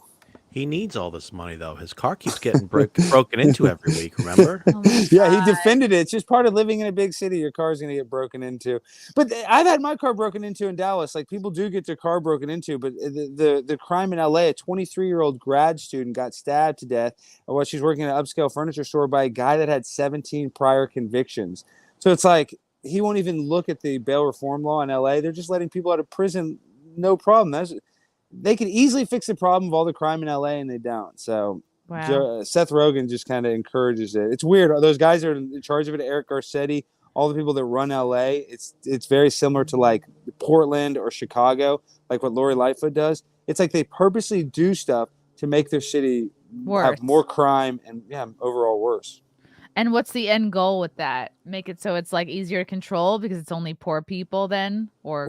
Speaker 2: He needs all this money, though. His car keeps getting broken into every week, remember?
Speaker 11: Yeah, he defended it. It's just part of living in a big city. Your car's going to get broken into. But I've had my car broken into in Dallas. Like, people do get their car broken into. But the crime in L.A., a 23-year-old grad student got stabbed to death while she's working at an upscale furniture store by a guy that had 17 prior convictions. So it's like he won't even look at the bail reform law in L.A. They're just letting people out of prison, no problem. They could easily fix the problem of all the crime in LA, and they don't. So
Speaker 1: wow.
Speaker 11: Seth Rogen just kind of encourages it. It's weird. Those guys are in charge of it. Eric Garcetti, all the people that run LA. It's very similar to like Portland or Chicago, like what Lori Lightfoot does. It's like they purposely do stuff to make their city have more crime and overall worse.
Speaker 1: And what's the end goal with that? Make it so it's like easier to control because it's only poor people then, or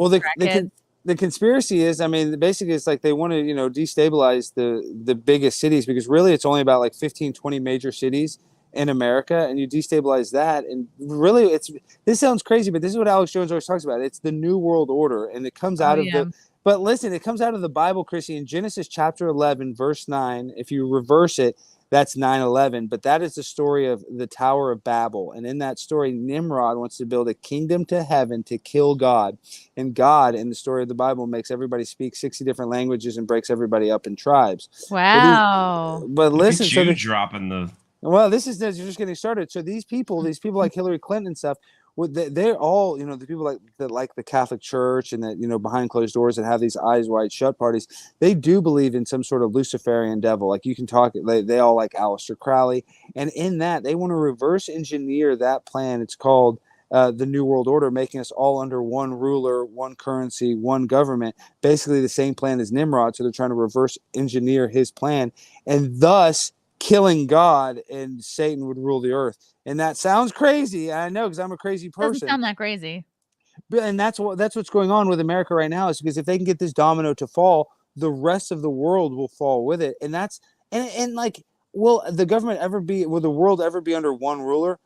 Speaker 11: the conspiracy is, I mean, basically it's like they want to, destabilize the biggest cities because really it's only about like 15, 20 major cities in America, and you destabilize that. And really this sounds crazy, but this is what Alex Jones always talks about. It's the New World Order, and it comes out of but listen, it comes out of the Bible, Chrissy, in Genesis chapter 11, verse 9. If you reverse it, that's 9/11, but that is the story of the Tower of Babel. And in that story, Nimrod wants to build a kingdom to heaven to kill God. And God, in the story of the Bible, makes everybody speak 60 different languages and breaks everybody up in tribes.
Speaker 1: Wow.
Speaker 11: But listen,
Speaker 12: look at you dropping the.
Speaker 11: Well, you're just getting started. So these people like Hillary Clinton and stuff, they're all, the people like the Catholic Church and that, behind closed doors that have these eyes wide shut parties, they do believe in some sort of Luciferian devil. Like you can talk, they all like Aleister Crowley. And in that, they want to reverse engineer that plan. It's called the New World Order, making us all under one ruler, one currency, one government, basically the same plan as Nimrod. So they're trying to reverse engineer his plan and thus killing God, and Satan would rule the earth. And that sounds crazy. I know, because I'm a crazy person.
Speaker 1: Doesn't sound that crazy.
Speaker 11: And that's what's going on with America right now, is because if they can get this domino to fall, the rest of the world will fall with it. And that's and like, will the world ever be under one ruler?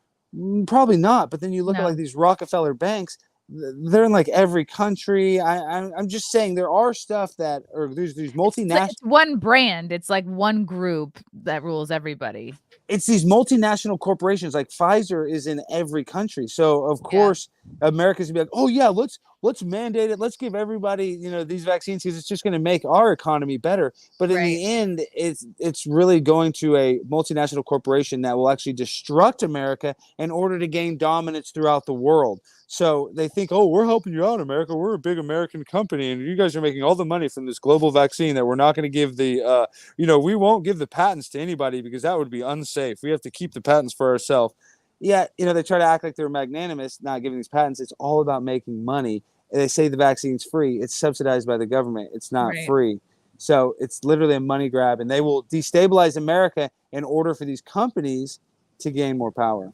Speaker 11: Probably not. But then you look at like these Rockefeller banks, they're in like every country. I'm just saying there are stuff that are these multinational.
Speaker 1: It's one brand. It's like one group that rules everybody.
Speaker 11: It's these multinational corporations. Like Pfizer is in every country. So of course America's gonna be like, oh yeah, let's mandate it. Let's give everybody, these vaccines because it's just going to make our economy better. But in the end, it's really going to a multinational corporation that will actually destruct America in order to gain dominance throughout the world. So they think, oh, we're helping you out, America. We're a big American company, and you guys are making all the money from this global vaccine that we're not going to give the, we won't give the patents to anybody because that would be unsafe. We have to keep the patents for ourselves. Yeah, they try to act like they're magnanimous, not giving these patents. It's all about making money. And they say the vaccine's free. It's subsidized by the government. It's not free. So it's literally a money grab, and they will destabilize America in order for these companies to gain more power.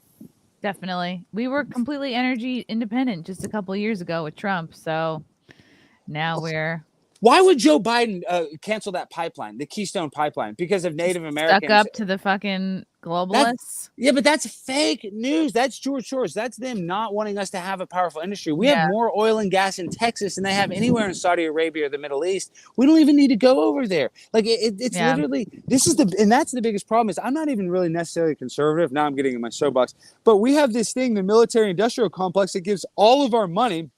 Speaker 1: Definitely. We were completely energy independent just a couple of years ago with Trump. So now we're...
Speaker 11: Why would Joe Biden cancel that pipeline, the Keystone Pipeline? Because of Native Americans.
Speaker 1: Stuck up to the fucking globalists?
Speaker 11: But that's fake news. That's George Soros. That's them not wanting us to have a powerful industry. We have more oil and gas in Texas than they have anywhere in Saudi Arabia or the Middle East. We don't even need to go over there. Like it's literally, and that's the biggest problem is I'm not even really necessarily conservative. Now I'm getting in my soapbox. But we have this thing, the military industrial complex, that gives all of our money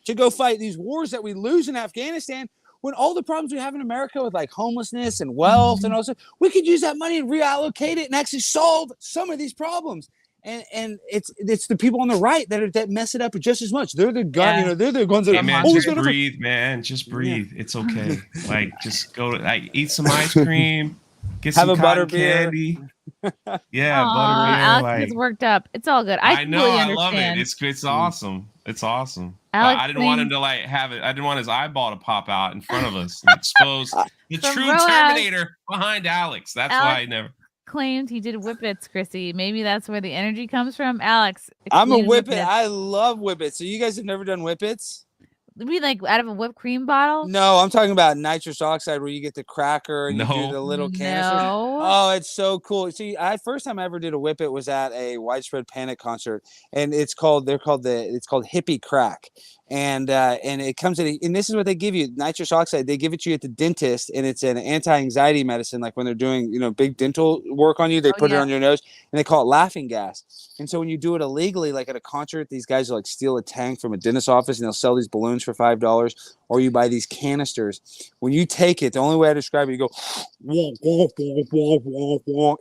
Speaker 11: to go fight these wars that we lose in Afghanistan. When all the problems we have in America with like homelessness and wealth and all that, we could use that money and reallocate it and actually solve some of these problems. And it's the people on the right that mess it up just as much. They're the gun, they're the ones that
Speaker 12: are always just breathe, man. Just breathe. It's okay. Like just go to eat some ice cream, get some cotton candy. Yeah, butterbeer.
Speaker 1: Alex gets worked up. It's all good. I know. I love it.
Speaker 12: It's awesome. It's awesome.
Speaker 1: Alex
Speaker 12: I didn't want him
Speaker 1: claimed-
Speaker 12: to like have it. I didn't want his eyeball to pop out in front of us and expose the
Speaker 1: From
Speaker 12: true
Speaker 1: Rojas.
Speaker 12: Terminator behind Alex. That's why I never.
Speaker 1: Claimed he did whippets, Chrissy. Maybe that's where the energy comes from. Alex,
Speaker 11: I'm a
Speaker 1: explain
Speaker 11: whippet.
Speaker 1: whippets.
Speaker 11: I love whippets. So you guys have never done whippets?
Speaker 1: You mean like out of a whipped cream bottle?
Speaker 11: No, I'm talking about nitrous oxide where you get the cracker and you do
Speaker 12: No.
Speaker 11: the little canisters.
Speaker 1: No.
Speaker 11: Oh, it's so cool. See, first time I ever did a whippet was at a Widespread Panic concert, and it's called Hippie Crack. And it comes in, and this is what they give you, nitrous oxide. They give it to you at the dentist, and it's an anti-anxiety medicine. Like when they're doing, big dental work on you, they put it on your nose, and they call it laughing gas. And so when you do it illegally, like at a concert, these guys will like steal a tank from a dentist's office, and they'll sell these balloons for $5, or you buy these canisters. When you take it, the only way I describe it, you go,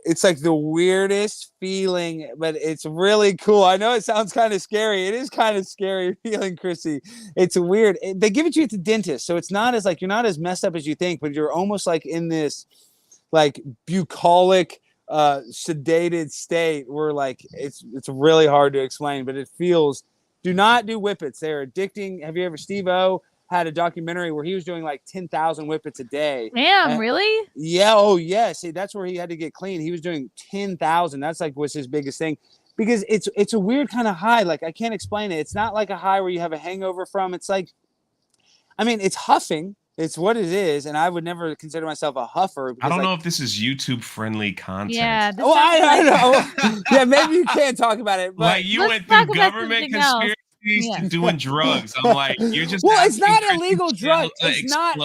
Speaker 11: it's like the weirdest feeling, but it's really cool. I know it sounds kind of scary. It is kind of scary feeling, Chrissy. It's weird. They give it to you at the dentist, so it's not as like you're not as messed up as you think, but you're almost like in this like bucolic, sedated state where like it's really hard to explain, but it feels. Do not do whippets. They're addicting. Have you ever? Steve-O had a documentary where he was doing like 10,000 whippets a day.
Speaker 1: Damn, really?
Speaker 11: Yeah. Oh, yeah. See, that's where he had to get clean. He was doing 10,000. That's like was his biggest thing. Because it's a weird kind of high. Like, I can't explain it. It's not like a high where you have a hangover from. It's like, I mean, it's huffing. It's what it is. And I would never consider myself a huffer.
Speaker 12: I don't know if this is YouTube friendly content.
Speaker 1: Yeah.
Speaker 11: Well, I know. Yeah, maybe you can't talk about it. But
Speaker 12: like you went through government conspiracies to doing drugs. I'm like, you're just
Speaker 11: it's not illegal drug. It's not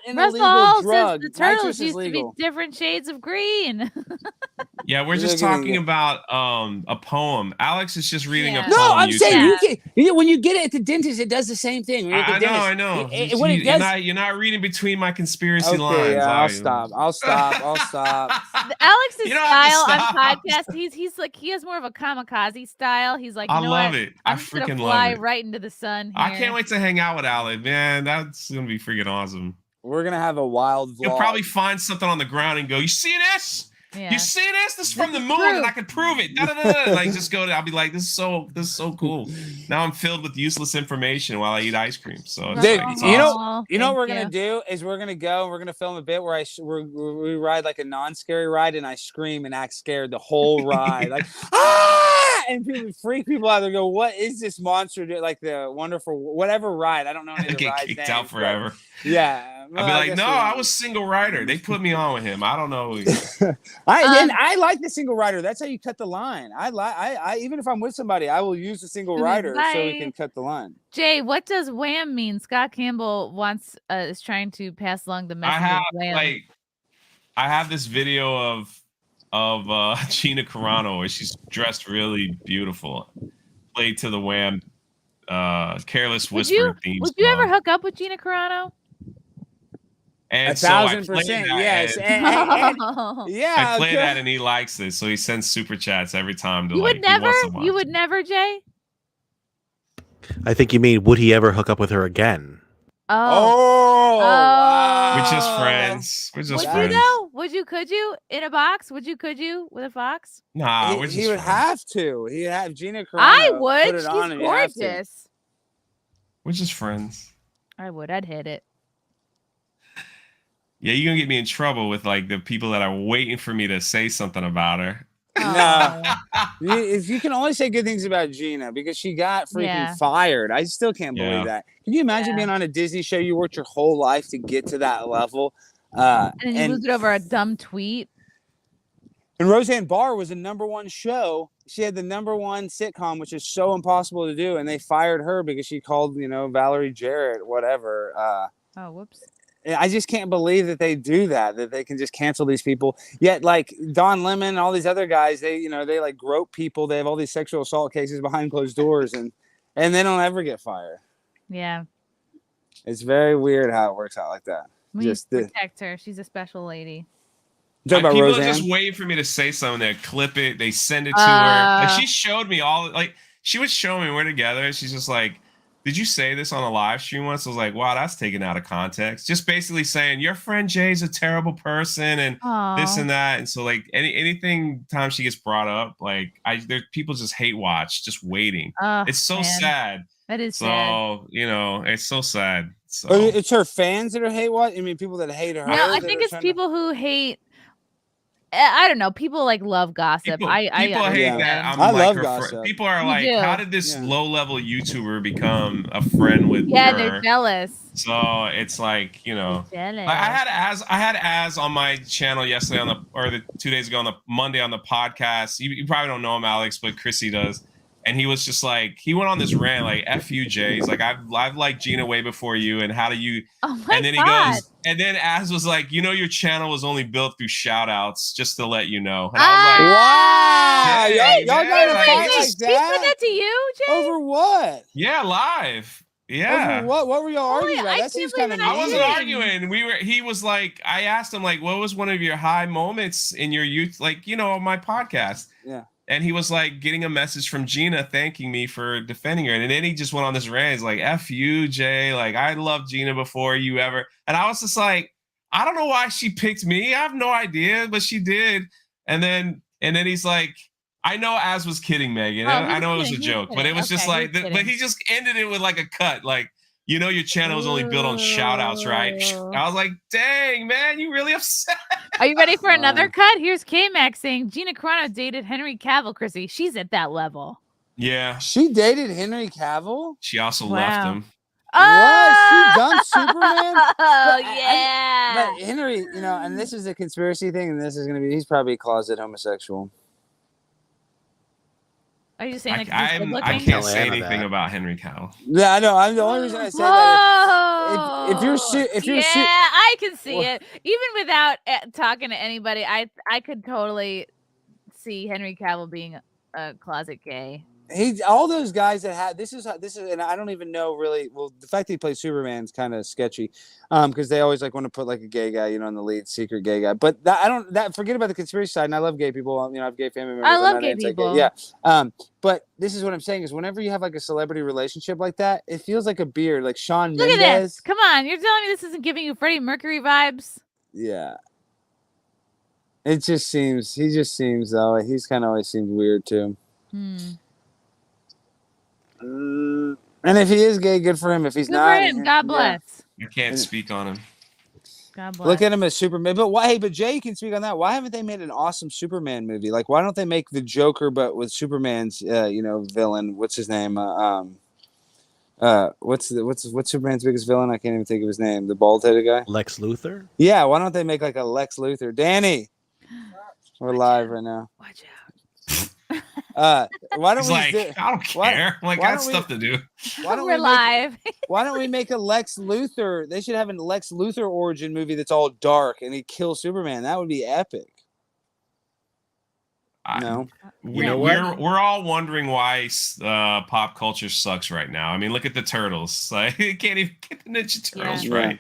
Speaker 11: an
Speaker 1: Russell
Speaker 11: illegal
Speaker 1: Hall
Speaker 11: drug.
Speaker 1: says the turtles
Speaker 11: Nitrous is
Speaker 1: used to be
Speaker 11: legal.
Speaker 1: different shades of green.
Speaker 12: Yeah, we're just talking about a poem. Alex is just reading a poem.
Speaker 11: No, I'm saying you can. When you get it at the dentist, it does the same thing.
Speaker 12: I know. You're not reading between my conspiracy lines.
Speaker 11: Yeah, I'll stop.
Speaker 1: Alex's
Speaker 12: You don't have
Speaker 1: style
Speaker 12: to
Speaker 1: on
Speaker 12: stop.
Speaker 1: podcast, he's like he has more of a kamikaze style. He's like,
Speaker 12: I
Speaker 1: you know
Speaker 12: love
Speaker 1: what?
Speaker 12: it. I
Speaker 1: I'm just gonna
Speaker 12: freaking
Speaker 1: fly
Speaker 12: love it.
Speaker 1: right into the sun. Here.
Speaker 12: I can't wait to hang out with Alex, man. That's gonna be freaking awesome.
Speaker 11: We're gonna have a wild vlog.
Speaker 12: You'll probably find something on the ground and go, "You see this?
Speaker 1: Yeah.
Speaker 12: You see this? This is from the moon, and I can prove it." Like just go. I'll be like, "This is so cool." Now I'm filled with useless information while I eat ice cream. So it's
Speaker 11: Dude,
Speaker 12: like, it's
Speaker 11: you
Speaker 12: awesome.
Speaker 11: know what we're gonna do is we're gonna go and we're gonna film a bit where we ride like a non-scary ride and I scream and act scared the whole ride, like and people freak people out. They go, "What is this monster?" Like the wonderful whatever ride. I don't know any of the
Speaker 12: Get
Speaker 11: rides
Speaker 12: kicked
Speaker 11: names,
Speaker 12: out forever.
Speaker 11: Yeah,
Speaker 12: I'll be like, "No, I was single rider. They put me on with him. I don't know."
Speaker 11: I like the single rider. That's how you cut the line. I even if I'm with somebody, I will use the single rider so we can cut the line.
Speaker 1: Jay, what does wham mean? Scott Campbell is trying to pass along the message of wham.
Speaker 12: I have this video of Gina Carano where she's dressed really beautiful, played to the wham Careless Whisper theme.
Speaker 1: Would you ever hook up with Gina Carano?
Speaker 12: And
Speaker 11: 1,000%, yes.
Speaker 12: I play that and he likes it, so he sends super chats every time.
Speaker 1: You would never, Jay.
Speaker 2: I think you mean, would he ever hook up with her again?
Speaker 11: Oh.
Speaker 12: We're just friends. We're just friends.
Speaker 1: Would you though? Could you in a box? Could you with a fox?
Speaker 12: Nah, we're just
Speaker 11: he would
Speaker 12: friends.
Speaker 11: have to. He'd have Gina Carano.
Speaker 1: I would.
Speaker 11: Put it
Speaker 1: She's
Speaker 11: on and you have to.
Speaker 1: gorgeous.
Speaker 12: We're just friends.
Speaker 1: I would. I'd hit it.
Speaker 12: Yeah, you're gonna get me in trouble with like the people that are waiting for me to say something about her.
Speaker 11: No, if you can only say good things about Gina because she got freaking fired. I still can't believe that. Can you imagine being on a Disney show? You worked your whole life to get to that level,
Speaker 1: and then you lose it over a dumb tweet.
Speaker 11: And Roseanne Barr was a #1 show. She had the #1 sitcom, which is so impossible to do, and they fired her because she called, Valerie Jarrett, whatever.
Speaker 1: Oh, whoops.
Speaker 11: I just can't believe that they do that they can just cancel these people. Yet, like Don Lemon and all these other guys, they like grope people. They have all these sexual assault cases behind closed doors, and they don't ever get fired.
Speaker 1: Yeah.
Speaker 11: It's very weird how it works out like that.
Speaker 1: We just protect her. She's a special lady.
Speaker 11: Talking about
Speaker 12: People
Speaker 11: Roseanne?
Speaker 12: are just waiting for me to say something. They clip it. They send it to her. And she showed me she would show me we're together. She's just like, "Did you say this on a live stream once?" I was like, "Wow, that's taken out of context." Just basically saying your friend Jay's a terrible person and this and that. And so like anything time she gets brought up, like there's people just hate watch, just waiting. It's so sad.
Speaker 1: That is sad.
Speaker 12: So, it's so sad. So
Speaker 11: But it's her fans that are hate what? I mean, people that hate her.
Speaker 1: No, I think it's people who hate. I don't know. People like love gossip.
Speaker 12: People
Speaker 1: I
Speaker 12: hate
Speaker 1: understand.
Speaker 12: that.
Speaker 11: I love gossip.
Speaker 12: People are
Speaker 1: You
Speaker 12: like,
Speaker 1: do.
Speaker 12: how did this low-level YouTuber become a friend with her?
Speaker 1: Yeah, they're jealous.
Speaker 12: So it's like,
Speaker 1: Jealous.
Speaker 12: I had Az on my channel yesterday the 2 days ago on the Monday on the podcast. You probably don't know him, Alex, but Chrissie does. And he was just like, he went on this rant like, F you, Jay. He's like, I've liked Gina way before you. And how do you?
Speaker 1: Oh my
Speaker 12: and then
Speaker 1: God.
Speaker 12: he goes, and then Az was like, your channel was only built through shout outs, just to let you know. And I was like,
Speaker 11: wow.
Speaker 12: hey,
Speaker 11: Y'all
Speaker 12: man,
Speaker 11: got to
Speaker 12: like,
Speaker 11: fight
Speaker 12: it's
Speaker 11: like
Speaker 12: just-
Speaker 1: He said
Speaker 11: that?
Speaker 1: that to you, Jay?
Speaker 11: Over what?
Speaker 12: Yeah, live. Yeah.
Speaker 11: Over what? What were y'all arguing about?
Speaker 1: I
Speaker 11: That seems
Speaker 1: can't
Speaker 11: kind of
Speaker 1: believe
Speaker 12: I wasn't
Speaker 1: Dang.
Speaker 12: arguing. He was like, I asked him, like, what was one of your high moments in your youth? Like, my podcast.
Speaker 11: Yeah.
Speaker 12: And he was like getting a message from Gina thanking me for defending her. And then he just went on this rant. He's like, F you, Jay. Like, I loved Gina before you ever. And I was just like, I don't know why she picked me. I have no idea, but she did. And then he's like, I know Az was kidding, Megan. I know it was a joke, but it was just like, but he just ended it with like a cut. Like, your channel was only built on shout outs, right? I was like, dang, man, you really upset.
Speaker 1: Are you ready for another cut? Here's K-Max saying Gina Carano dated Henry Cavill, Chrissy. She's at that level.
Speaker 12: Yeah.
Speaker 11: She dated Henry Cavill?
Speaker 12: She also left him.
Speaker 11: What? She done Superman?
Speaker 1: Oh, yeah.
Speaker 11: But Henry, and this is a conspiracy thing, and this is going to be, he's probably a closet homosexual.
Speaker 1: Are you saying
Speaker 12: I can't say anything about Henry Cavill.
Speaker 11: Yeah, I know. I'm the only reason I say that. If you're
Speaker 1: I can see it. Even without talking to anybody, I could totally see Henry Cavill being a closet gay.
Speaker 11: All those guys that had this is, and I don't even know really. Well, the fact that he plays Superman is kind of sketchy, because they always like want to put like a gay guy, in the lead, secret gay guy. But forget about the conspiracy side. And I love gay people. I have gay family members.
Speaker 1: I love gay people.
Speaker 11: Yeah. But this is what I'm saying is whenever you have like a celebrity relationship like that, it feels like a beard, like Shawn Mendes.
Speaker 1: Look at this. Come on, you're telling me this isn't giving you Freddie Mercury vibes?
Speaker 11: Yeah. He just seems though. He's kind of always seemed weird too. And if he is gay, good for him. If he's
Speaker 1: good
Speaker 11: not,
Speaker 1: for him. God bless.
Speaker 12: I can't speak on him.
Speaker 1: God bless.
Speaker 11: Look at him as Superman. But why? Hey, but Jay can speak on that. Why haven't they made an awesome Superman movie? Like, why don't they make the Joker, but with Superman's, villain? What's his name? What's Superman's biggest villain? I can't even think of his name. The bald-headed guy.
Speaker 2: Lex Luthor.
Speaker 11: Yeah. Why don't they make like a Lex Luthor? Danny, we're live right now.
Speaker 1: Watch out.
Speaker 11: Why don't
Speaker 12: He's
Speaker 11: we?
Speaker 12: like, I don't care. I got stuff to do.
Speaker 11: Why don't
Speaker 1: We're live.
Speaker 11: Why don't we make a Lex Luthor? They should have a Lex Luthor origin movie that's all dark and he kills Superman. That would be epic. No,
Speaker 12: we're all wondering why pop culture sucks right now. I mean, look at the Turtles. Like, you can't even get the Ninja Turtles right.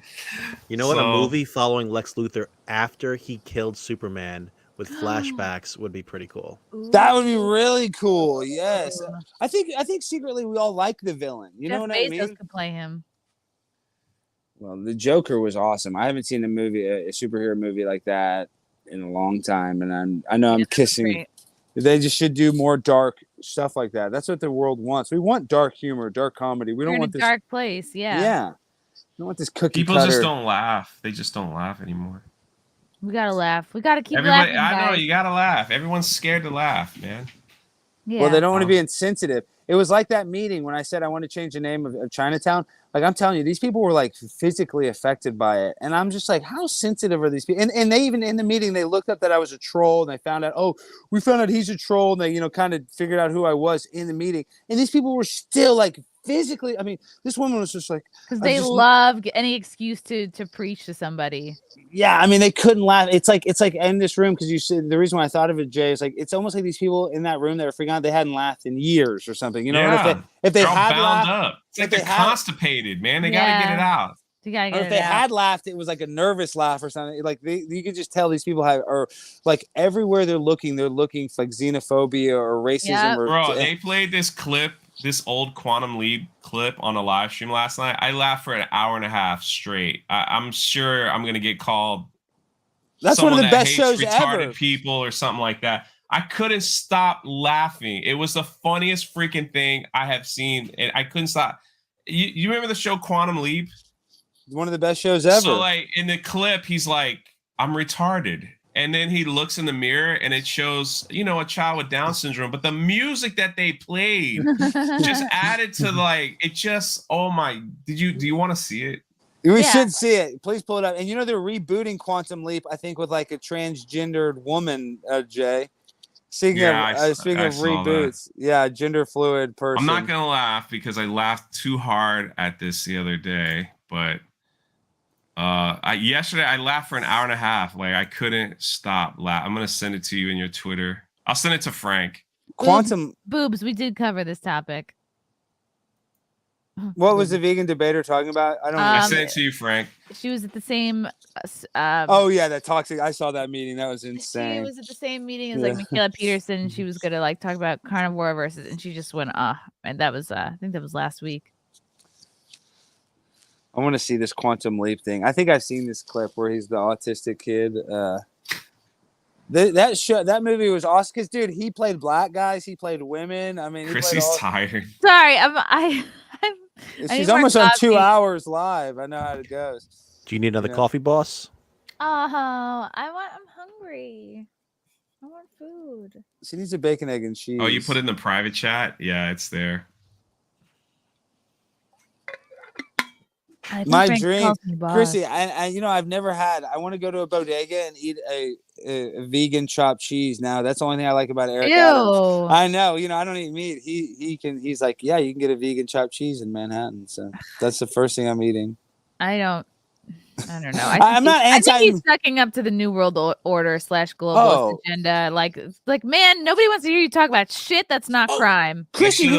Speaker 2: You know what? A movie following Lex Luthor after he killed Superman with flashbacks would be pretty cool.
Speaker 11: That would be really cool. Yes, I think secretly we all like the villain. You know what I mean?
Speaker 1: Could play him.
Speaker 11: Well, the Joker was awesome. I haven't seen a superhero movie like that in a long time, and I know I'm kissing.
Speaker 1: Great.
Speaker 11: They just should do more dark stuff like that. That's what the world wants. We want dark humor, dark comedy. We don't want
Speaker 1: this
Speaker 11: this
Speaker 1: dark place. Yeah.
Speaker 11: Yeah. We don't want this cookie
Speaker 12: People
Speaker 11: cutter.
Speaker 12: just don't laugh. They just don't laugh anymore.
Speaker 1: We gotta laugh. We gotta keep
Speaker 12: Everybody,
Speaker 1: laughing.
Speaker 12: I know
Speaker 1: guys.
Speaker 12: you gotta laugh. Everyone's scared to laugh, man.
Speaker 1: Yeah.
Speaker 11: Well, they don't want to be insensitive. It was like that meeting when I said I want to change the name of Chinatown. Like, I'm telling you, these people were like physically affected by it. And I'm just like, how sensitive are these people? And they even in the meeting, they looked up that I was a troll and they found out, we found out he's a troll. And they, kind of figured out who I was in the meeting. And these people were still like physically. I mean, this woman was just like,
Speaker 1: because they love any excuse to preach to somebody.
Speaker 11: Yeah, I mean, they couldn't laugh. It's like in this room, because you said the reason why I thought of it, Jay, is like it's almost like these people in that room that are freaking out. They hadn't laughed in years or something. You know, and if they had
Speaker 12: bound
Speaker 11: laughed,
Speaker 12: up, it's like they're constipated, man. They gotta get it out.
Speaker 1: You gotta
Speaker 11: or
Speaker 1: get
Speaker 11: if
Speaker 1: it
Speaker 11: they
Speaker 1: out.
Speaker 11: had laughed, it was like a nervous laugh or something. Like you could just tell these people are like everywhere they're looking for like xenophobia or racism.
Speaker 1: Yep.
Speaker 11: Or
Speaker 12: Bro, they played this clip. This old Quantum Leap clip on a live stream last night. I laughed for an hour and a half straight. I'm sure I'm gonna get called.
Speaker 11: That's one of the best shows
Speaker 12: retarded
Speaker 11: ever.
Speaker 12: People or something like that. I couldn't stop laughing. It was the funniest freaking thing I have seen, and I couldn't stop. You remember the show Quantum Leap?
Speaker 11: One of the best shows ever.
Speaker 12: So like in the clip, he's like, "I'm retarded," and then he looks in the mirror, and it shows, you know, a child with Down syndrome. But the music that they played just added to like it. Just oh my! Do you want to see it?
Speaker 11: We should see it. Please pull it up. And you know they're rebooting Quantum Leap, I think, with like a transgendered woman, Jay. Speaking of reboots, gender fluid person.
Speaker 12: I'm not gonna laugh because I laughed too hard at this the other day, but yesterday I laughed for an hour and a half. Like I couldn't stop laughing. I'm gonna send it to you in your Twitter. I'll send it to Frank.
Speaker 11: Quantum
Speaker 1: boobs. We did cover this topic.
Speaker 11: What was the vegan debater talking about? I don't know.
Speaker 12: I sent it to you, Frank.
Speaker 1: She was at the same.
Speaker 11: Oh yeah, that toxic. I saw that meeting. That was insane.
Speaker 1: She was at the same meeting as like Michaela Peterson. And she was gonna like talk about carnivore versus, and she just went and that was I think that was last week.
Speaker 11: I want to see this Quantum Leap thing. I think I've seen this clip where he's the autistic kid. That movie was awesome because dude, he played black guys, he played women. I mean,
Speaker 12: Chrissy's tired.
Speaker 1: Sorry,
Speaker 11: she's almost on 2 hours live. I know how it goes.
Speaker 2: Do you need another coffee, boss?
Speaker 1: I'm hungry. I want food.
Speaker 11: She needs a bacon, egg, and cheese.
Speaker 12: Oh, you put it in the private chat? Yeah, it's there.
Speaker 11: My dream, Chrissy, I you know, I've never had. I want to go to a bodega and eat a vegan chopped cheese. Now that's the only thing I like about Eric Adams. I know, you know, I don't eat meat. He's like, yeah, you can get a vegan chopped cheese in Manhattan. So that's the first thing I'm eating.
Speaker 1: I don't know.
Speaker 11: I'm not anti.
Speaker 1: I think he's sucking up to the New World Order / globalist agenda. Like, man, nobody wants to hear you talk about shit that's not crime.
Speaker 11: Chrissy,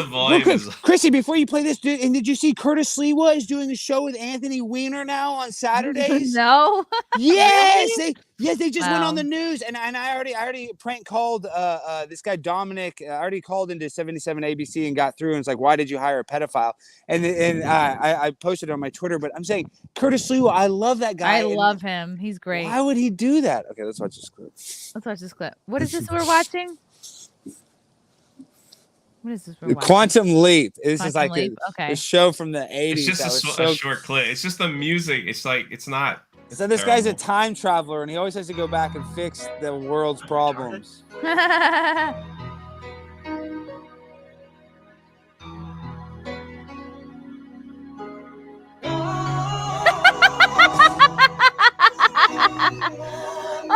Speaker 11: Chrissy, before you play this, and did you see Curtis Lewa is doing a show with Anthony Weiner now on Saturdays?
Speaker 1: No.
Speaker 11: Yes, they just went on the news, and I already prank called this guy Dominic. I already called into 77 ABC and got through, and it's like, why did you hire a pedophile? And I posted it on my Twitter, but I'm saying Curtis Lewa, I love that guy.
Speaker 1: I love him. He's great.
Speaker 11: Why would he do that? Okay, let's watch this clip.
Speaker 1: What is this we're watching? What is this we're watching?
Speaker 11: Quantum Leap. This is like
Speaker 1: a
Speaker 11: show from the 80s.
Speaker 12: It's just a short clip. It's just the music. It's like, it's not.
Speaker 11: So this guy's a time traveler, and he always has to go back and fix the world's problems.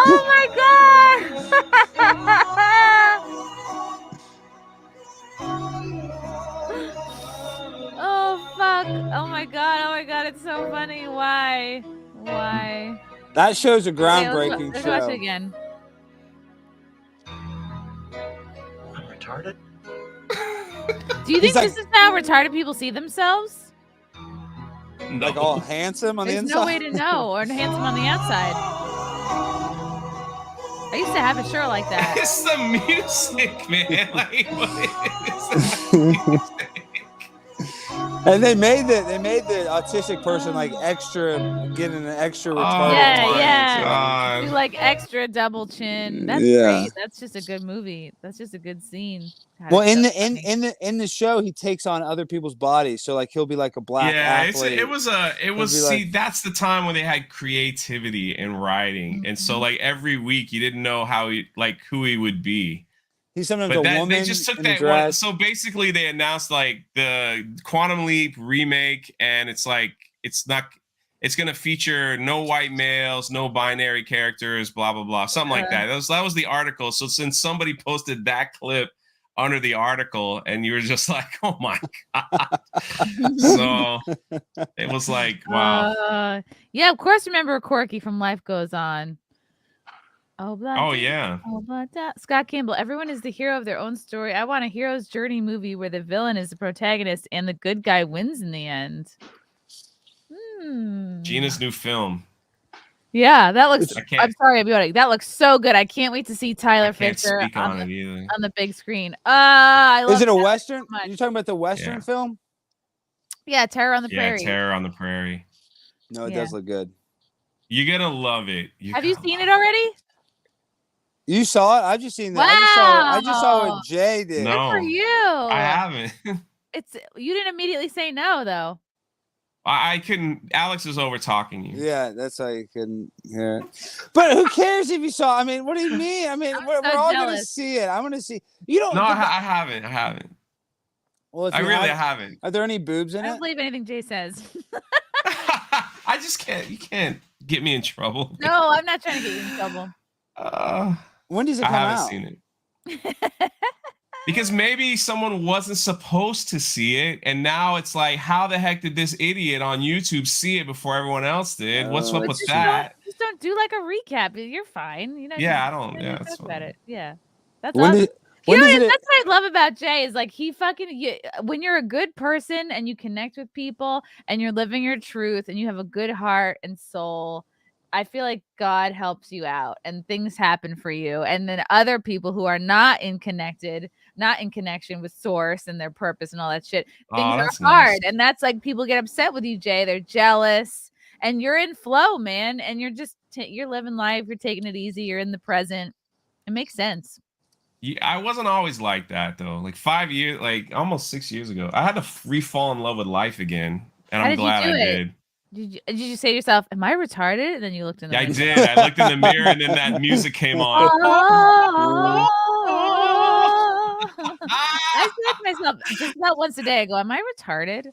Speaker 1: Oh my god! Oh fuck! Oh my god! It's so funny. Why?
Speaker 11: That show's a groundbreaking
Speaker 1: let's
Speaker 11: show.
Speaker 1: watch it again.
Speaker 4: I'm retarded.
Speaker 1: Do you think this is how retarded people see themselves?
Speaker 12: No.
Speaker 11: Like all handsome on the inside?
Speaker 1: There's no way to know, or handsome on the outside. I used to have a show like that.
Speaker 12: It's the music, man. Like, what is that?
Speaker 11: And they made the autistic person like getting an extra retarded.
Speaker 1: Yeah. Do like extra double chin. That's great. That's just a good movie. That's just a good scene.
Speaker 11: Well, in the show, he takes on other people's bodies. So like he'll be like a black athlete.
Speaker 12: It was. See, that's the time when they had creativity in writing, and so like every week you didn't know who he would be.
Speaker 11: He's sometimes a woman.
Speaker 12: They just took that one. So basically, they announced like the Quantum Leap remake, and it's like it's gonna feature no white males, no binary characters, blah blah blah, something like that. That was the article. So since somebody posted that clip under the article, and you were just like, oh my god. So it was like, wow.
Speaker 1: Yeah, of course. Remember Corky from Life Goes On.
Speaker 12: Oh yeah.
Speaker 1: Scott Campbell. Everyone is the hero of their own story. I want a hero's journey movie where the villain is the protagonist and the good guy wins in the end.
Speaker 12: Gina's new film.
Speaker 1: Yeah, that looks. I'm sorry, that looks so good. I can't wait to see Tyler Fisher on the big screen. I love
Speaker 11: Is it a Western? So you talking about the Western film?
Speaker 1: Yeah, Terror on the Prairie.
Speaker 12: Terror on the Prairie.
Speaker 11: No, it does look good.
Speaker 12: You're gonna love it.
Speaker 1: Have you seen it already?
Speaker 11: You saw it? I've just seen that. I just saw what Jay did.
Speaker 12: No,
Speaker 1: Good for you.
Speaker 12: I haven't.
Speaker 1: You didn't immediately say no though.
Speaker 12: I couldn't. Alex was over talking you.
Speaker 11: Yeah, that's why you couldn't hear it. But who cares if you saw? I mean, what do you mean? I mean, we're all gonna see it. I'm gonna see. You don't.
Speaker 12: No, I haven't.
Speaker 11: Well, if
Speaker 12: I haven't.
Speaker 11: Are there any boobs in
Speaker 1: I
Speaker 11: it?
Speaker 1: don't believe anything Jay says.
Speaker 12: I just can't. You can't get me in trouble.
Speaker 1: No, I'm not trying to get you in trouble.
Speaker 11: When does it come out?
Speaker 12: I haven't seen it. Because maybe someone wasn't supposed to see it, and now it's like, how the heck did this idiot on YouTube see it before everyone else did? What's up with that?
Speaker 1: Just don't do like a recap. You're fine. You know.
Speaker 12: Yeah, I don't. Yeah,
Speaker 1: that's about it. Yeah, that's
Speaker 11: When
Speaker 1: awesome.
Speaker 11: did- when does it-
Speaker 1: That's what I love about Jay is like he when you're a good person and you connect with people and you're living your truth and you have a good heart and soul, I feel like God helps you out and things happen for you. And then other people who are not in connection with source and their purpose and all that shit, things are hard. And that's like people get upset with you, Jay. They're jealous and you're in flow, man. And you're just, you're living life. You're taking it easy. You're in the present. It makes sense.
Speaker 12: Yeah, I wasn't always like that though. Like 5 years, like almost 6 years ago, I had to fall in love with life again, and I'm glad I did.
Speaker 1: Did you say to yourself, "Am I retarded?" And then you looked in the mirror.
Speaker 12: I did. I looked in the mirror, and then that music came on.
Speaker 1: I say to myself just about once a day. I go, "Am I retarded?"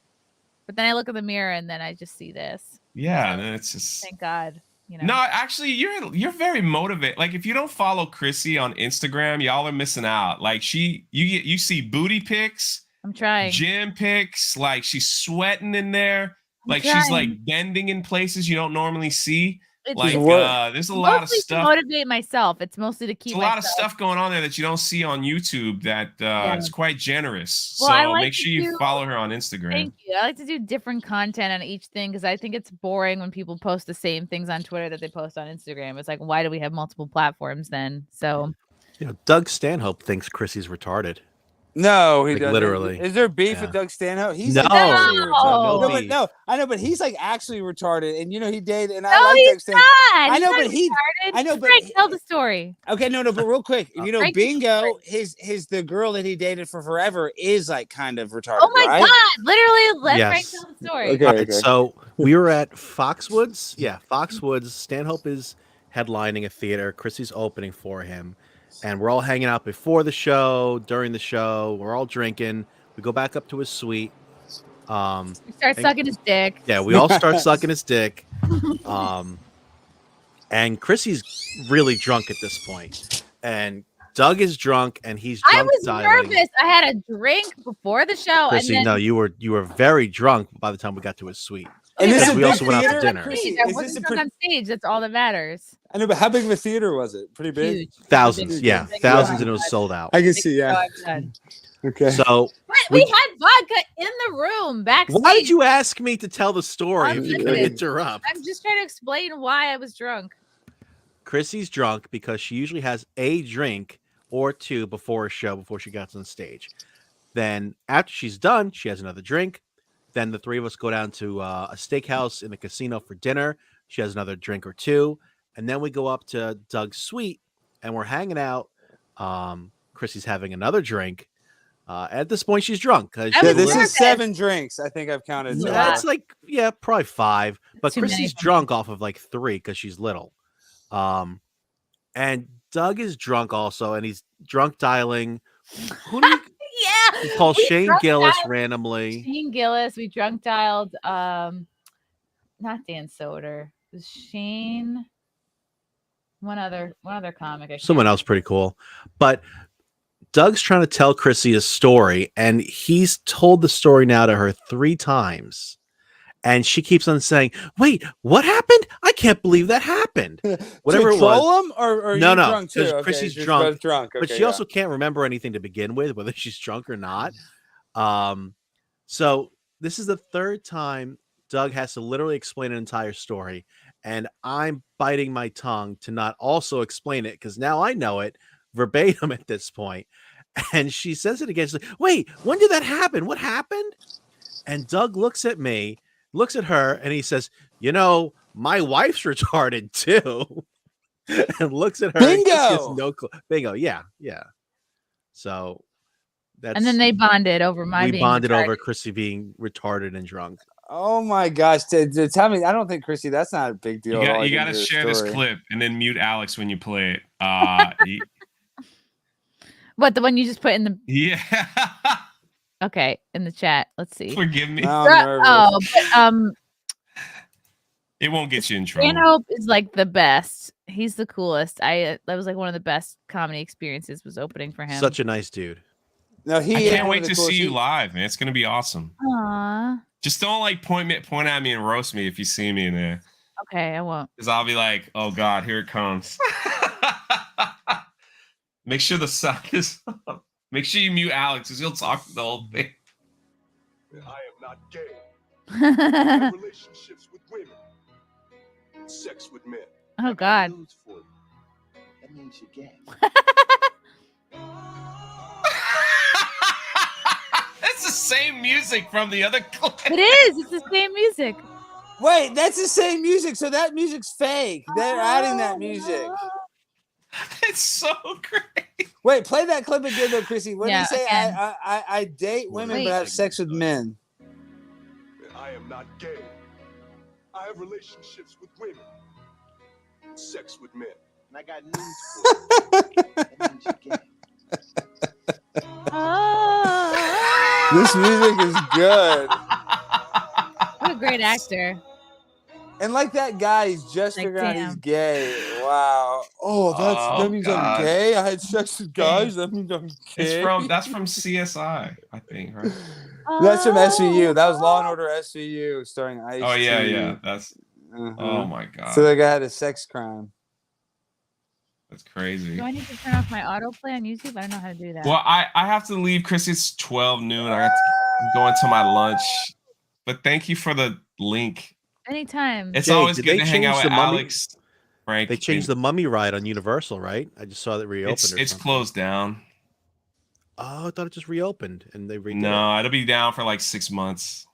Speaker 1: But then I look in the mirror, and then I just see this.
Speaker 12: Yeah, and it's just
Speaker 1: thank God. You know?
Speaker 12: No, actually, you're very motivated. Like if you don't follow Chrissie on Instagram, y'all are missing out. Like you see booty pics.
Speaker 1: I'm trying.
Speaker 12: Gym pics. Like she's sweating in there. Like she's like bending in places you don't normally see.
Speaker 1: It's
Speaker 12: like there's a lot of stuff.
Speaker 1: To motivate myself. It's mostly to keep.
Speaker 12: There's a lot of stuff going on there that you don't see on YouTube. That is quite generous.
Speaker 1: Well,
Speaker 12: so make sure you follow her on Instagram.
Speaker 1: Thank you. I like to do different content on each thing because I think it's boring when people post the same things on Twitter that they post on Instagram. It's like, why do we have multiple platforms then? So,
Speaker 2: Doug Stanhope thinks Chrissie's retarded.
Speaker 11: No, he
Speaker 2: like,
Speaker 11: doesn't.
Speaker 2: Literally.
Speaker 11: Is there beef with Doug Stanhope? He's
Speaker 2: no.
Speaker 11: Like actually retarded.
Speaker 2: No,
Speaker 11: I know, but he's like actually retarded, and he dated. And
Speaker 1: no,
Speaker 11: I like Doug Stanhope. I know,
Speaker 1: but tell the story.
Speaker 11: Okay, no, but real quick, Bingo, the girl that he dated for forever is like kind of retarded.
Speaker 1: Oh my
Speaker 11: right?
Speaker 1: God! Literally, let Frank tell the story.
Speaker 2: Okay. So we were at Foxwoods. Yeah, Foxwoods. Stanhope is headlining a theater. Chrissie's opening for him. And we're all hanging out before the show, during the show. We're all drinking. We go back up to his suite.
Speaker 1: We start sucking his dick.
Speaker 2: Yeah, we all start sucking his dick. And Chrissie's really drunk at this point. And Doug is drunk, and he's drunk.
Speaker 1: I was nervous. I had a drink before the show.
Speaker 2: Chrissie,
Speaker 1: and then...
Speaker 2: no, you were very drunk by the time we got to his suite.
Speaker 11: And
Speaker 2: we also went out to dinner.
Speaker 1: I wasn't drunk on stage. That's all that matters.
Speaker 11: I know, but how big of a theater was it? Pretty big?
Speaker 1: Huge.
Speaker 2: Thousands, yeah. Thousands, and it was sold out.
Speaker 11: I can see, yeah. Okay.
Speaker 2: So
Speaker 1: we had vodka in the room backstage.
Speaker 2: Why did you ask me to tell the story if you're going to interrupt?
Speaker 1: I'm just trying to explain why I was drunk.
Speaker 2: Chrissie's drunk because she usually has a drink or two before a show, before she gets on stage. Then after she's done, she has another drink. Then the three of us go down to a steakhouse in the casino for dinner. She has another drink or two. And then we go up to Doug's suite and we're hanging out. Chrissie's having another drink. At this point, she's drunk.
Speaker 11: This is 7 drinks. I think I've counted.
Speaker 2: That's probably 5. But Chrissie's drunk off of 3 because she's little. And Doug is drunk also, and he's drunk dialing. Who do you?
Speaker 1: Yeah,
Speaker 2: he calls Shane Gillis randomly.
Speaker 1: Shane Gillis. We drunk dialed. Not Dan Soder. It was Shane. One other comic.
Speaker 2: Someone else pretty cool, but Doug's trying to tell Chrissie a story, and he's told the story now to her 3 times. And she keeps on saying, "Wait, what happened? I can't believe that happened." Whatever it was.
Speaker 11: Him or
Speaker 2: no,
Speaker 11: drunk too?
Speaker 2: Because Chrissie's drunk.
Speaker 11: Okay,
Speaker 2: but she also can't remember anything to begin with, whether she's drunk or not. So this is the 3rd time Doug has to literally explain an entire story, and I'm biting my tongue to not also explain it because now I know it verbatim at this point. And she says it again. She's like, "Wait, when did that happen? What happened?" And Doug looks at me. Looks at her and he says, "My wife's retarded too." and looks at her.
Speaker 11: Bingo!
Speaker 2: And gets no clue. Bingo. Yeah. So that's.
Speaker 1: And then they bonded over my.
Speaker 2: We bonded over Chrissie being retarded and drunk.
Speaker 11: Oh my gosh! Tell me, I don't think Chrissie. That's not a big deal.
Speaker 12: You got to share this clip and then mute Alex when you play it.
Speaker 1: What, the one you just put in the?
Speaker 12: Yeah.
Speaker 1: Okay, in the chat. Let's see.
Speaker 12: Forgive me.
Speaker 1: But,
Speaker 12: it won't get you in trouble.
Speaker 1: Stanhope is like the best. He's the coolest. That was like one of the best comedy experiences. Was opening for him.
Speaker 2: Such a nice dude.
Speaker 11: No,
Speaker 12: I can't wait to see you live, man. It's gonna be awesome.
Speaker 1: Aww.
Speaker 12: Just don't like point at me and roast me if you see me in there.
Speaker 1: Okay, I won't.
Speaker 12: Because I'll be like, oh God, here it comes. Make sure the sound is up. Make sure you mute Alex because he'll talk the whole thing.
Speaker 6: I am not gay. I have relationships with women. Sex with men.
Speaker 1: Oh God.
Speaker 4: That means you're gay.
Speaker 12: That's the same music from the other clip.
Speaker 1: It is. It's the same music.
Speaker 11: Wait, that's the same music. So that music's fake. They're adding that music.
Speaker 12: It's so great.
Speaker 11: Wait, play that clip again, though, Chrissie. What did you say?
Speaker 1: Again.
Speaker 11: I date women, but have sex with men.
Speaker 6: I am not gay. I have relationships with women. Sex with men.
Speaker 4: And I got news for you. That means you're gay.
Speaker 11: This music is good.
Speaker 1: What a great actor.
Speaker 11: And like that guy, he's just figuring out he's gay. Wow. Oh, that means I'm gay. I had sex with guys. That means I'm gay.
Speaker 12: That's from CSI, I think, right?
Speaker 11: That's from SVU. That was Law and Order SVU, starring Ice.
Speaker 12: Oh yeah. That's. Oh my God.
Speaker 11: So the guy had a sex crime.
Speaker 12: That's crazy.
Speaker 1: Do I need to turn off my autoplay on YouTube? I don't know how to do that.
Speaker 12: Well, I have to leave, Chris. It's 12 noon. I'm going to my lunch. But thank you for the link.
Speaker 1: Anytime.
Speaker 12: It's always good to hang out with Alex. Frank.
Speaker 2: They changed the Mummy ride on Universal, right? I just saw that reopened.
Speaker 12: It's closed down.
Speaker 2: Oh, I thought it just reopened and they redid
Speaker 12: No, it'll be down for like 6 months.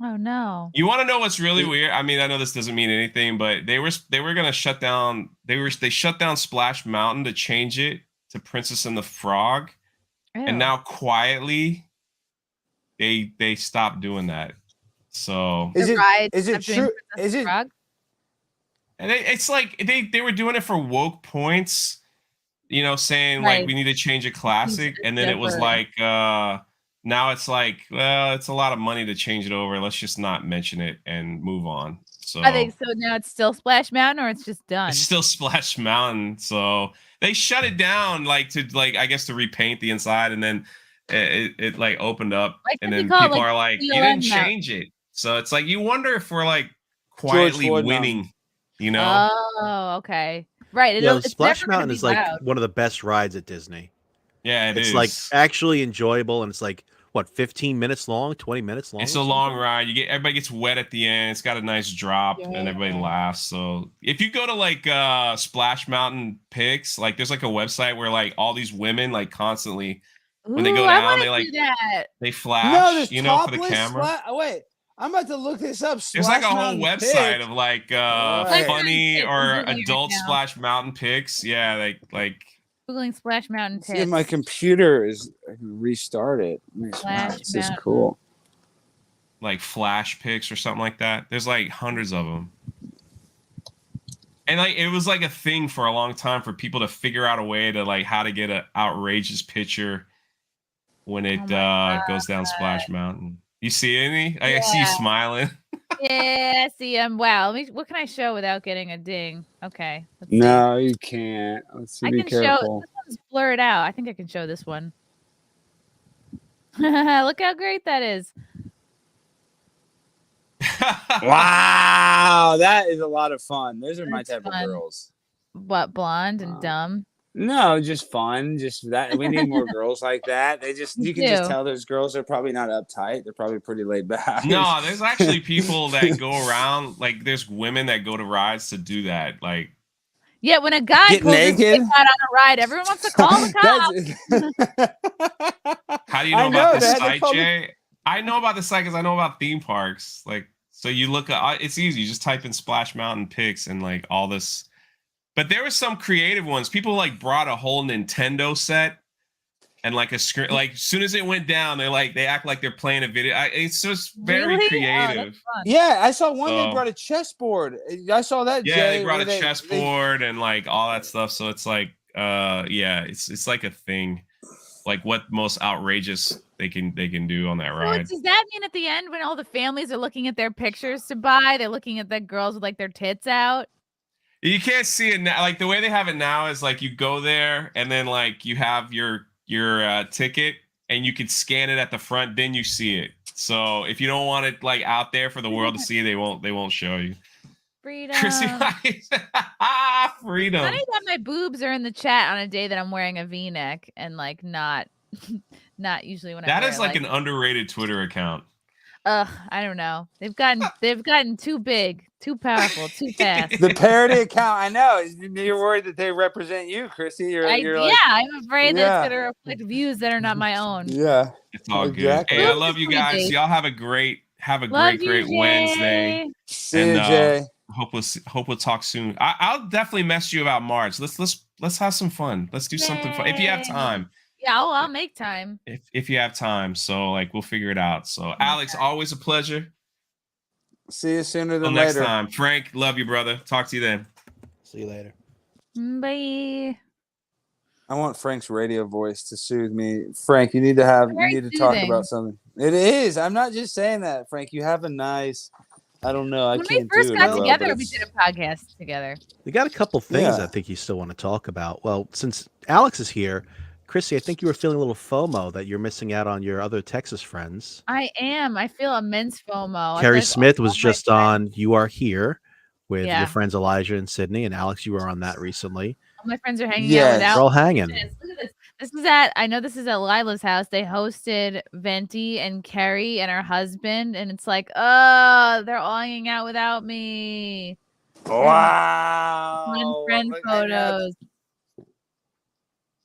Speaker 1: Oh no.
Speaker 12: You want to know what's really weird? I mean, I know this doesn't mean anything, but they were gonna shut down. They shut down Splash Mountain to change it to Princess and the Frog, and now quietly, they stopped doing that. So
Speaker 11: is it true? Is it?
Speaker 12: And it's like they were doing it for woke points, saying like we need to change a classic, and then it was like now it's like, well, it's a lot of money to change it over. Let's just not mention it and move on. So
Speaker 1: I think so. Now it's still Splash Mountain, or it's just done.
Speaker 12: It's still Splash Mountain. So they shut it down, I guess to repaint the inside, and then it like opened up, and then people are like, you didn't change it. So it's like you wonder if we're like quietly winning,
Speaker 1: Oh, okay, right.
Speaker 2: Splash Mountain is like one of the best rides at Disney.
Speaker 12: Yeah, it's
Speaker 2: like actually enjoyable, and it's like what, 15 minutes long, 20 minutes long.
Speaker 12: It's a long ride. Everybody gets wet at the end. It's got a nice drop, and everybody laughs. So if you go to like Splash Mountain pics, like there's like a website where like all these women like constantly when they go down, they flash, for the camera.
Speaker 11: Wait. I'm about to look this up.
Speaker 12: There's like a whole website of like funny or adult Splash Mountain pics. Yeah, like
Speaker 1: Googling Splash Mountain
Speaker 11: pics. See, my computer is. I can restart it. This is cool.
Speaker 12: Like flash pics or something like that. There's like hundreds of them. And like it was like a thing for a long time for people to figure out a way to like how to get an outrageous picture when it goes down Splash Mountain. You see any? I see you smiling.
Speaker 1: Yeah, I see him. Wow. What can I show without getting a ding? Okay.
Speaker 11: No, you can't. Let's see.
Speaker 1: I
Speaker 11: be
Speaker 1: can
Speaker 11: careful.
Speaker 1: show. This one's blurred out. I think I can show this one. Look how great that is.
Speaker 11: Wow, that is a lot of fun. Those are my type of girls.
Speaker 1: What, blonde and dumb?
Speaker 11: No, just fun. Just that we need more girls like that. You can just tell those girls are probably not uptight. They're probably pretty laid back.
Speaker 12: No, there's actually people that go around, like there's women that go to rides to do that. Like,
Speaker 1: yeah, when a guy pulls his dick out on a ride, everyone wants to call the cops.
Speaker 12: How do you know about this site, Jay? I know about the site because I know about theme parks. Like, so you look at it's easy. You just type in Splash Mountain pics and like all this But there were some creative ones. People like brought a whole Nintendo set and like a screen. Like as soon as it went down, they act like they're playing a video. It's just very
Speaker 1: Really?
Speaker 12: creative.
Speaker 1: Oh,
Speaker 11: Yeah, I saw one they brought a chessboard. I saw that.
Speaker 12: Yeah,
Speaker 11: Jay,
Speaker 12: they brought a chessboard and like all that stuff. So it's like, it's like a thing. Like what most outrageous they can do on that ride.
Speaker 1: Does that mean at the end when all the families are looking at their pictures to buy, they're looking at the girls with like their tits out?
Speaker 12: You can't see it now. Like the way they have it now is like you go there and then like you have your ticket and you can scan it at the front, then you see it. So if you don't want it like out there for the world to see, they won't show you.
Speaker 1: Freedom.
Speaker 12: Chrissy, freedom.
Speaker 1: Funny that my boobs are in the chat on a day that I'm wearing a V-neck and like not usually when
Speaker 12: that is like an underrated Twitter account.
Speaker 1: I don't know. They've gotten too big, too powerful, too fast.
Speaker 11: The parody account, I know. You're worried that they represent you, Chrissy. You're like,
Speaker 1: I'm afraid that's gonna reflect views that are not my own.
Speaker 11: Yeah,
Speaker 12: it's all good. Hey, I love you guys. Y'all have a great Wednesday.
Speaker 11: See you, Jay.
Speaker 12: Hope we'll talk soon. I'll definitely mess you about March. Let's have some fun. Let's do something fun if you have time.
Speaker 1: Yeah, I'll make time.
Speaker 12: If you have time, so like we'll figure it out. So Alex, always a pleasure.
Speaker 11: See you sooner than
Speaker 12: next
Speaker 11: later.
Speaker 12: time. Frank, love you, brother. Talk to you then.
Speaker 2: See you later.
Speaker 1: Bye.
Speaker 11: I want Frank's radio voice to soothe me. Frank, you need to talk about something. It is. I'm not just saying that, Frank. You have a nice. I don't know.
Speaker 1: When we first got together, we did a podcast together.
Speaker 2: We got a couple things I think you still want to talk about. Well, since Alex is here, Chrissy, I think you were feeling a little FOMO that you're missing out on your other Texas friends.
Speaker 1: I am. I feel immense FOMO.
Speaker 2: Keri Smith was just on You Are Here with your
Speaker 1: Yeah.
Speaker 2: friends Elijah and Sydney, and Alex, you were on that recently.
Speaker 1: All my friends are hanging out without.
Speaker 2: They're all hanging.
Speaker 1: Look at this. This is at Lila's house. They hosted Venti and Keri and her husband, and it's like, oh, they're all hanging out without me.
Speaker 11: Wow.
Speaker 1: Fun friend photos.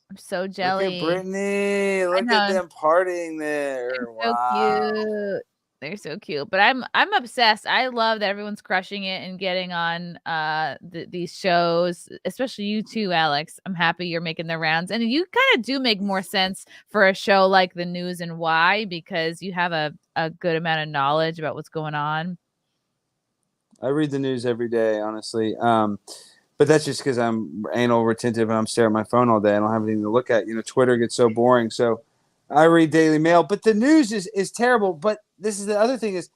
Speaker 1: I'm so jelly.
Speaker 11: Look at Brittany. Look at them partying there.
Speaker 1: They're so cute. They're so cute. But I'm obsessed. I love that everyone's crushing it and getting on these shows, especially you too, Alex. I'm happy you're making the rounds. And you kind of do make more sense for a show like The News and Why, because you have a good amount of knowledge about what's going on.
Speaker 11: I read the news every day, honestly. But that's just because I'm anal retentive and I'm staring at my phone all day. I don't have anything to look at. Twitter gets so boring. So I read Daily Mail. But the news is terrible. But this is the other thing is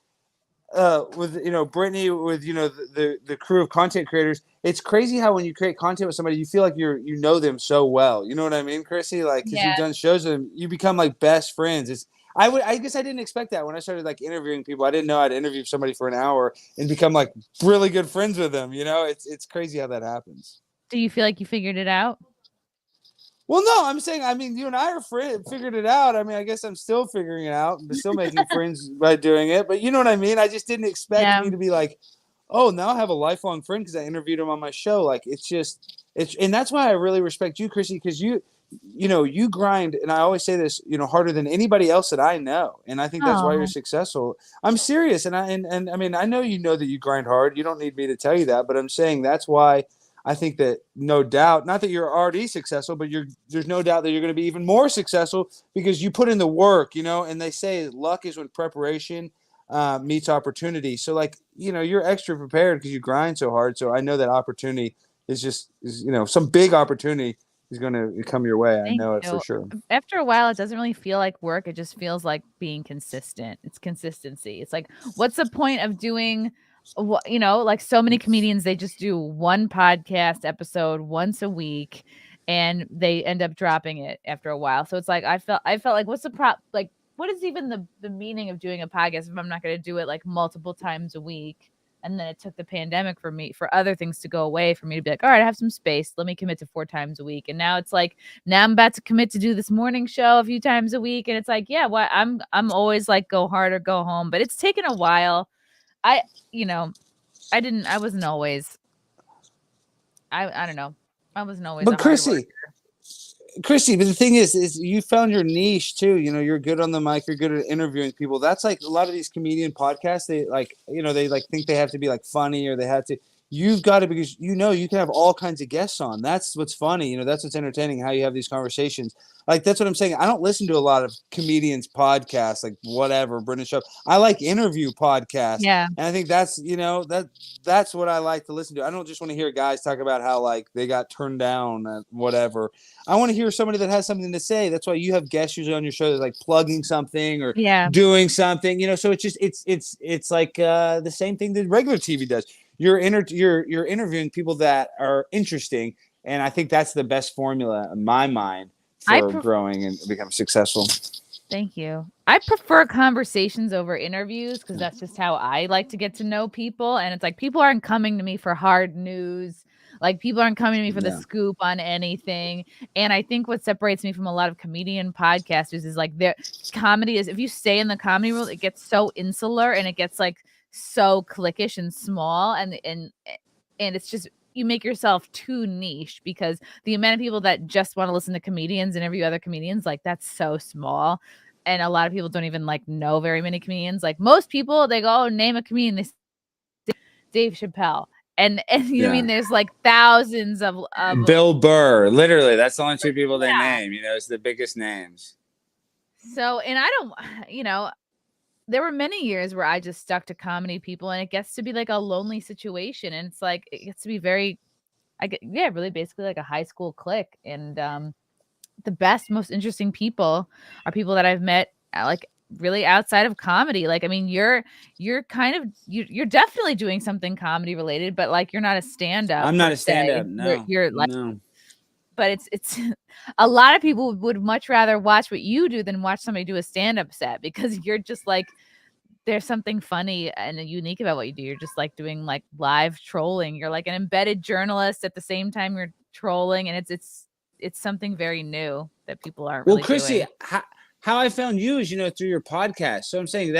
Speaker 11: with Brittany, with the crew of content creators, it's crazy how when you create content with somebody, you feel like you know them so well. You know what I mean, Chrissy? Like, because you've done shows with them, you become like best friends. I guess I didn't expect that when I started like interviewing people. I didn't know I'd interview somebody for an hour and become like really good friends with them. It's crazy how that happens.
Speaker 1: Do you feel like you figured it out?
Speaker 11: Well, no, I'm saying, you and I are figured it out. I guess I'm still figuring it out. I'm still making friends by doing it. But you know what I mean? I just didn't expect me to be like, oh, now I have a lifelong friend because I interviewed him on my show. Like, and that's why I really respect you, Chrissy, because you grind, and I always say this, harder than anybody else that I know. And I think that's why you're successful. I'm serious. And I know that you grind hard. You don't need me to tell you that, but I'm saying that's why I think that no doubt, not that you're already successful, but there's no doubt that you're going to be even more successful because you put in the work, and they say luck is when preparation meets opportunity. So like, you're extra prepared because you grind so hard. So I know that opportunity is some big opportunity is going to come your way. I know it for sure.
Speaker 1: After a while, it doesn't really feel like work. It just feels like being consistent. It's consistency. It's like, what's the point of doing, like so many comedians, they just do one podcast episode once a week and they end up dropping it after a while. So it's like, I felt like, what's the like, what is even the meaning of doing a podcast if I'm not going to do it like multiple times a week? And then it took the pandemic for other things to go away for me to be like, all right, I have some space. Let me commit to 4 times a week. And now it's like, now I'm about to commit to do this morning show a few times a week. And it's like, yeah, well, I'm always like, go hard or go home. But it's taken a while. I wasn't always, I don't know. I wasn't always.
Speaker 11: But Chrissy, but the thing is you found your niche too. You're good on the mic. You're good at interviewing people. That's like a lot of these comedian podcasts. They like, they like think they have to be like funny or they have to. you've got to, because you can have all kinds of guests on. That's what's funny. That's what's entertaining, how you have these conversations. Like, that's what I'm saying. I don't listen to a lot of comedians podcasts, like whatever, British show. I like interview podcasts.
Speaker 1: Yeah.
Speaker 11: And I think that's, that's what I like to listen to. I don't just want to hear guys talk about how like they got turned down and whatever. I want to hear somebody that has something to say. That's why you have guests usually on your show that's like plugging something or doing something, so it's just, it's like the same thing that regular TV does. You're interviewing people that are interesting. And I think that's the best formula in my mind for growing and becoming successful.
Speaker 1: Thank you. I prefer conversations over interviews because that's just how I like to get to know people. And it's like people aren't coming to me for hard news. Like people aren't coming to me for the scoop on anything. And I think what separates me from a lot of comedian podcasters is like their comedy is, if you stay in the comedy world, it gets so insular and it gets like so cliquish and small. And it's just, you make yourself too niche because the amount of people that just want to listen to comedians and interview other comedians, like that's so small. And a lot of people don't even like know very many comedians. Like most people, they go, name a comedian. They say Dave Chappelle. And you know what I mean? There's like thousands of
Speaker 11: Bill Burr. Literally, that's the only two people they name. It's the biggest names.
Speaker 1: So, and I don't, there were many years where I just stuck to comedy people, and it gets to be like a lonely situation, and it's like it gets to be really basically like a high school clique. And the best, most interesting people are people that I've met like really outside of comedy. Like, I mean, you're kind of you're definitely doing something comedy related, but like you're not a stand-up.
Speaker 11: I'm not a stand-up. No,
Speaker 1: you're like.
Speaker 11: No.
Speaker 1: But it's a lot of people would much rather watch what you do than watch somebody do a stand-up set because you're just like, there's something funny and unique about what you do. You're just like doing like live trolling. You're like an embedded journalist at the same time you're trolling, and it's something very new that people aren't really
Speaker 11: Chrissie,
Speaker 1: doing.
Speaker 11: How I found you is, through your podcast. So I'm saying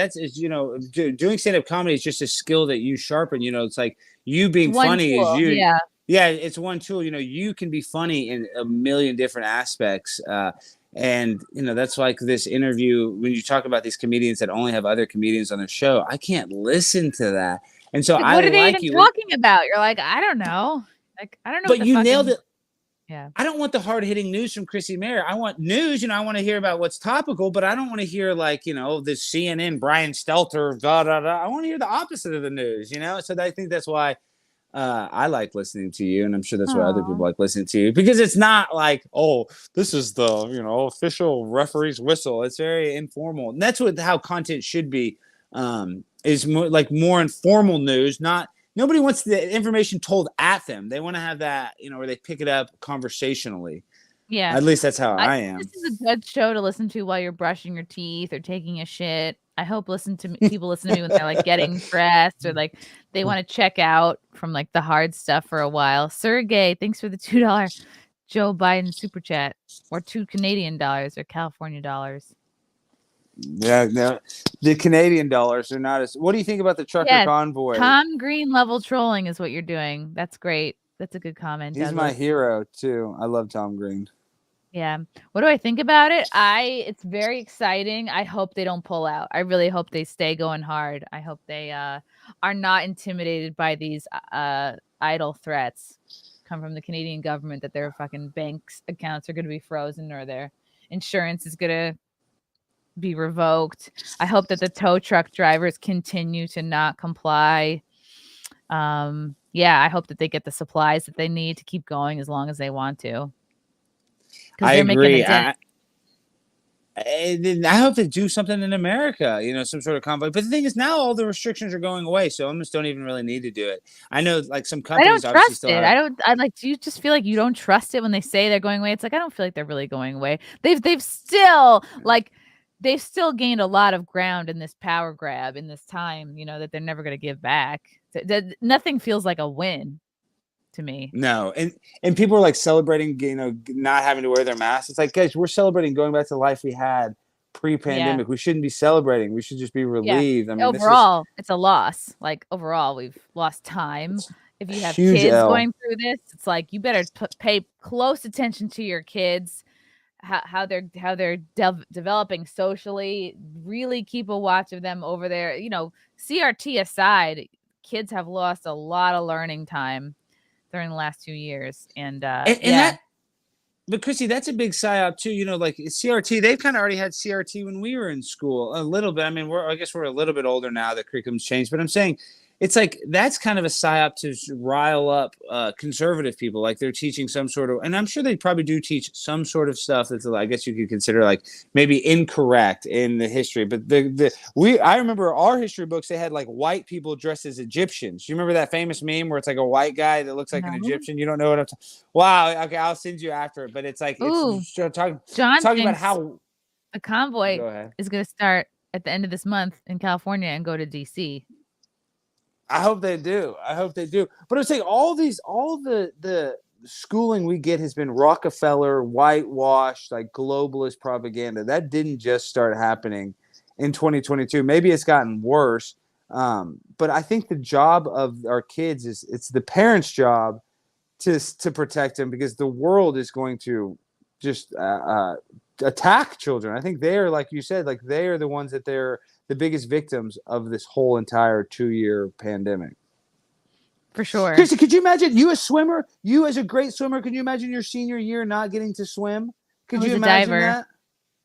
Speaker 11: doing stand-up comedy is just a skill that you sharpen. It's like you being funny is you.
Speaker 1: Yeah.
Speaker 11: Yeah, it's one tool. You can be funny in a million different aspects. And, that's like this interview, when you talk about these comedians that only have other comedians on their show, I can't listen to that. And so
Speaker 1: what are they even talking about? You're like, I don't know. Like, I don't know.
Speaker 11: But you nailed it.
Speaker 1: Yeah.
Speaker 11: I don't want the hard-hitting news from Chrissie Mayr. I want news, I want to hear about what's topical, but I don't want to hear like, this CNN, Brian Stelter, I want to hear the opposite of the news, So I think that's why I like listening to you, and I'm sure that's why other people like listening to you, because it's not like, oh, this is the official referee's whistle. It's very informal, and that's how content should be. Is more informal news. Nobody wants the information told at them. They want to have that, where they pick it up conversationally.
Speaker 1: Yeah,
Speaker 11: at least that's how I am.
Speaker 1: This is a good show to listen to while you're brushing your teeth or taking a shit. I hope people listen to me when they're like getting dressed or like they want to check out from like the hard stuff for a while. Sergey, thanks for the $2 Joe Biden super chat, or $2 Canadian or California dollars.
Speaker 11: Yeah, no, the Canadian dollars are not as. What do you think about the trucker convoy?
Speaker 1: Tom Green level trolling is what you're doing. That's great. That's a good comment.
Speaker 11: He's my hero too. I love Tom Green.
Speaker 1: Yeah. What do I think about it? It's very exciting. I hope they don't pull out. I really hope they stay going hard. I hope they are not intimidated by these idle threats come from the Canadian government that their fucking banks accounts are going to be frozen or their insurance is going to be revoked. I hope that the tow truck drivers continue to not comply. I hope that they get the supplies that they need to keep going as long as they want to.
Speaker 11: I agree. I hope they do something in America, some sort of convoy. But the thing is, now all the restrictions are going away, so almost don't even really need to do it. I know, like some companies.
Speaker 1: I don't trust it. Do you just feel like you don't trust it when they say they're going away? It's like I don't feel like they're really going away. They've still gained a lot of ground in this power grab in this time. That they're never going to give back. Nothing feels like a win to me.
Speaker 11: No, and people are like celebrating, not having to wear their masks. It's like, guys, we're celebrating going back to the life we had pre-pandemic. We shouldn't be celebrating. We should just be relieved. I mean,
Speaker 1: overall, it's a loss. Like overall, we've lost time. If you have kids going through this, it's like you better pay close attention to your kids, how they're developing socially. Really keep a watch of them over there. CRT aside, kids have lost a lot of learning time during the last 2 years. And
Speaker 11: but Chrissy, that's a big psyop too. You know, like CRT, they've kind of already had CRT when we were in school a little bit. I mean, I guess we're a little bit older now. The curriculum's changed, but I'm saying it's like that's kind of a psyop to rile up conservative people. Like they're teaching some sort of, and I'm sure they probably do teach some sort of stuff that's, I guess you could consider like maybe incorrect in the history. But I remember our history books, they had like white people dressed as Egyptians. You remember that famous meme where it's like a white guy that looks like an Egyptian? You don't know what I'm talking? Wow. Okay, I'll send you after it. But it's like it's talking about how
Speaker 1: the convoy is going to start at the end of this month in California and go to DC.
Speaker 11: I hope they do. But I'm saying all the schooling we get has been Rockefeller, whitewashed, like globalist propaganda. That didn't just start happening in 2022. Maybe it's gotten worse. But I think the job of our kids it's the parents' job to protect them, because the world is going to just attack children. I think they're, like you said, like they are the ones that they're the biggest victims of this whole entire 2-year pandemic.
Speaker 1: For sure.
Speaker 11: Chrissy, could you imagine you a swimmer? You as a great swimmer, can you imagine your senior year not getting to swim? Could you imagine that?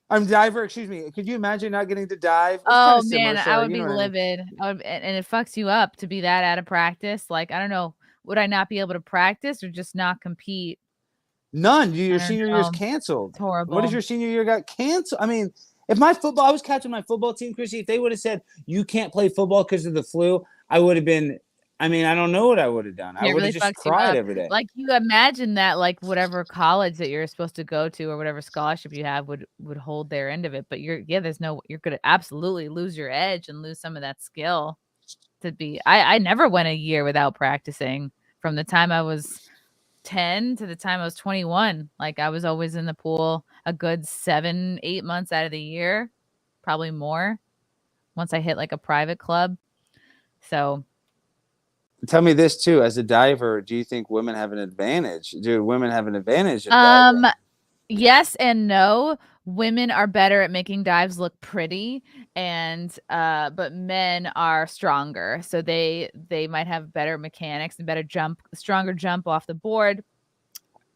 Speaker 11: I'm diver, excuse me. Could you imagine not getting to dive?
Speaker 1: Oh man, I would be livid. And it fucks you up to be that out of practice. Like, I don't know, would I not be able to practice or just not compete?
Speaker 11: None. Your senior year is canceled.
Speaker 1: It's horrible.
Speaker 11: What if your senior year got canceled? I mean, if I was catching my football team, Chrissy, if they would have said you can't play football because of the flu, I would have been. I mean, I don't know what I would have done. I would have just cried every day.
Speaker 1: Like, you imagine that, like, whatever college that you're supposed to go to or whatever scholarship you have would hold their end of it. But you're going to absolutely lose your edge and lose some of that skill to be. I never went a year without practicing from the time I was 10 to the time I was 21. Like, I was always in the pool a good 7-8 months out of the year, probably more, once I hit like a private club. So
Speaker 11: tell me this too, as a diver, do you think women have an advantage? Do women have an advantage in diving?
Speaker 1: Yes and no. Women are better at making dives look pretty, and but men are stronger, so they might have better mechanics and stronger jump off the board.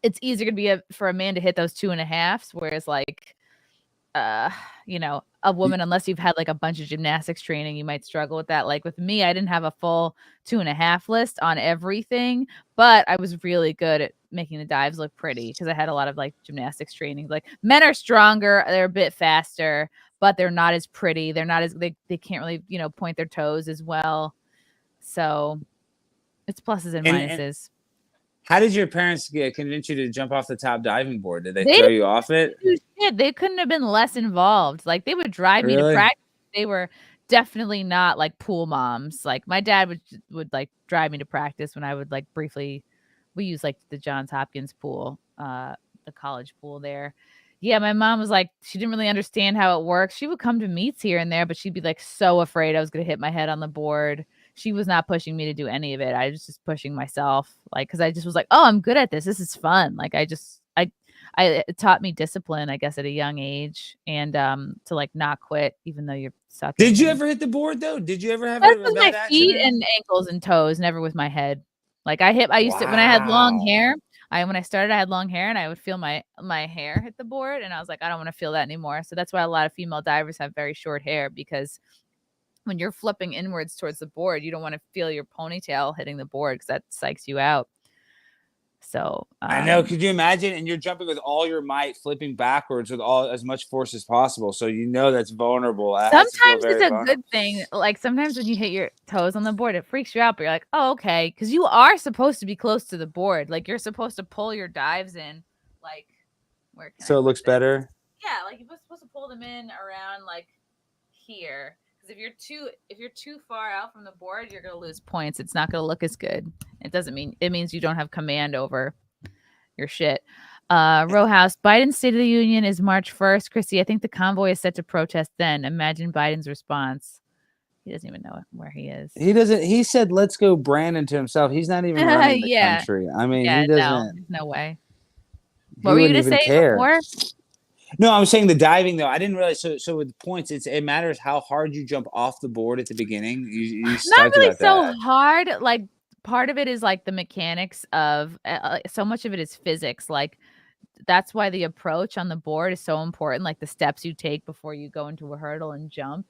Speaker 1: It's easier to be for a man to hit those 2.5s, whereas like a woman, unless you've had like a bunch of gymnastics training, you might struggle with that. Like with me, I didn't have a full 2.5 list on everything, but I was really good at making the dives look pretty because I had a lot of like gymnastics training. Like, men are stronger, they're a bit faster, but they're not as pretty. They're not as they can't really, point their toes as well. So it's pluses and minuses.
Speaker 11: How did your parents convince you to jump off the top diving board? Did they throw you off it?
Speaker 1: They couldn't have been less involved. Like, they would drive me to practice. They were definitely not like pool moms. Like, my dad would like drive me to practice when I would like briefly. We use like the Johns Hopkins pool, the college pool there. Yeah, my mom was like, she didn't really understand how it works. She would come to meets here and there, but she'd be like so afraid I was going to hit my head on the board. She was not pushing me to do any of it. I was just pushing myself, like, because I just was like, oh, I'm good at this. This is fun. Like, it taught me discipline, I guess, at a young age, and to like not quit even though you're sucking.
Speaker 11: Did you ever hit the board though? Did you ever have
Speaker 1: a with my feet and ankles and toes, never with my head. Like, I used to, when I had long hair, when I started, I had long hair, and I would feel my hair hit the board, and I was like, I don't want to feel that anymore. So that's why a lot of female divers have very short hair, because when you're flipping inwards towards the board, you don't want to feel your ponytail hitting the board because that psychs you out. So
Speaker 11: I know. Could you imagine? And you're jumping with all your might, flipping backwards with as much force as possible. So that's vulnerable.
Speaker 1: Sometimes it's a good thing. Like, sometimes when you hit your toes on the board, it freaks you out. But you're like, oh, okay, because you are supposed to be close to the board. Like, you're supposed to pull your dives in, like, where?
Speaker 11: So it looks better.
Speaker 1: Yeah, like you're supposed to pull them in around like here. If you're too far out from the board, you're going to lose points. It's not going to look as good. It means you don't have command over your shit. Row House, Biden's State of the Union is March 1st. Chrissy, I think the convoy is set to protest then. Imagine Biden's response. He doesn't even know where he is.
Speaker 11: He doesn't. He said, let's go Brandon to himself. He's not even running the country. I mean, he doesn't.
Speaker 1: No way. What were you going to say before?
Speaker 11: No, I was saying the diving though. I didn't realize. So with points, it matters how hard you jump off the board at the beginning. You
Speaker 1: Not
Speaker 11: talked
Speaker 1: really
Speaker 11: about
Speaker 1: so
Speaker 11: that.
Speaker 1: hard. Like part of it is like the mechanics of so much of it is physics. Like that's why the approach on the board is so important. Like the steps you take before you go into a hurdle and jump.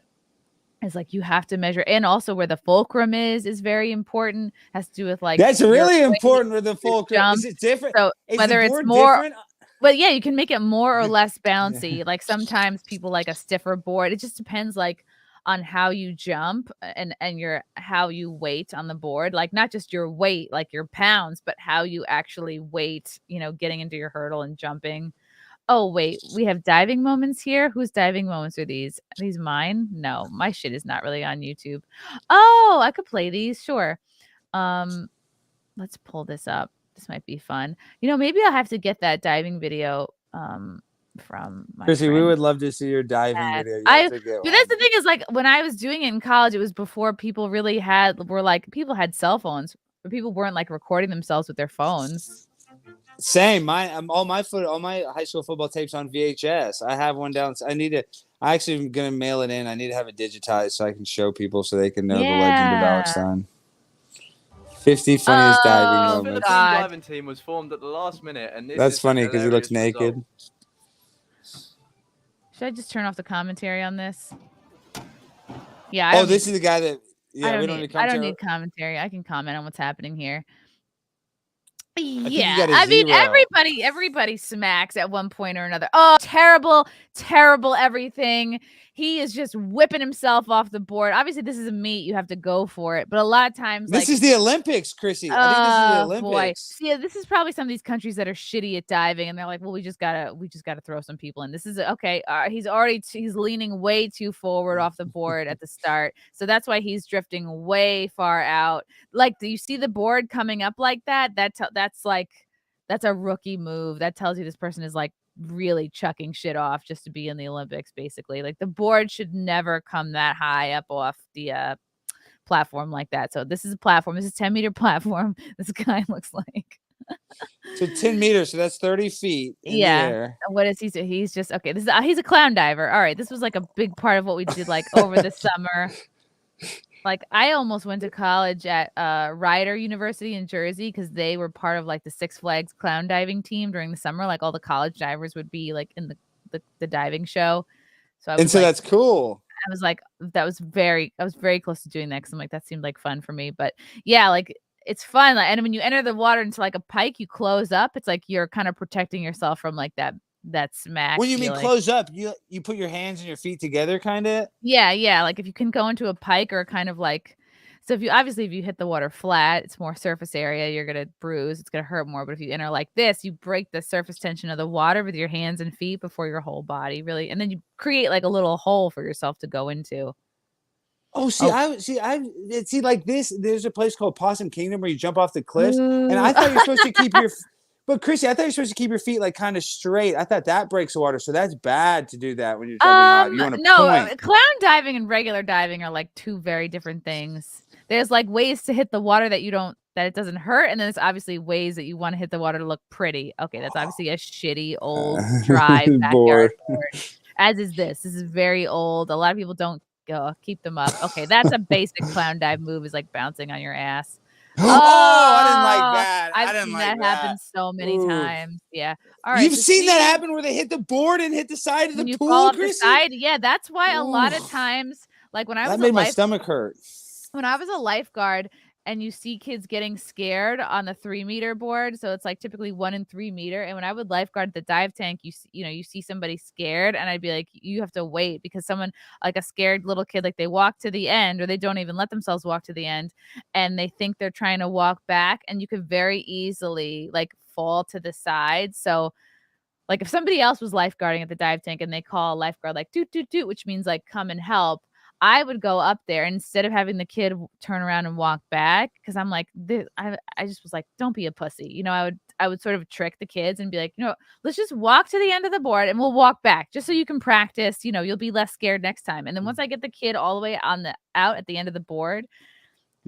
Speaker 1: It's like you have to measure, and also where the fulcrum is very important. Has to do with like
Speaker 11: That's
Speaker 1: your
Speaker 11: really
Speaker 1: weight,
Speaker 11: important with the fulcrum.
Speaker 1: jump.
Speaker 11: Is it different?
Speaker 1: So
Speaker 11: Is
Speaker 1: whether
Speaker 11: the
Speaker 1: it's
Speaker 11: board
Speaker 1: more,
Speaker 11: different?
Speaker 1: but yeah, you can make it more or less bouncy. Like sometimes people like a stiffer board. It just depends like on how you jump and your how you weight on the board. Like not just your weight, like your pounds, but how you actually weight. You know, getting into your hurdle and jumping. Oh, wait, we have diving moments here? Whose diving moments are these? Are these mine? No, my shit is not really on YouTube. Oh, I could play these, sure. Let's pull this up. This might be fun. You know, maybe I'll have to get that diving video from my
Speaker 11: Chrissie, we
Speaker 1: friend.
Speaker 11: would love to see your diving video. You have to get
Speaker 1: But that's the thing is like when I was doing it in college, it was before people really people had cell phones, but people weren't like recording themselves with their phones.
Speaker 11: Same. All my high school football tapes on VHS. I have one down. I actually am gonna mail it in. I need to have it digitized so I can show people so they can know the legend of Alex Stein. 50 funniest diving
Speaker 14: The
Speaker 11: moments.
Speaker 14: Philippine diving team was formed at the last minute, and this
Speaker 11: That's
Speaker 14: is
Speaker 11: funny
Speaker 14: a
Speaker 11: because he looks
Speaker 14: hilarious
Speaker 11: naked.
Speaker 14: result.
Speaker 1: Should I just turn off the commentary on this? Yeah.
Speaker 11: This is the guy that. Yeah, we don't need commentary.
Speaker 1: I don't need commentary. I can comment on what's happening here.
Speaker 11: Yeah,
Speaker 1: I mean, everybody smacks at one point or another. Oh, terrible everything. He is just whipping himself off the board. Obviously, this is a meet. You have to go for it. But a lot of times,
Speaker 11: this is the Olympics, Chrissie. I think this is the Olympics.
Speaker 1: Boy. See, this is probably some of these countries that are shitty at diving, and they're like, well, we just gotta throw some people in. This is okay. He's leaning way too forward off the board at the start, so that's why he's drifting way far out. Like, do you see the board coming up like that? That's a rookie move. That tells you this person is like really chucking shit off just to be in the Olympics, basically. Like the board should never come that high up off the platform like that. So this is a platform. This is 10-meter platform. This guy looks like
Speaker 11: so 10 meters. So that's 30 feet. In the air.
Speaker 1: What is he? He's just okay. He's a clown diver. All right. This was like a big part of what we did like over the summer. Like I almost went to college at Rider University in Jersey because they were part of like the Six Flags clown diving team during the summer. Like all the college divers would be like in the diving show. So
Speaker 11: that's cool.
Speaker 1: I was like, I was very close to doing that because I'm like, that seemed like fun for me. But yeah, like it's fun. Like, and when you enter the water into like a pike, you close up. It's like you're kind of protecting yourself from like that smack.
Speaker 11: When you mean close up, you put your hands and your feet together, kind of.
Speaker 1: Yeah. Like if you can go into a pike or kind of like, so if you hit the water flat, it's more surface area. You're gonna bruise. It's gonna hurt more. But if you enter like this, you break the surface tension of the water with your hands and feet before your whole body, really, and then you create like a little hole for yourself to go into.
Speaker 11: Oh, see, like this. There's a place called Possum Kingdom where you jump off the cliffs, and I thought you're supposed to keep your. But Chrissie, I thought you're supposed to keep your feet like kind of straight. I thought that breaks the water, so that's bad to do that when you're jumping off. You want to point.
Speaker 1: Clown diving and regular diving are like two very different things. There's like ways to hit the water that it doesn't hurt, and then there's obviously ways that you want to hit the water to look pretty. Okay, that's obviously a shitty old dry backyard board. As is this. This is very old. A lot of people don't keep them up. Okay, that's a basic clown dive move. Is like bouncing on your ass.
Speaker 11: Oh, I didn't like that.
Speaker 1: I've seen that happen so many times. Yeah. All right.
Speaker 11: You've seen that happen where they hit the board and hit the side of the pool,
Speaker 1: fall up
Speaker 11: Chrissie?
Speaker 1: the side. Yeah, that's why a lot of times, like when I was
Speaker 11: that made my stomach hurt.
Speaker 1: When I was a lifeguard and you see kids getting scared on the 3-meter board, so it's like typically 1 and 3 meter. And when I would lifeguard the dive tank, you see somebody scared, and I'd be like, you have to wait because someone like a scared little kid, like they walk to the end, or they don't even let themselves walk to the end, and they think they're trying to walk back, and you could very easily like fall to the side. So like if somebody else was lifeguarding at the dive tank and they call a lifeguard like doot doot doot, which means like come and help, I would go up there instead of having the kid turn around and walk back, because I'm like, I just was like, don't be a pussy. I would sort of trick the kids and be like, let's just walk to the end of the board and we'll walk back just so you can practice. You'll be less scared next time. And then once I get the kid all the way out at the end of the board,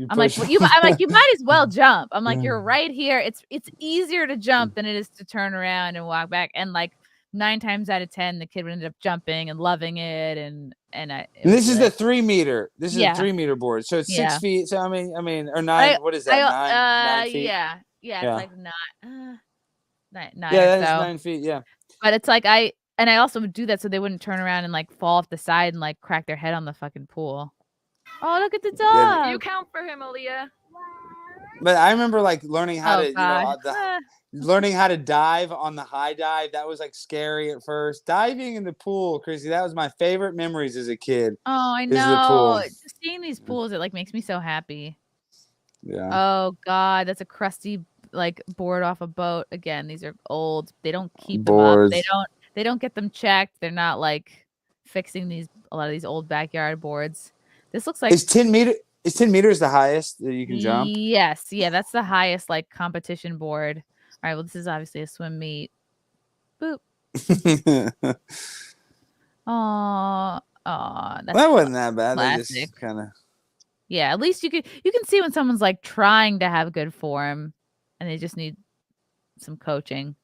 Speaker 1: I'm like, you might as well jump. I'm like, you're right here. It's easier to jump than it is to turn around and walk back. And like 9 times out of 10, the kid would end up jumping and loving it, and
Speaker 11: this is the 3 meter. This is a
Speaker 1: Yeah.
Speaker 11: 3 meter board, so it's 6
Speaker 1: Yeah.
Speaker 11: feet. So I mean, or 9. What is that? 9 feet.
Speaker 1: Yeah, it's
Speaker 11: Yeah.
Speaker 1: like not 9
Speaker 11: Yeah,
Speaker 1: or
Speaker 11: that is
Speaker 1: so.
Speaker 11: 9 feet. Yeah.
Speaker 1: But it's like I also would do that so they wouldn't turn around and like fall off the side and like crack their head on the fucking pool. Oh, look at the dog.
Speaker 15: You count for him, Aaliyah.
Speaker 11: But I remember like learning how to,
Speaker 1: God.
Speaker 11: learning how to dive on the high dive. That was like scary at first. Diving in the pool, Chrissy, that was my favorite memories as a kid.
Speaker 1: Oh, I
Speaker 11: is the
Speaker 1: know.
Speaker 11: pool.
Speaker 1: Just seeing these pools, it like makes me so happy.
Speaker 11: Yeah.
Speaker 1: Oh God, that's a crusty like board off a boat. Again, these are old. They don't keep them up. They don't get them checked. They're not like fixing a lot of these old backyard boards. This looks like
Speaker 11: Is 10 meters the highest that you can jump?
Speaker 1: Yes, yeah, that's the highest like competition board. All right, well, this is obviously a swim meet. Boop. Oh, that
Speaker 11: wasn't that bad. They
Speaker 1: classic.
Speaker 11: just kind of.
Speaker 1: Yeah, at least you can see when someone's like trying to have good form, and they just need some coaching.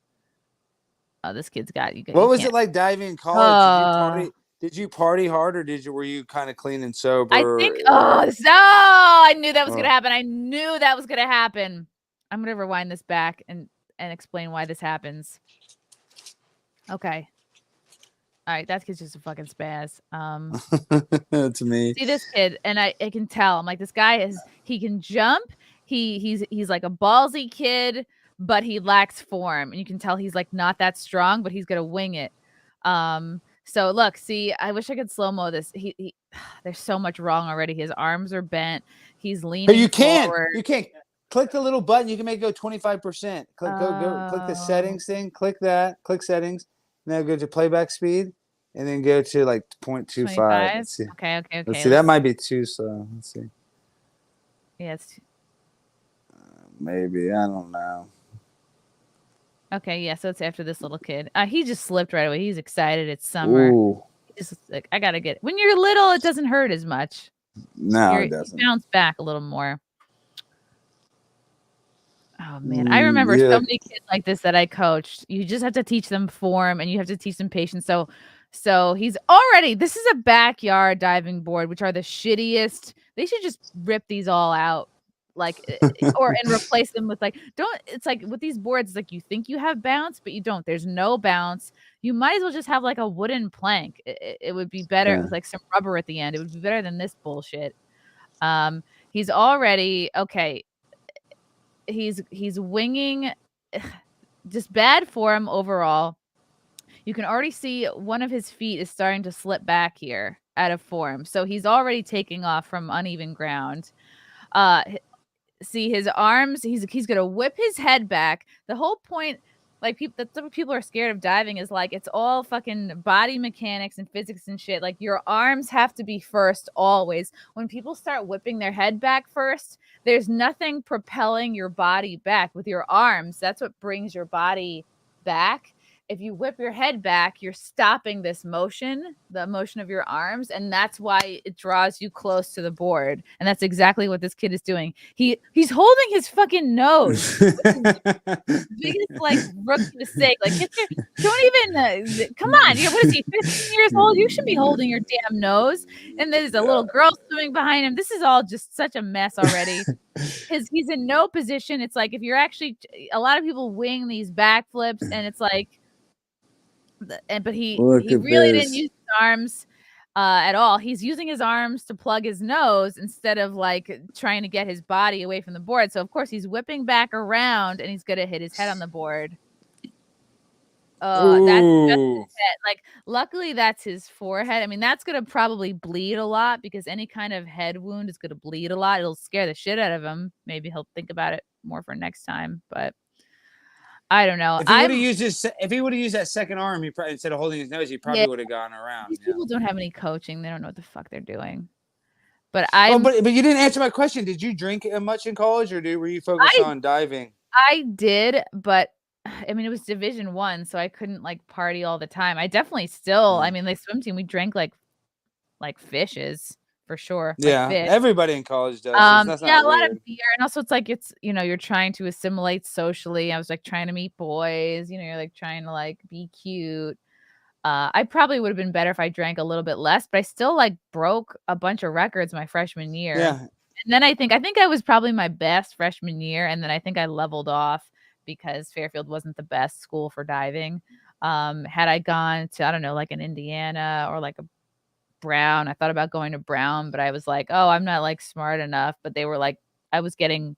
Speaker 1: Oh, this kid's got you.
Speaker 11: What was it like diving in college? Did you party hard, or were you kind of clean and sober?
Speaker 1: I think. I knew that was gonna happen. I knew that was gonna happen. I'm gonna rewind this back and explain why this happens. Okay. All right, that kid's just a fucking spaz.
Speaker 11: That's me.
Speaker 1: See this kid, and I can tell. I'm like, this guy he can jump. He's like a ballsy kid, but he lacks form, and you can tell he's like not that strong, but he's gonna wing it. So look, see, I wish I could slow-mo this. He there's so much wrong already. His arms are bent. He's leaning.
Speaker 11: But you can't.
Speaker 1: forward.
Speaker 11: You can't click the little button. You can make it go 25%. Click the settings thing. Click that. Click settings. Now go to playback speed, and then go to like 0.25. Let's see.
Speaker 1: Okay.
Speaker 11: Let's see. That might be too slow. Let's see.
Speaker 1: Yeah, it's
Speaker 11: maybe, I don't know.
Speaker 1: okay. Yeah, so it's after this little kid. He just slipped right away. He's excited. It's summer.
Speaker 11: Ooh.
Speaker 1: Just like I gotta get. When you're little, it doesn't hurt as much.
Speaker 11: No, it doesn't.
Speaker 1: You bounce back a little more. Oh man, I remember so many kids like this that I coached. You just have to teach them form, and you have to teach them patience. So he's already. This is a backyard diving board, which are the shittiest. They should just rip these all out, like, and replace them with like. Don't. It's like with these boards, like you think you have bounce, but you don't. There's no bounce. You might as well just have like a wooden plank. It would be better with like some rubber at the end. It would be better than this bullshit. He's already okay. He's winging, just bad form overall. You can already see one of his feet is starting to slip back here out of form. So he's already taking off from uneven ground. See his arms. He's gonna whip his head back. The whole point, like that's what people are scared of diving, is like it's all fucking body mechanics and physics and shit. Like your arms have to be first always. When people start whipping their head back first, there's nothing propelling your body back. With your arms, that's what brings your body back. If you whip your head back, you're stopping this motion, the motion of your arms, and that's why it draws you close to the board. And that's exactly what this kid is doing. He's holding his fucking nose. Biggest like rookie mistake. Like, don't even come on. What is he? 15 years old? You should be holding your damn nose. And there's a little girl swimming behind him. This is all just such a mess already. He's in no position. It's like if you're actually a lot of people wing these backflips, and it's like. But he really didn't use his arms at all. He's using his arms to plug his nose instead of like trying to get his body away from the board. So of course he's whipping back around, and he's gonna hit his head on the board. Oh, that's just his head. Like, luckily that's his forehead. I mean, that's gonna probably bleed a lot because any kind of head wound is gonna bleed a lot. It'll scare the shit out of him. Maybe he'll think about it more for next time, but. I don't know.
Speaker 11: If he would have used that second arm, he probably, instead of holding his nose, he probably would have gone around.
Speaker 1: These people don't have any coaching. They don't know what the fuck they're doing. But
Speaker 11: but you didn't answer my question. Did you drink much in college, or were you focused on diving?
Speaker 1: I did, but I mean, it was Division I, so I couldn't like party all the time. I definitely still. I mean, like swim team, we drank like fishes for sure.
Speaker 11: Yeah,
Speaker 1: like fish.
Speaker 11: everybody in college does. That's
Speaker 1: Yeah,
Speaker 11: not
Speaker 1: a lot
Speaker 11: weird.
Speaker 1: of beer, and also it's like you're trying to assimilate socially. I was like trying to meet boys. You're like trying to like be cute. I probably would have been better if I drank a little bit less, but I still like broke a bunch of records my freshman year.
Speaker 11: Yeah.
Speaker 1: And then I think I was probably my best freshman year, and then I think I leveled off because Fairfield wasn't the best school for diving. Had I gone to, I don't know, like an Indiana or like a Brown, I thought about going to Brown, but I was like, oh, I'm not like smart enough. But they were like, I was getting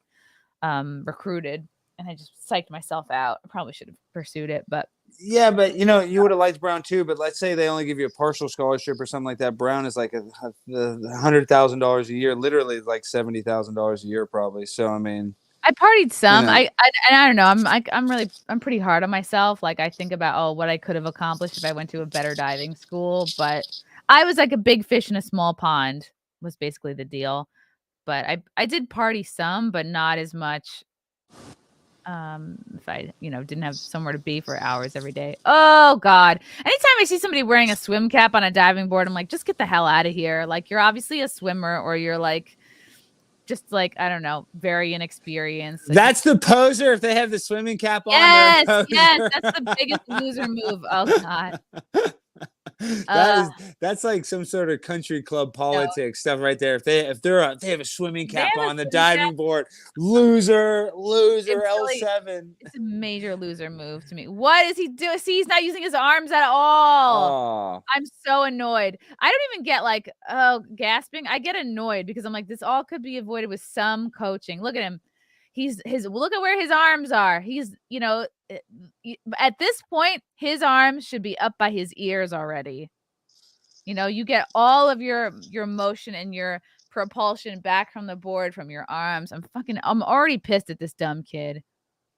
Speaker 1: recruited, and I just psyched myself out. I probably should have pursued it, but
Speaker 11: yeah, but you would have liked Brown too. But let's say they only give you a partial scholarship or something like that. Brown is like $100,000 a year, literally like $70,000 a year, probably. So I mean,
Speaker 1: I partied some. I don't know. I'm pretty hard on myself. Like I think about what I could have accomplished if I went to a better diving school. But I was like a big fish in a small pond was basically the deal. But I did party some, but not as much. If I didn't have somewhere to be for hours every day. Oh God. Anytime I see somebody wearing a swim cap on a diving board, I'm like, just get the hell out of here. Like you're obviously a swimmer, or you're like just like, I don't know, very inexperienced. Like,
Speaker 11: that's the poser. If they have the swimming cap on,
Speaker 1: yes, that's the biggest loser move. Oh God.
Speaker 11: That's like some sort of country club politics stuff right there. If they have a swimming cap on the diving board, loser L7.
Speaker 1: It's a major loser move to me. What is he doing? See, he's not using his arms at all.
Speaker 11: Oh.
Speaker 1: I'm so annoyed. I don't even get like gasping. I get annoyed because I'm like, this all could be avoided with some coaching. Look at him. Look at where his arms are. He's, at this point, his arms should be up by his ears already. You get all of your motion and your propulsion back from the board from your arms. I'm already pissed at this dumb kid.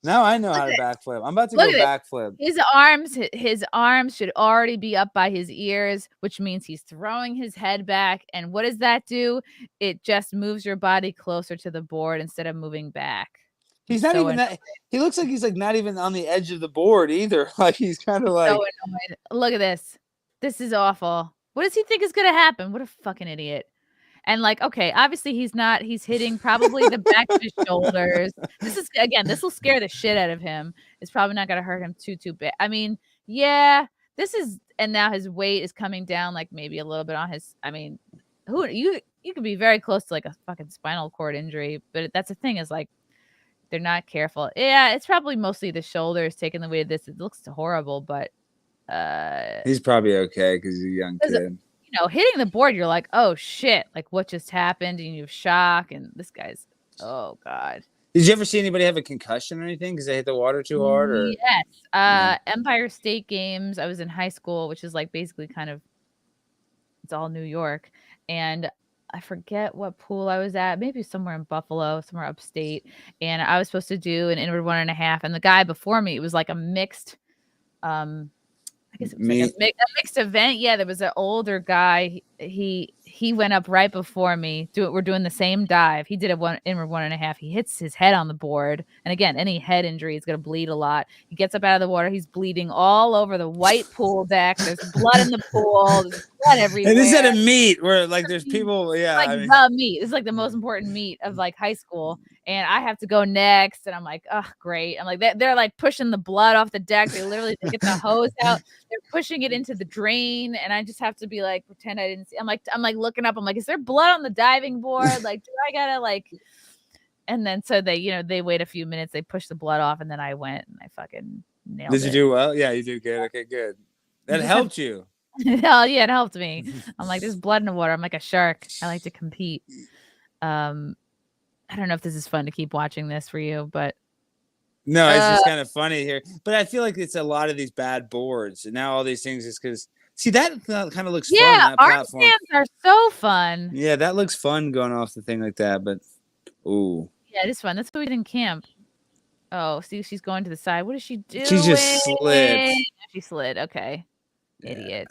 Speaker 11: Now I know how to backflip. I'm about to go backflip.
Speaker 1: His arms should already be up by his ears, which means he's throwing his head back. And what does that do? It just moves your body closer to the board instead of moving back.
Speaker 11: He's not even that. He looks like he's like not even on the edge of the board either. Like he's kind of like.
Speaker 1: So annoyed. Look at this. This is awful. What does he think is going to happen? What a fucking idiot. And like, okay, obviously he's hitting probably the back of his shoulders. This will scare the shit out of him. It's probably not going to hurt him too bad. I mean, yeah, and now his weight is coming down like maybe a little bit on his, I mean, you could be very close to like a fucking spinal cord injury, but that's the thing is like, they're not careful. Yeah, it's probably mostly the shoulders taking the weight of this. It looks horrible, but
Speaker 11: he's probably okay because he's a young kid.
Speaker 1: Hitting the board, you're like, oh shit, like what just happened? And you have shock, and this guy's, oh God.
Speaker 11: Did you ever see anybody have a concussion or anything because they hit the water too hard? Or?
Speaker 1: Yes. Empire State Games. I was in high school, which is like basically kind of, it's all New York. And I forget what pool I was at, maybe somewhere in Buffalo, somewhere upstate. And I was supposed to do an inward 1.5. And the guy before me, it was like a mixed, I guess it was like a mixed event. Yeah, there was an older guy. He went up right before me. We're doing the same dive. He did inward 1.5. He hits his head on the board. And again, any head injury is going to bleed a lot. He gets up out of the water. He's bleeding all over the white pool deck. There's blood in the pool. There's blood everywhere.
Speaker 11: And this is at a meet where like there's people. Yeah,
Speaker 1: like the meet. This is like the most important meet of like high school. And I have to go next. And I'm like, oh, great. I'm like, they're like pushing the blood off the deck. They literally get the hose out. They're pushing it into the drain. And I just have to be like, pretend I didn't see. I'm like looking up. I'm like, is there blood on the diving board? Like, do I gotta like? And then so they wait a few minutes. They push the blood off. And then I went and I fucking nailed it.
Speaker 11: Did you do well? Yeah, you do good. Okay, good. That helped you.
Speaker 1: Hell yeah, it helped me. I'm like, there's blood in the water. I'm like a shark. I like to compete. I don't know if this is fun to keep watching this for you, but
Speaker 11: no, it's just kind of funny here. But I feel like it's a lot of these bad boards, and now all these things is because see that kind of looks fun.
Speaker 1: Yeah, arm stands are so fun.
Speaker 11: Yeah, that looks fun going off the thing like that. But ooh,
Speaker 1: yeah, it is fun. That's what we did in camp. Oh, see, she's going to the side. What is she doing?
Speaker 11: She just slid.
Speaker 1: She slid. Okay, yeah.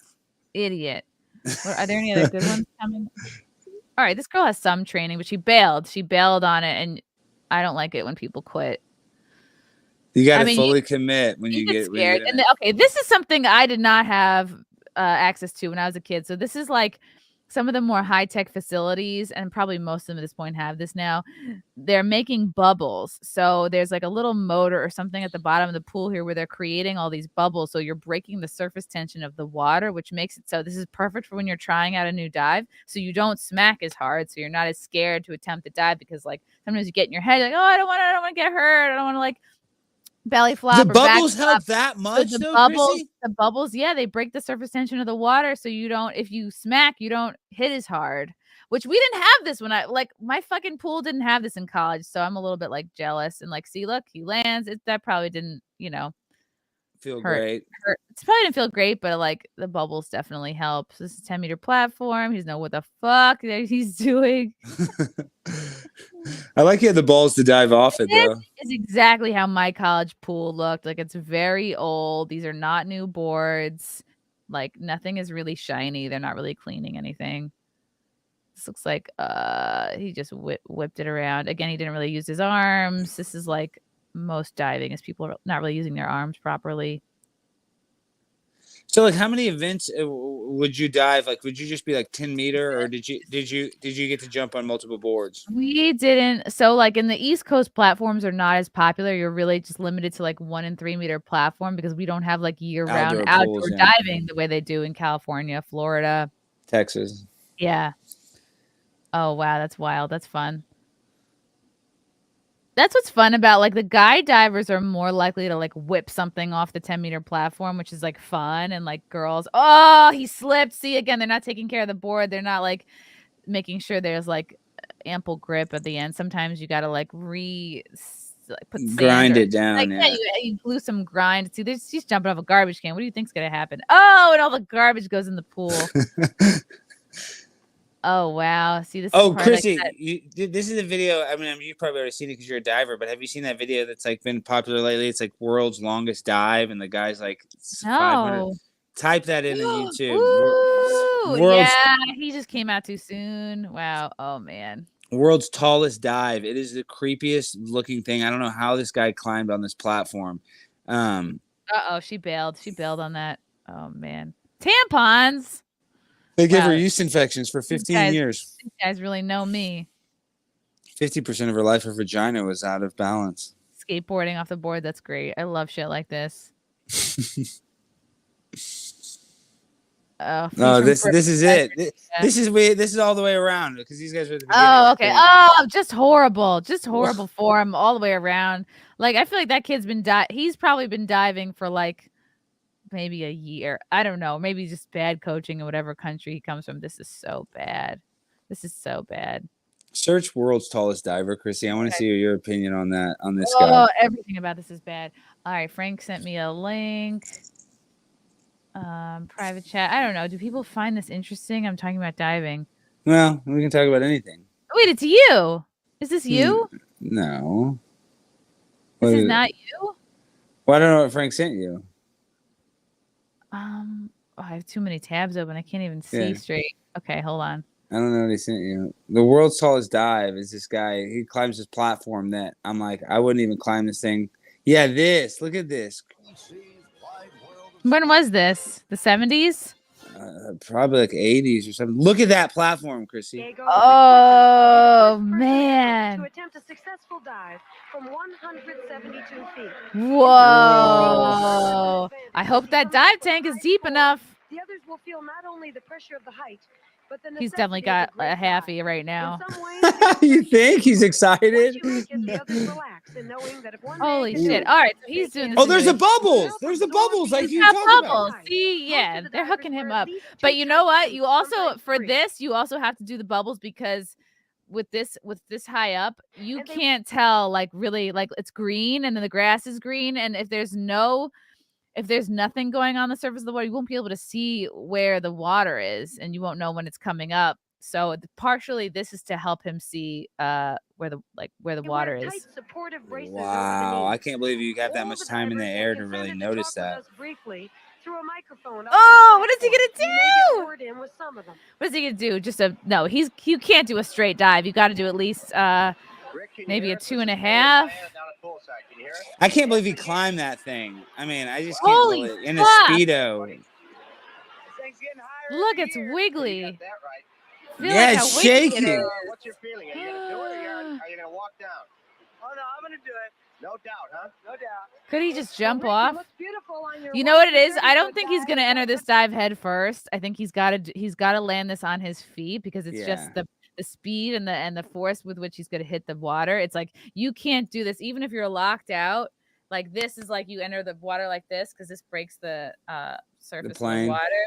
Speaker 1: Idiot. Are there any other good ones coming? All right, this girl has some training, but she bailed. She bailed on it, and I don't like it when people quit.
Speaker 11: You got to fully commit when you get
Speaker 1: scared. And this is something I did not have access to when I was a kid. So this is like some of the more high-tech facilities, and probably most of them at this point have this now, they're making bubbles. So there's like a little motor or something at the bottom of the pool here where they're creating all these bubbles. So you're breaking the surface tension of the water, which makes it so this is perfect for when you're trying out a new dive. So you don't smack as hard. So you're not as scared to attempt to dive because like sometimes you get in your head, like, oh, I don't want to get hurt. I don't want to like belly flop.
Speaker 11: The
Speaker 1: or back
Speaker 11: bubbles help
Speaker 1: flop.
Speaker 11: that
Speaker 1: So
Speaker 11: much,
Speaker 1: the
Speaker 11: though,
Speaker 1: bubbles,
Speaker 11: Chrissy?
Speaker 1: the bubbles, yeah, they break the surface tension of the water, so you don't. If you smack, you don't hit as hard. Which we didn't have this when I like my fucking pool didn't have this in college, so I'm a little bit like jealous and like, see, look, he lands. That probably didn't,
Speaker 11: Feel
Speaker 1: hurt.
Speaker 11: great.
Speaker 1: It probably didn't feel great, but like the bubbles definitely help. So this is a 10-meter platform. He doesn't know what the fuck that he's doing.
Speaker 11: I like you had the balls to dive off it, though.
Speaker 1: It's exactly how my college pool looked. Like, it's very old. These are not new boards. Like, nothing is really shiny. They're not really cleaning anything. This looks like he just whipped it around. Again, he didn't really use his arms. This is like most diving is people are not really using their arms properly.
Speaker 11: So, like, how many events would you dive? Like, would you just be like 10-meter, or did you get to jump on multiple boards?
Speaker 1: We didn't. So, like, in the East Coast, platforms are not as popular. You're really just limited to like 1 and 3 meter platform because we don't have like year-round outdoor diving the way they do in California, Florida,
Speaker 11: Texas.
Speaker 1: Yeah. Oh wow, that's wild. That's fun. That's what's fun about like the guy divers are more likely to like whip something off the 10-meter platform, which is like fun. And like girls, oh, he slipped. See, again, they're not taking care of the board. They're not like making sure there's like ample grip at the end. Sometimes you got to like put
Speaker 11: grind it down.
Speaker 1: Like, yeah, you glue some grind. See, she's jumping off a garbage can. What do you think's gonna happen? Oh, and all the garbage goes in the pool. Oh wow! See this.
Speaker 11: Oh, Chrissy, this is a video. I mean, you've probably already seen it because you're a diver. But have you seen that video that's like been popular lately? It's like world's longest dive, and the guy's like,
Speaker 1: no.
Speaker 11: Type that in YouTube.
Speaker 1: Yeah, he just came out too soon. Wow. Oh man.
Speaker 11: World's tallest dive. It is the creepiest looking thing. I don't know how this guy climbed on this platform.
Speaker 1: She bailed. She bailed on that. Oh man. Tampons.
Speaker 11: They give her yeast infections for 15 years.
Speaker 1: You guys really know me.
Speaker 11: 50% of her life, her vagina was out of balance.
Speaker 1: Skateboarding off the board. That's great. I love shit like this.
Speaker 11: No, this is it. This is all the way around because these guys are at the beginning.
Speaker 1: Oh, okay. Oh, just horrible for him all the way around. Like I feel like that kid's been he's probably been diving for like maybe a year. I don't know. Maybe just bad coaching in whatever country he comes from. This is so bad.
Speaker 11: Search world's tallest diver, Chrissy. I want to see your opinion on that. On this guy.
Speaker 1: Oh, everything about this is bad. All right, Frank sent me a link. Private chat. I don't know. Do people find this interesting? I'm talking about diving.
Speaker 11: Well, we can talk about anything.
Speaker 1: Wait, it's you. Is this you?
Speaker 11: No.
Speaker 1: This is not you?
Speaker 11: Well, I don't know what Frank sent you.
Speaker 1: I have too many tabs open. I can't even see straight. Okay, hold on.
Speaker 11: I don't know what he sent you. The world's tallest dive is this guy. He climbs this platform that I'm like, I wouldn't even climb this thing. Yeah, this. Look at this.
Speaker 1: When was this? The 70s?
Speaker 11: Probably like 80s or something. Look at that platform, Chrissy.
Speaker 1: Oh man!
Speaker 15: To attempt a successful dive from 172 feet.
Speaker 1: Whoa! I hope that dive tank is deep enough.
Speaker 15: The others will feel not only the pressure of the height, but the
Speaker 1: he's definitely got a halfie right now.
Speaker 11: You think he's excited?
Speaker 1: Holy shit! All right, so he's doing this.
Speaker 11: Oh, there's the bubbles. There's the bubbles. Like you talking about.
Speaker 1: See, yeah, they're hooking him up. But you know what? You also for this, you also have to do the bubbles because with this high up, you can't tell like really like it's green and then the grass is green, and if there's nothing going on the surface of the water, you won't be able to see where the water is, and you won't know when it's coming up. So partially, this is to help him see where the water is.
Speaker 11: Wow, I can't believe you got that much time in the air to really notice that.
Speaker 1: Oh, what is he gonna do? What is he gonna do? You can't do a straight dive. You got to do at least maybe a 2.5.
Speaker 11: I can't believe he climbed that thing. I mean, I just can't believe in a Speedo.
Speaker 1: Look, it's wiggly. feel like how
Speaker 11: shaking.
Speaker 1: wicked it is.
Speaker 4: What's your feeling? Are you gonna do it, or are you gonna walk down? Oh no, I'm gonna do it. No doubt, huh? No doubt.
Speaker 1: Could he just jump
Speaker 15: Rick,
Speaker 1: off?
Speaker 15: You look beautiful on your
Speaker 1: You know what it is?
Speaker 15: 130
Speaker 1: I don't
Speaker 15: foot
Speaker 1: think he's
Speaker 15: dive.
Speaker 1: gonna enter this dive head first. I think he's gotta land this on his feet because it's just the speed and the force with which he's gonna hit the water. It's like you can't do this even if you're locked out. Like this is like you enter the water like this because this breaks the surface of the water.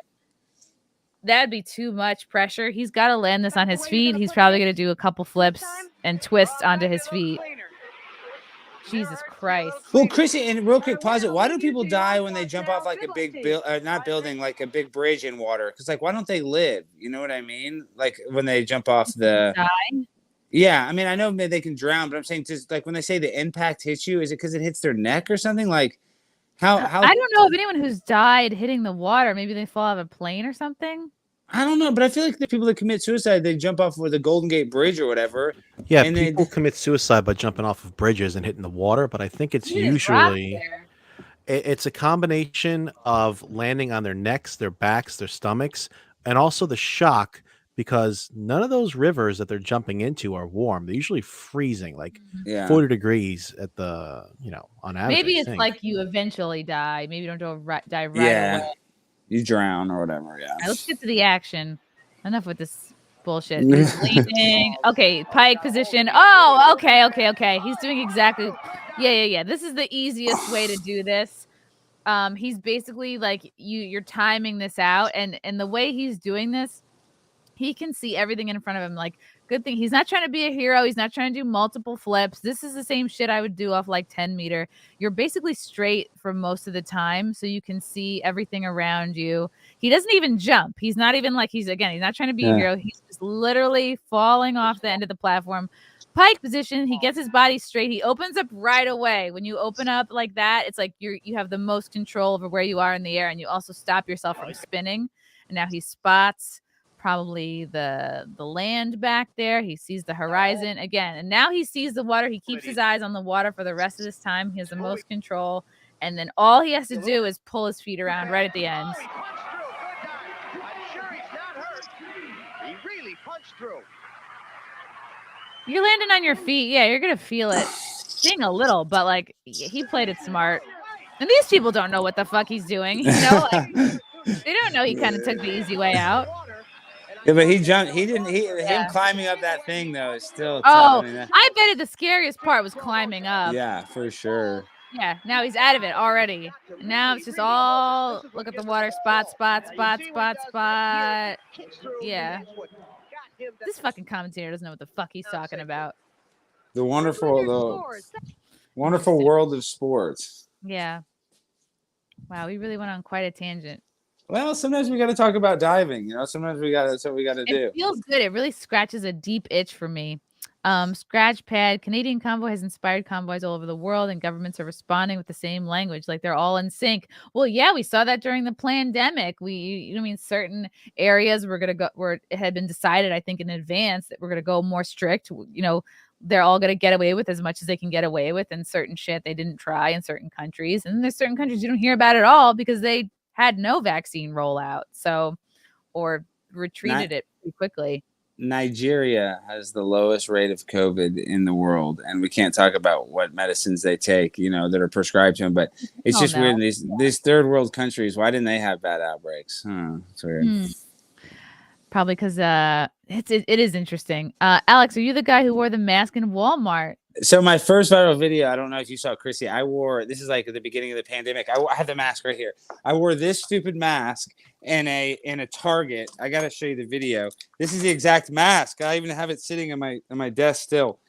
Speaker 1: That'd be too much pressure. He's got to land this on his feet. He's probably going to do a couple flips and twists onto his feet. Jesus Christ.
Speaker 11: Well, Chrissie, and real quick, pause it. Why do people die when they jump off like a big not building, like a big bridge in water? Because like, why don't they live? You know what I mean? Like when they jump off the.
Speaker 1: Die?
Speaker 11: Yeah, I mean, I know they can drown, but I'm saying just like when they say the impact hits you, is it because it hits their neck or something? Like, how?
Speaker 1: I don't know of anyone who's died hitting the water. Maybe they fall out of a plane or something.
Speaker 11: I don't know, but I feel like the people that commit suicide, they jump off of the Golden Gate Bridge or whatever.
Speaker 2: Yeah, and people commit suicide by jumping off of bridges and hitting the water, but I think it's usually it's a combination of landing on their necks, their backs, their stomachs, and also the shock because none of those rivers that they're jumping into are warm. They're usually freezing, like 40 degrees at the, on average.
Speaker 1: Maybe it's like you eventually die. Maybe you don't die right away.
Speaker 11: You drown or whatever, yeah.
Speaker 1: All right, let's get to the action. Enough with this bullshit. He's leaning. Okay, pike position. Oh, okay. He's doing exactly. Yeah. This is the easiest way to do this. He's basically like you're timing this out, and the way he's doing this, he can see everything in front of him. Like, good thing he's not trying to be a hero. He's not trying to do multiple flips. This is the same shit I would do off like 10 meter. You're basically straight for most of the time, so you can see everything around you. He doesn't even jump. He's not even like he's not trying to be a hero. He's just literally falling off the end of the platform. Pike position. He gets his body straight. He opens up right away. When you open up like that, it's like you have the most control over where you are in the air, and you also stop yourself from spinning. And now he spots probably the land back there. He sees the horizon again, and now he sees the water. He keeps his eyes on the water for the rest of this time. He has the most control, and then all he has to do is pull his feet around right at the end.
Speaker 4: He really punched through.
Speaker 1: You're landing on your feet. Yeah, you're gonna feel it sting a little, but like he played it smart. And these people don't know what the fuck he's doing. Like, they don't know he kind of took the easy way out.
Speaker 11: Yeah, but he jumped. He didn't. Him climbing up that thing though is still.
Speaker 1: Oh, I bet the scariest part was climbing up.
Speaker 11: Yeah, for sure.
Speaker 1: Yeah, now he's out of it already. Now it's just all look at the water spot. Yeah. This fucking commentator doesn't know what the fuck he's talking about.
Speaker 11: The wonderful world of sports.
Speaker 1: Yeah. Wow, we really went on quite a tangent.
Speaker 11: Well, sometimes we got to talk about diving. Sometimes that's what we got to do.
Speaker 1: It feels good. It really scratches a deep itch for me. Scratch pad. Canadian convoy has inspired convoys all over the world, and governments are responding with the same language, like they're all in sync. Well, yeah, we saw that during the pandemic. Certain areas were gonna go where it had been decided, I think, in advance that we're gonna go more strict. They're all gonna get away with as much as they can get away with, and certain shit they didn't try in certain countries, and there's certain countries you don't hear about at all because they had no vaccine rollout, or retreated it pretty quickly.
Speaker 11: Nigeria has the lowest rate of COVID in the world, and we can't talk about what medicines they take, that are prescribed to them. But it's just weird. These third world countries, why didn't they have bad outbreaks? It's weird.
Speaker 1: Probably because it is interesting. Alex, are you the guy who wore the mask in Walmart?
Speaker 11: So my first viral video, I don't know if you saw, Chrissie, this is like at the beginning of the pandemic. I have the mask right here. I wore this stupid mask in a Target. I got to show you the video. This is the exact mask. I even have it sitting on my desk still.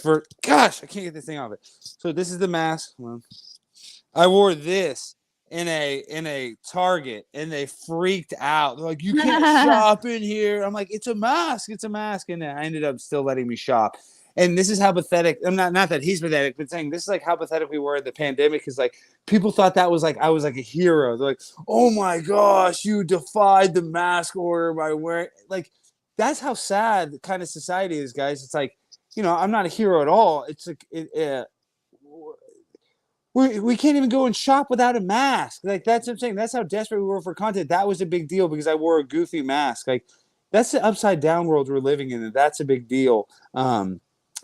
Speaker 11: I can't get this thing off it. So this is the mask. Well, I wore this in a Target, and they freaked out. They're like, "You can't shop in here." I'm like, "It's a mask. It's a mask." And I ended up still letting me shop. And this is how pathetic. I'm not that he's pathetic, but saying this is like how pathetic we were in the pandemic. Because like people thought that was like I was like a hero. They're like, "Oh my gosh, you defied the mask order by wearing." Like that's how sad the kind of society is, guys. It's like, I'm not a hero at all. It's like we can't even go and shop without a mask. Like that's what I'm saying. That's how desperate we were for content. That was a big deal because I wore a goofy mask. Like That's the upside down world we're living in. That's a big deal.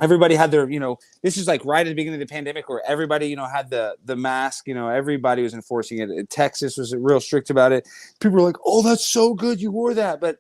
Speaker 11: Everybody had their, this is like right at the beginning of the pandemic where everybody, had the mask, everybody was enforcing it. Texas was real strict about it. People were like, oh, that's so good. You wore that. But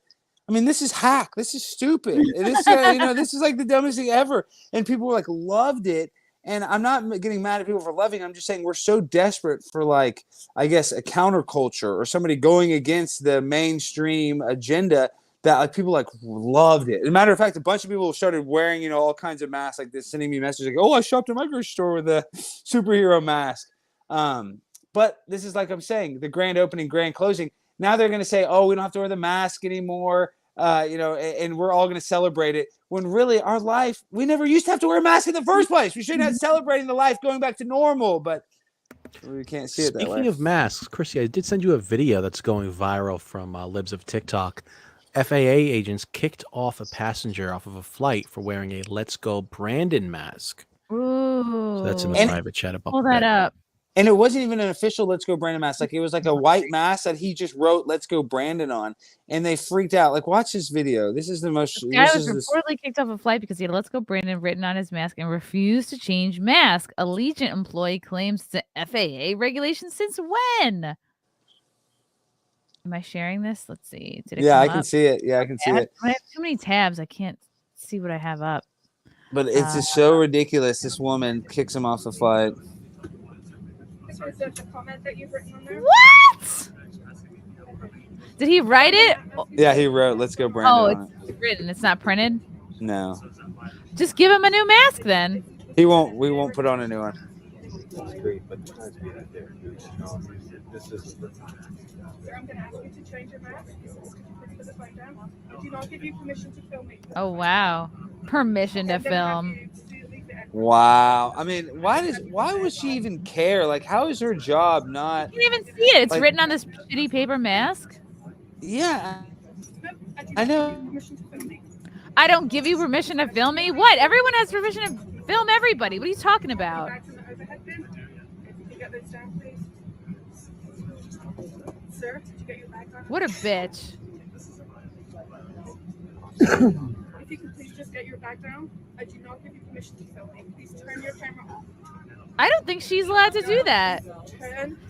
Speaker 11: I mean, this is hack. This is stupid. This is like the dumbest thing ever. And people were like, loved it. And I'm not getting mad at people for loving it. I'm just saying we're so desperate for, like, I guess, a counterculture or somebody going against the mainstream agenda that, like, people like loved it. As a matter of fact, a bunch of people started wearing, all kinds of masks like this, sending me messages like, oh, I shopped at my grocery store with a superhero mask. But this is, like I'm saying, the grand opening, grand closing. Now they're going to say, oh, we don't have to wear the mask anymore. And we're all going to celebrate it. When really our life, we never used to have to wear a mask in the first place. We shouldn't have celebrating the life going back to normal, but we can't see it that way.
Speaker 2: Speaking of masks, Chrissie, I did send you a video that's going viral from Libs of TikTok. FAA agents kicked off a passenger off of a flight for wearing a Let's Go Brandon mask.
Speaker 1: Ooh.
Speaker 2: So that's in the private chat above.
Speaker 1: Pull that up.
Speaker 11: And it wasn't even an official Let's Go Brandon mask. Like, it was like a white mask that he just wrote Let's Go Brandon on. And they freaked out. Like, watch this video. This is the most...
Speaker 1: The guy was reportedly kicked off a flight because he had Let's Go Brandon written on his mask and refused to change mask. Allegiant employee claims the FAA regulation since when? Am I sharing this? Let's see. Did it
Speaker 11: I
Speaker 1: come
Speaker 11: can
Speaker 1: up?
Speaker 11: see it. Yeah, I can see it.
Speaker 1: I have too many tabs. I can't see what I have up.
Speaker 11: But it's just so ridiculous. This woman kicks him off the flight.
Speaker 16: Is that the comment that you've written on there?
Speaker 1: What? Did he write it?
Speaker 11: Yeah, he wrote Let's Go Brandon.
Speaker 1: Oh, it's written. It's not printed?
Speaker 11: No.
Speaker 1: Just give him a new mask then.
Speaker 11: We won't put on a new one.
Speaker 16: Sir, I'm going to ask you to change your mask. Put the phone down. I do not give you permission to film me.
Speaker 1: Oh, wow. Permission to film.
Speaker 11: Wow. I mean, why would she even care? Like, how is her job not...
Speaker 1: You can't even see it. It's
Speaker 11: like,
Speaker 1: written on this shitty paper mask.
Speaker 11: Yeah. I know.
Speaker 1: I don't give you permission to film me? What? Everyone has permission to film everybody. What are you talking about?
Speaker 16: Sir, did you get your bag on?
Speaker 1: What a bitch.
Speaker 16: If you could please just get your bag down. I do not give you permission to film me. Please turn your camera off.
Speaker 1: I don't think she's allowed to do that.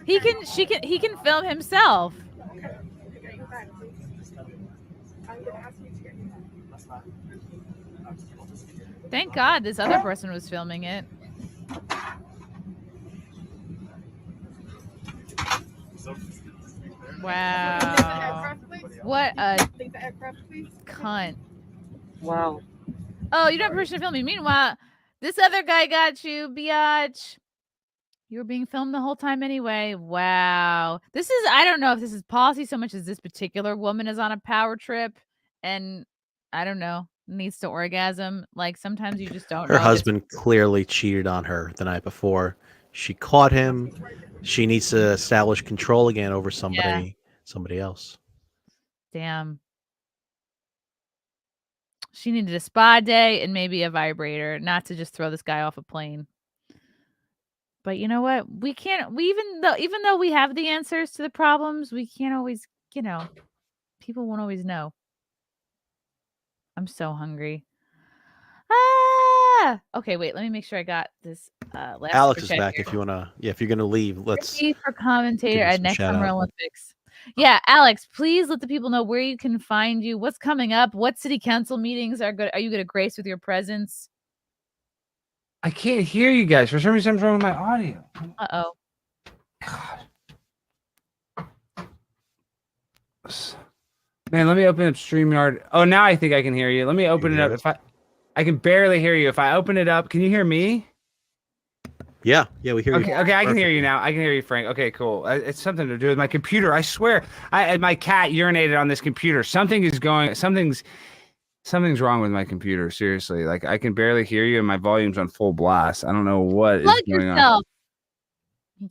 Speaker 1: He can film himself.
Speaker 16: Okay. Get your bag, please. I'm gonna ask you to get your bag.
Speaker 1: Thank God this other person was filming it. Wow. What a cunt.
Speaker 16: Wow.
Speaker 1: Oh, you don't have permission to film me. Meanwhile, this other guy got you, biatch. You were being filmed the whole time anyway. Wow. This is, I don't know if this is policy so much as this particular woman is on a power trip and, I don't know, needs to orgasm. Like, sometimes you just don't know.
Speaker 2: Her husband clearly cheated on her the night before. She caught him. She needs to establish control again over somebody else.
Speaker 1: Damn. She needed a spa day and maybe a vibrator, not to just throw this guy off a plane. But you know what? We can't, even though we have the answers to the problems, we can't always, people won't always know. I'm so hungry. Okay, wait, let me make sure I got this last
Speaker 2: Alex is back here. If you want to, if you're going to leave, let's.
Speaker 1: Thank you for commentator at next Summer Olympics. Yeah, Alex, please let the people know where you can find you, what's coming up, what city council meetings are you going to grace with your presence?
Speaker 11: I can't hear you guys. For some reason, something's wrong with my audio.
Speaker 1: Uh-oh.
Speaker 11: God. Man, let me open up StreamYard. Oh, now I think I can hear you. Let me open it up. If I can barely hear you. If I open it up, can you hear me?
Speaker 2: Yeah, we hear you.
Speaker 11: Okay, I can hear you now. I can hear you, Frank. Okay, cool. It's something to do with my computer. I swear, my cat urinated on this computer. Something's wrong with my computer. Seriously, like I can barely hear you, and my volume's on full blast. I don't know what is going on.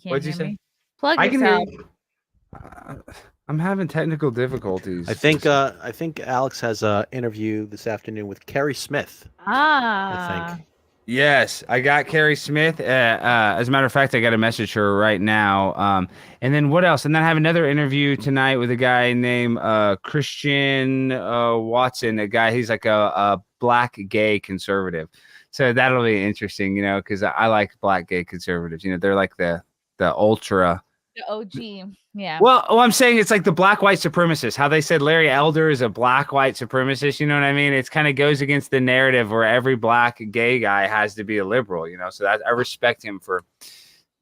Speaker 11: What'd you say?
Speaker 1: Plug
Speaker 11: I
Speaker 1: yourself.
Speaker 11: Can hear you. I'm having technical difficulties.
Speaker 2: I think Alex has an interview this afternoon with Keri Smith.
Speaker 1: I think.
Speaker 11: Yes, I got Keri Smith. As a matter of fact, I got to message her right now. And then what else? And then I have another interview tonight with a guy named Christian Watson. A guy, he's like a black gay conservative. So that'll be interesting, because I like black gay conservatives. They're like the ultra.
Speaker 1: The OG. Yeah.
Speaker 11: Well, I'm saying it's like the black white supremacist. How they said Larry Elder is a black white supremacist. You know what I mean? It kind of goes against the narrative where every black gay guy has to be a liberal. So I respect him for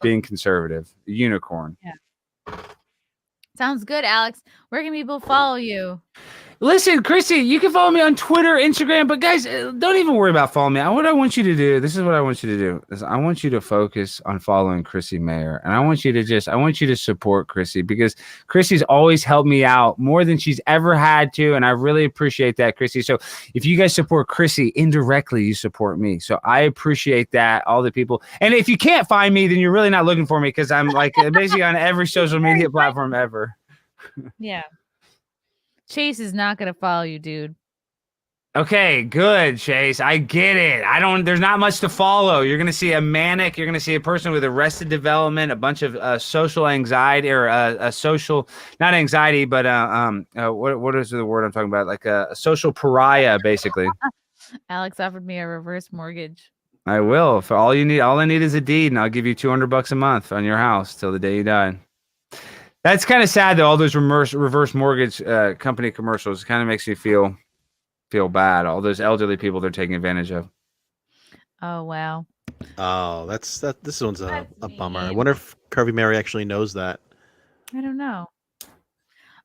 Speaker 11: being conservative. A unicorn.
Speaker 1: Yeah. Sounds good, Alex. Where can people follow you?
Speaker 11: Listen, Chrissy, you can follow me on Twitter, Instagram, but guys, don't even worry about following me. What I want you to do, this is what I want you to do, is I want you to focus on following Chrissie Mayr, and I want you to support Chrissy, because Chrissy's always helped me out more than she's ever had to, and I really appreciate that, Chrissy. So if you guys support Chrissy, indirectly, you support me. So I appreciate that, all the people. And if you can't find me, then you're really not looking for me, because I'm like basically on every social media platform ever.
Speaker 1: Yeah. Chase is not going to follow you, dude.
Speaker 11: Okay, good, Chase. I get it. There's not much to follow. You're going to see you're going to see a person with arrested development, a bunch of social anxiety, or a social, not anxiety, but what is the word I'm talking about? Like a social pariah, basically.
Speaker 1: Alex offered me a reverse mortgage.
Speaker 11: I will. For all I need is a deed, and I'll give you $200 a month on your house till the day you die. That's kind of sad, though. All those reverse mortgage company commercials kind of makes you feel bad. All those elderly people they're taking advantage of.
Speaker 1: Oh wow.
Speaker 2: Oh, this one's a bummer. I wonder if Curvy Mary actually knows that.
Speaker 1: I don't know.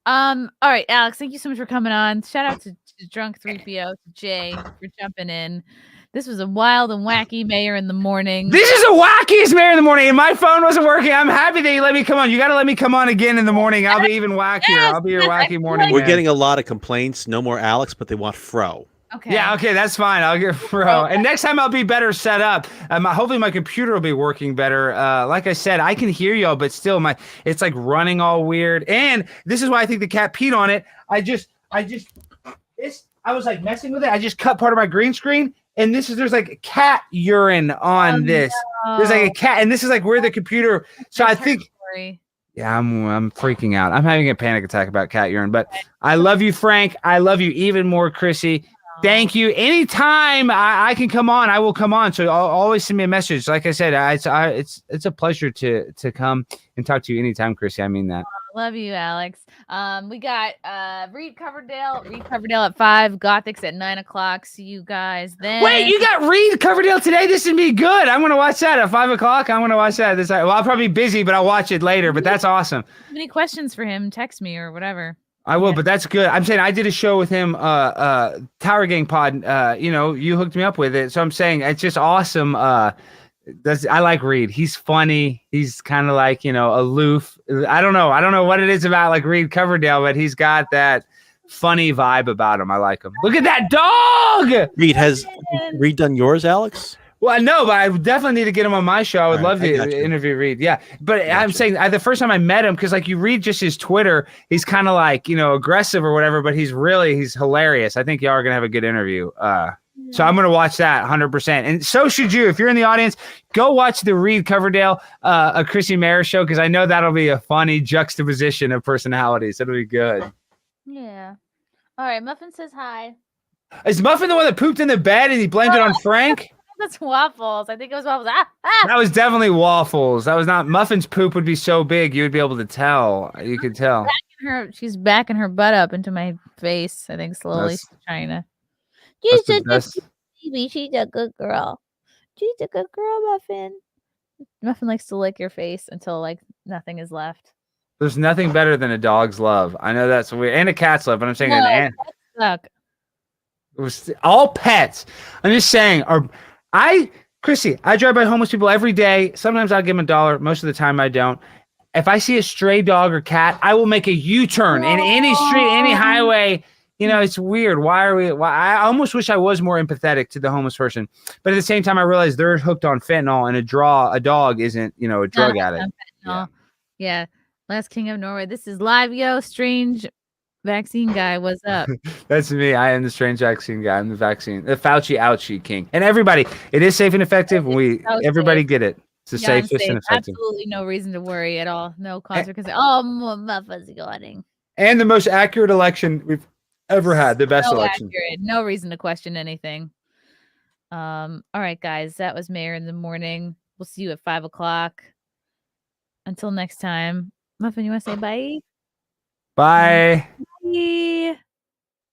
Speaker 1: All right, Alex, thank you so much for coming on. Shout out to Drunk 3PO, to Jay for jumping in. This was a wild and wacky Mayr in the morning.
Speaker 11: This is the wackiest Mayr in the morning, and my phone wasn't working. I'm happy that you let me come on. You got to let me come on again in the morning. I'll be even wackier.
Speaker 1: Yes,
Speaker 11: I'll be your wacky morning.
Speaker 2: We're
Speaker 11: man.
Speaker 2: getting a lot of complaints. No more Alex, but they want Fro.
Speaker 1: Okay.
Speaker 11: Yeah, okay, that's fine. I'll get Fro. And next time I'll be better set up. Hopefully my computer will be working better. Like I said, I can hear y'all, but still it's like running all weird. And this is why I think the cat peed on it. I was like messing with it. I just cut part of my green screen. And there's like cat urine on this. No. There's like a cat, and this is like where the computer. So I think, yeah, I'm freaking out. I'm having a panic attack about cat urine. But I love you, Frank. I love you even more, Chrissy. Thank you. Anytime I can come on, I will come on. So always send me a message. Like I said, it's a pleasure to come and talk to you anytime, Chrissy. I mean that.
Speaker 1: Love you, Alex. We got Reed Coverdale at 5, Gothics at 9 o'clock. See you guys then.
Speaker 11: Wait, you got Reed Coverdale today? This would be good. I'm gonna watch that at 5 o'clock. I'm gonna watch that. I'll probably be busy, but I'll watch it later. But that's awesome.
Speaker 1: Any questions for him? Text me or whatever.
Speaker 11: I will, but that's good. I'm saying I did a show with him, Tower Gang Pod. You hooked me up with it, so I'm saying it's just awesome. I like Reed. He's funny. He's kind of like, aloof. I don't know what it is about like Reed Coverdale, but he's got that funny vibe about him. I like him. Look at that dog.
Speaker 2: Reed, has Reed done yours, Alex?
Speaker 11: Well, no, but I definitely need to get him on my show. I would love to interview Reed. Yeah. But I'm saying the first time I met him, because like you read just his Twitter, he's kind of like, aggressive or whatever, but he's hilarious. I think y'all are going to have a good interview. So I'm going to watch that 100%. And so should you. If you're in the audience, go watch the Reed Coverdale, a Chrissie Mayr show, because I know that'll be a funny juxtaposition of personalities. It'll be good.
Speaker 1: Yeah. All right. Muffin says hi.
Speaker 11: Is Muffin the one that pooped in the bed and he blamed it on Frank?
Speaker 1: That's Waffles. I think it was Waffles.
Speaker 11: That was definitely Waffles. That was not Muffin's poop would be so big you would be able to tell. You could tell.
Speaker 1: She's backing her butt up into my face. I think slowly she's trying to. She's a good baby. She's a good girl. She's a good girl, Muffin. Muffin likes to lick your face until like nothing is left.
Speaker 11: There's nothing better than a dog's love. I know that's weird, and a cat's love, but I'm saying an ant.
Speaker 1: Suck.
Speaker 11: It was all pets. I'm just saying. Chrissy, I drive by homeless people every day. Sometimes I'll give them $1. Most of the time I don't. If I see a stray dog or cat, I will make a U-turn in any street, any highway. It's weird. Why I almost wish I was more empathetic to the homeless person. But at the same time, I realize they're hooked on fentanyl, and a dog isn't, a drug addict.
Speaker 1: Yeah. Last King of Norway. This is live, yo. Strange vaccine guy. What's up?
Speaker 11: That's me. I am the strange vaccine guy. I'm the Fauci ouchie king. And everybody, it is safe and effective. Everybody get it. It's the
Speaker 1: Yeah, I'm
Speaker 11: safest
Speaker 1: safe.
Speaker 11: and effective.
Speaker 1: Absolutely no reason to worry at all. No cause for concern. Oh, my fuzzy going.
Speaker 11: And the most accurate election we've ever had. The best election.
Speaker 1: Accurate. No reason to question anything. All right, guys. That was Mayr in the morning. We'll see you at 5 o'clock. Until next time. Muffin, you want to say bye?
Speaker 11: Bye.
Speaker 1: Bye.